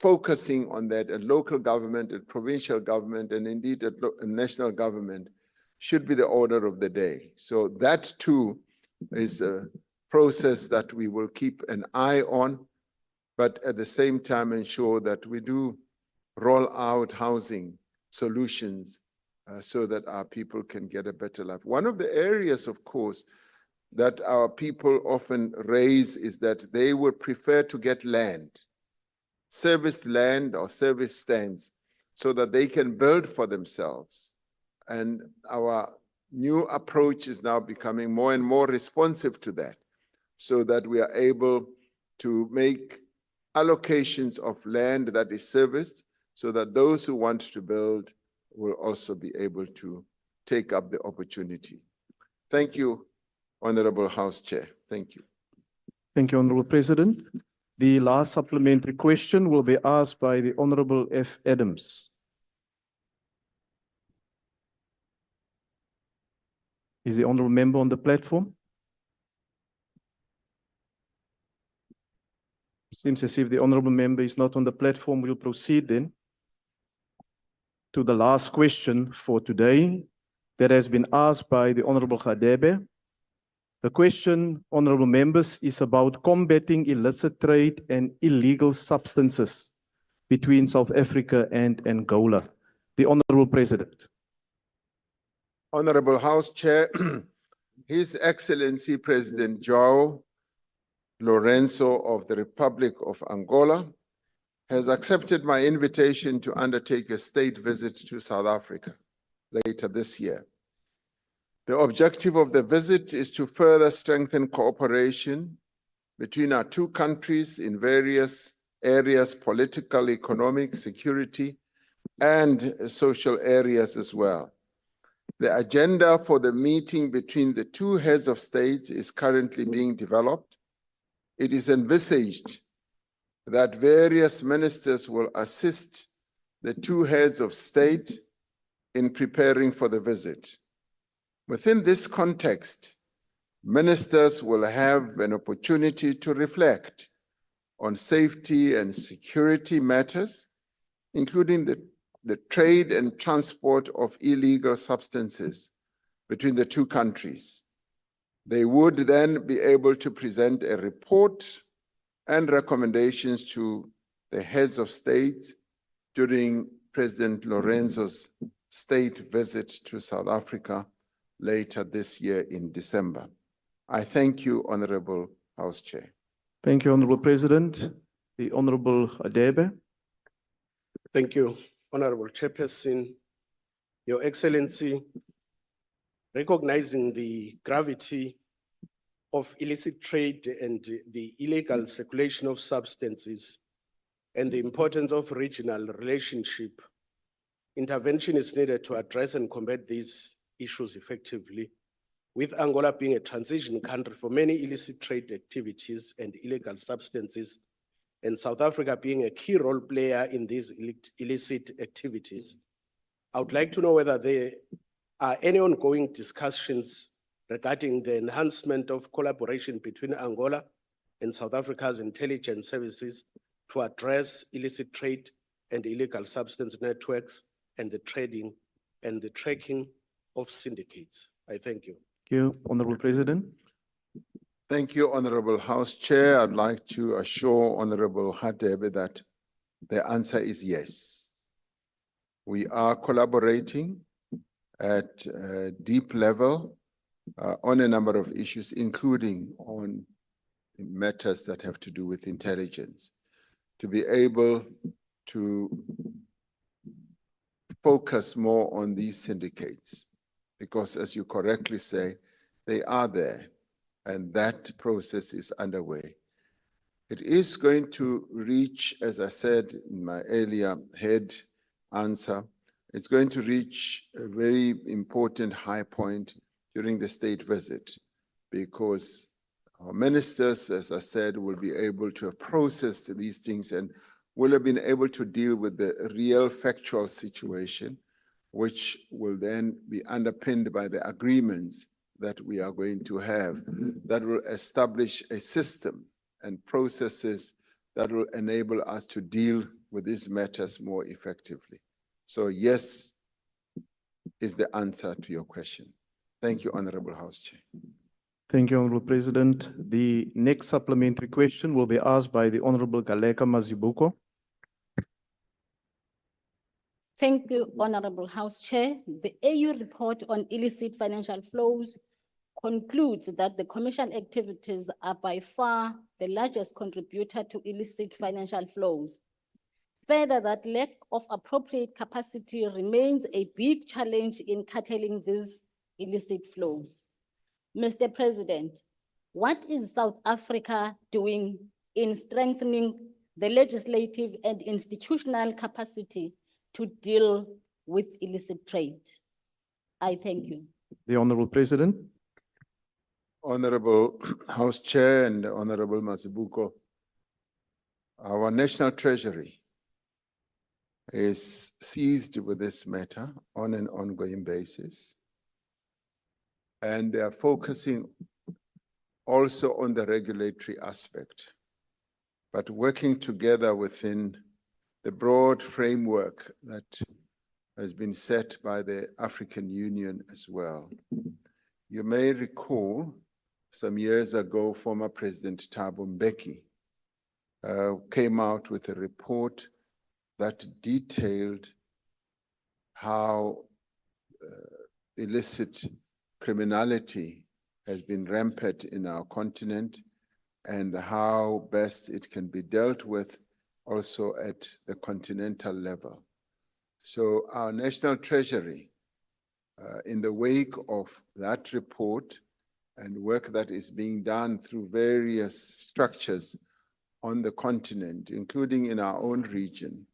focusing on that, a local government, a provincial government, and indeed a national government should be the order of the day. So that too is a process that we will keep an eye on, but at the same time ensure that we do roll out housing solutions so that our people can get a better life. One of the areas, of course, that our people often raise is that they would prefer to get land, serviced land or service stands, so that they can build for themselves. And our new approach is now becoming more and more responsive to that, so that we are able to make allocations of land that is serviced, so that those who want to build will also be able to take up the opportunity. Thank you, Honorable House Chair. Thank you. Thank you, Honorable President. The last supplementary question will be asked by the Honorable F. Adams. Is the Honorable Member on the platform? Seems as if the Honorable Member is not on the platform. We'll proceed then to the last question for today that has been asked by the Honorable Khadebe. The question, Honorable Members, is about combating illicit trade and illegal substances between South Africa and Angola. The Honorable President. Honorable House Chair, His Excellency President João Lourenço of the Republic of Angola has accepted my invitation to undertake a state visit to South Africa later this year. The objective of the visit is to further strengthen cooperation between our two countries in various areas, political, economic, security, and social areas as well. The agenda for the meeting between the two heads of state is currently being developed. It is envisaged that various ministers will assist the two heads of state in preparing for the visit. Within this context, ministers will have an opportunity to reflect on safety and security matters, including the trade and transport of illegal substances between the two countries. They would then be able to present a report and recommendations to the heads of state during President Lourenço's state visit to South Africa later this year in December. I thank you, Honorable House Chair. Thank you, Honorable President. The Honorable Adebe. Thank you, Honorable Chairperson. Your Excellency, recognizing the gravity of illicit trade and the illegal circulation of substances and the importance of regional relationship, intervention is needed to address and combat these issues effectively, with Angola being a transition country for many illicit trade activities and illegal substances, and South Africa being a key role player in these illicit activities. I would like to know whether there are any ongoing discussions regarding the enhancement of collaboration between Angola and South Africa's intelligence services to address illicit trade and illegal substance networks and the trading and the tracking of syndicates. I thank you. Thank you, Honorable President. Thank you, Honorable House Chair. I'd like to assure Honorable Hadebe that The answer is yes. We are collaborating at a deep level on a number of issues, including on matters that have to do with intelligence, to be able to focus more on these syndicates, because as you correctly say, they are there, and that process is underway. It is going to reach, as I said in my earlier head answer, it's going to reach a very important high point during the state visit, because our ministers, as I said, will be able to have processed these things and will have been able to deal with the real factual situation, which will then be underpinned by the agreements that we are going to have, that will establish a system and processes that will enable us to deal with these matters more effectively. So yes is the answer to your question. Thank you, Honorable House Chair. Thank you, Honorable President. The next supplementary question will be asked by the Honorable Galeka Mazibuko. Thank you, Honorable House Chair. The AU report on illicit financial flows concludes that the Commission activities are by far the largest contributor to illicit financial flows. Further, that lack of appropriate capacity remains a big challenge in curtailing these illicit flows. Mr. President, what is South Africa doing in strengthening the legislative and institutional capacity to deal with illicit trade? I thank you. The Honorable President. Honorable House Chair and Honorable Mazibuko, our National Treasury is seized with this matter on an ongoing basis, and they are focusing also on the regulatory aspect, but working together within the broad framework that has been set by the African Union as well. You may recall some years ago, former President Thabo Mbeki came out with a report that detailed how illicit criminality has been rampant in our continent and how best it can be dealt with also at the continental level. So our National Treasury, in the wake of that report and work that is being done through various structures on the continent, including in our own region,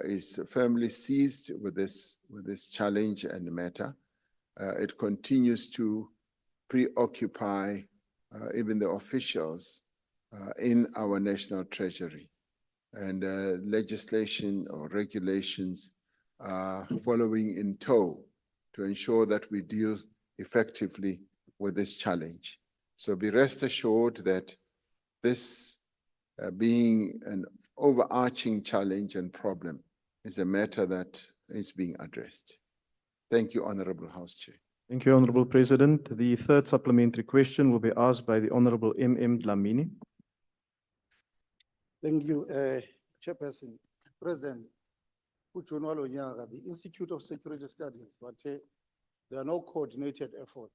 is firmly seized with this challenge and matter. It continues to preoccupy even the officials in our National Treasury, and legislation or regulations following in tow to ensure that we deal effectively with this challenge. So be rest assured that this being an overarching challenge and problem is a matter that is being addressed. Thank you, Honorable House Chair. Thank you, Honorable President. The third supplementary question will be asked by the Honorable M.M. Dlamini. Thank you, Chairperson. President, the Institute of Security Studies, but there are no coordinated efforts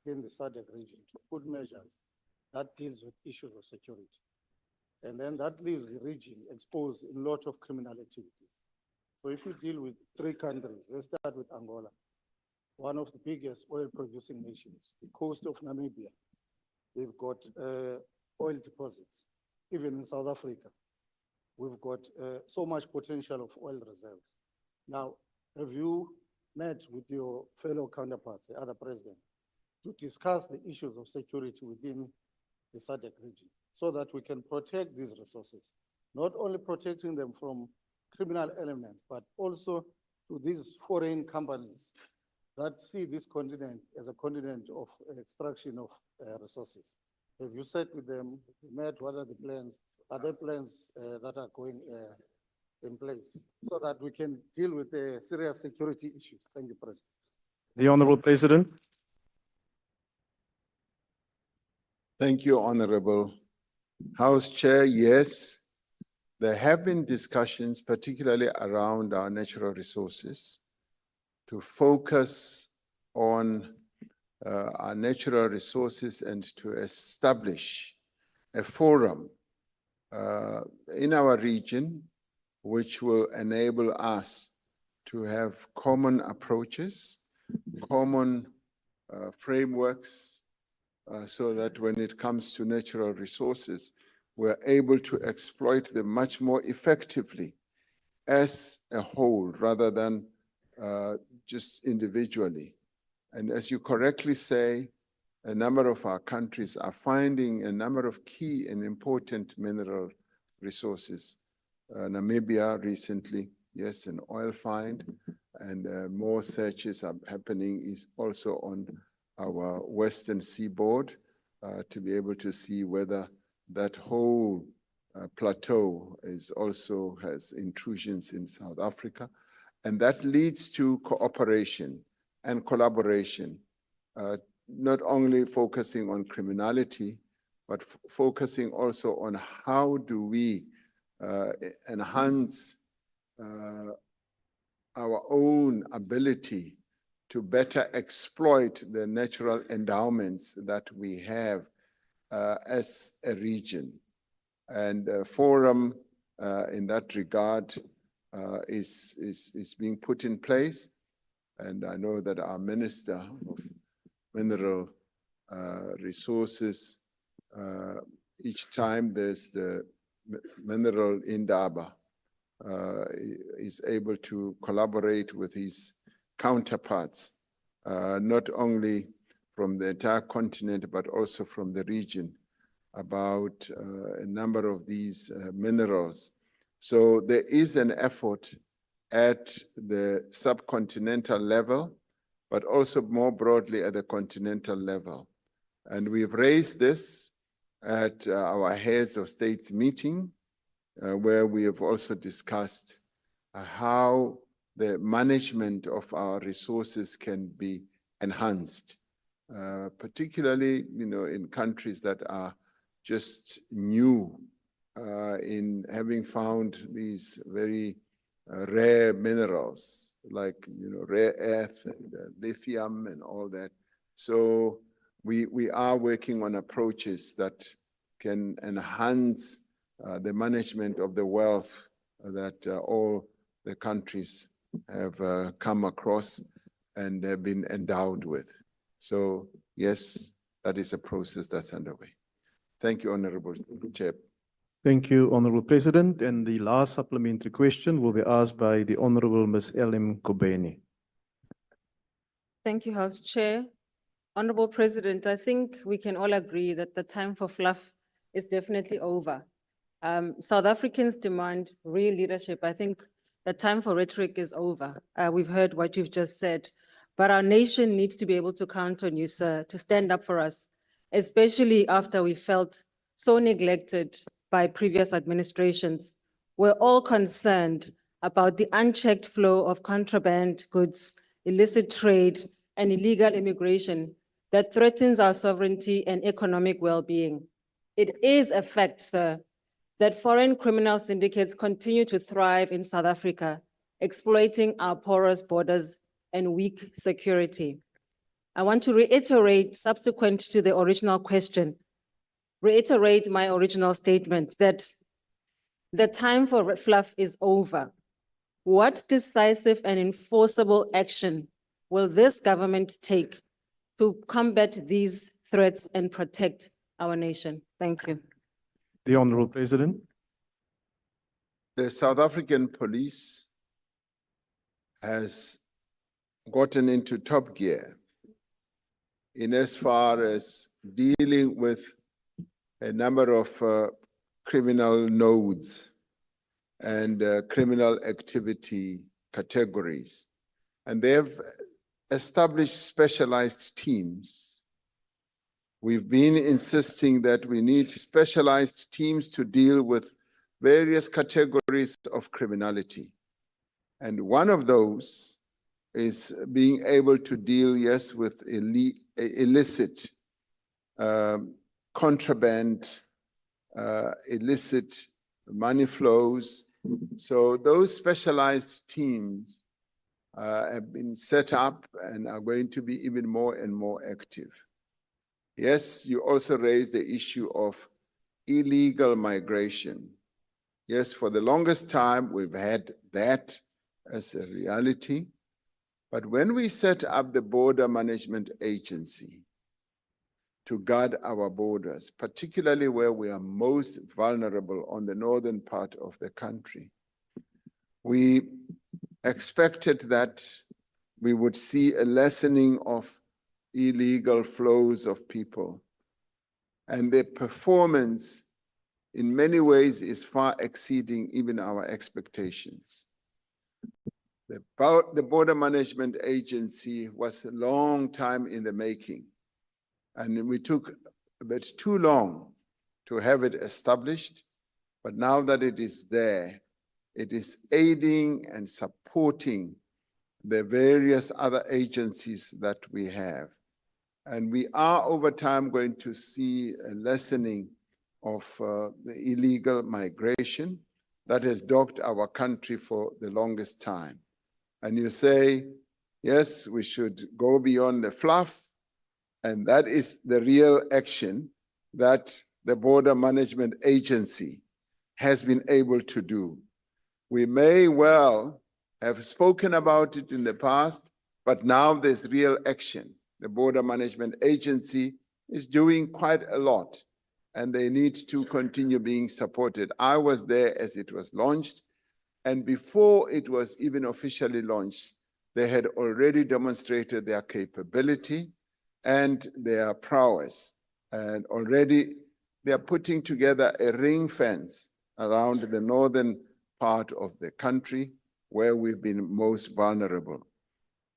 in the SADC region to put measures that deals with issues of security. And then that leaves the region exposed in a lot of criminal activities. So if you deal with 3 countries, let's start with Angola, one of the biggest oil producing nations, the coast of Namibia. We've got oil deposits. Even in South Africa, we've got so much potential of oil reserves. Now, have you met with your fellow counterparts, the other president, to discuss the issues of security within the SADC region so that we can protect these resources, not only protecting them from criminal elements, but also to these foreign companies that see this continent as a continent of extraction of resources? Have you sat with them, met, what are the plans? Are there plans that are going in place so that we can deal with the serious security issues? Thank you, President. The Honorable President. Thank you, Honorable House Chair. Yes, there have been discussions, particularly around our natural resources, to focus on our natural resources and to establish a forum in our region which will enable us to have common approaches, common frameworks, so that when it comes to natural resources, we're able to exploit them much more effectively as a whole rather than just individually. And as you correctly say, a number of our countries are finding a number of key and important mineral resources. Namibia recently, yes, an oil find, and more searches are happening is also on our western seaboard to be able to see whether that whole plateau is also has intrusions in South Africa. And that leads to cooperation and collaboration, not only focusing on criminality, but focusing also on how do we enhance our own ability to better exploit the natural endowments that we have as a region. And a forum in that regard is being put in place. And I know that our Minister of Mineral Resources, each time there's the mineral indaba, is able to collaborate with his counterparts, not only from the entire continent, but also from the region, about a number of these minerals. So there is an effort at the subcontinental level, but also more broadly at the continental level. And we've raised this at our heads of states meeting, where we have also discussed how the management of our resources can be enhanced, particularly, in countries that are just new in having found these very rare minerals, like rare earth and lithium and all that. So we are working on approaches that can enhance the management of the wealth that all the countries have come across and have been endowed with. So yes, that is a process that's underway. Thank you, Honorable Chair. Thank you, Honorable President. And the last supplementary question will be asked by the Honorable Ms. L.M. Kobeni. Thank you, House Chair. Honorable President, I think we can all agree that the time for fluff is definitely over. South Africans demand real leadership. I think the time for rhetoric is over. We've heard what you've just said, but our nation needs to be able to count on you, sir, to stand up for us, especially after we felt so neglected by previous administrations. We're all concerned about the unchecked flow of contraband goods, illicit trade, and illegal immigration that threatens our sovereignty and economic well-being. It is a fact, sir, that foreign criminal syndicates continue to thrive in South Africa, exploiting our porous borders and weak security. I want to reiterate, subsequent to the original question, reiterate my original statement that the time for fluff is over. What decisive and enforceable action will this government take to combat these threats and protect our nation? Thank you. The Honorable President. The South African police has gotten into top gear in as far as dealing with a number of criminal nodes and criminal activity categories. And they have established specialized teams. We've been insisting that we need specialized teams to deal with various categories of criminality. And one of those is being able to deal, yes, with illicit contraband, illicit money flows. So those specialized teams have been set up and are going to be even more and more active. Yes, you also raised the issue of illegal migration. Yes, for the longest time, we've had that as a reality. But when we set up the Border Management Agency to guard our borders, particularly where we are most vulnerable on the northern part of the country, we expected that we would see a lessening of illegal flows of people. And the performance in many ways is far exceeding even our expectations. The Border Management Agency was a long time in the making, and we took a bit too long to have it established, but now that it is there, it is aiding and supporting the various other agencies that we have. And we are over time going to see a lessening of the illegal migration that has dogged our country for the longest time. And you say, yes, we should go beyond the fluff, and that is the real action that the Border Management Agency has been able to do. We may well have spoken about it in the past, but now there's real action. The Border Management Agency is doing quite a lot, and they need to continue being supported. I was there as it was launched, and before it was even officially launched, they had already demonstrated their capability and their prowess. And already they are putting together a ring fence around the northern part of the country where we've been most vulnerable.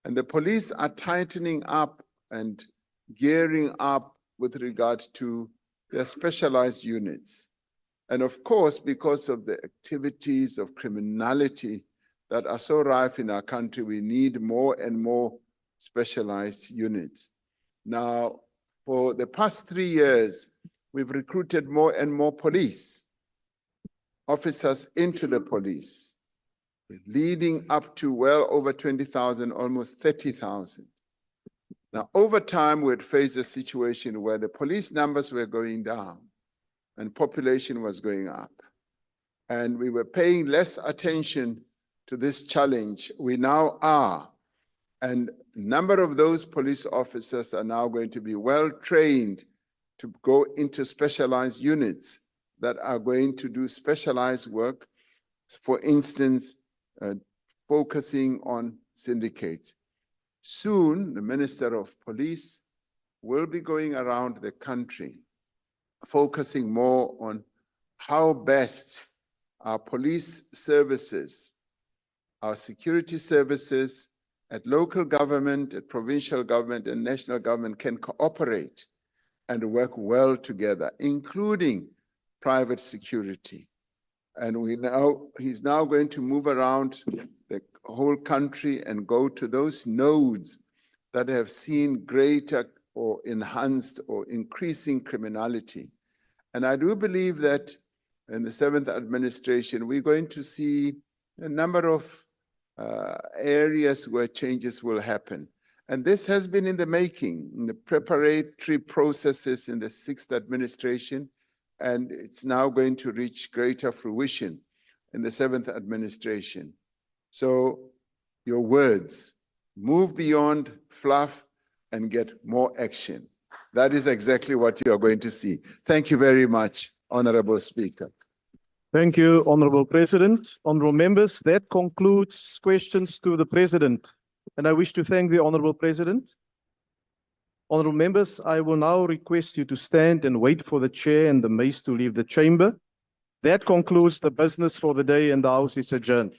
And the police are tightening up and gearing up with regard to their specialized units. And of course, because of the activities of criminality that are so rife in our country, we need more and more specialized units. Now, for the past 3 years, we've recruited more and more police officers into the police, leading up to well over 20,000, almost 30,000. Now, over time, we'd faced a situation where the police numbers were going down and population was going up. And we were paying less attention to this challenge. We now are. And a number of those police officers are now going to be well trained to go into specialized units that are going to do specialized work. For instance, focusing on syndicates. Soon, the Minister of Police will be going around the country focusing more on how best our police services, our security services at local government, at provincial government, and national government can cooperate and work well together, including private security. And he's now going to move around the whole country and go to those nodes that have seen greater or enhanced or increasing criminality. And I do believe that in the 7th administration, we're going to see a number of areas where changes will happen. And this has been in the making, in the preparatory processes in the 6th administration, and it's now going to reach greater fruition in the 7th administration. So your words, move beyond fluff and get more action. That is exactly what you are going to see. Thank you very much, Honorable Speaker. Thank you, Honorable President. Honorable members, that concludes questions to the President. And I wish to thank the Honorable President. Honorable members, I will now request you to stand and wait for the chair and the mace to leave the chamber. That concludes the business for the day, and the House is adjourned.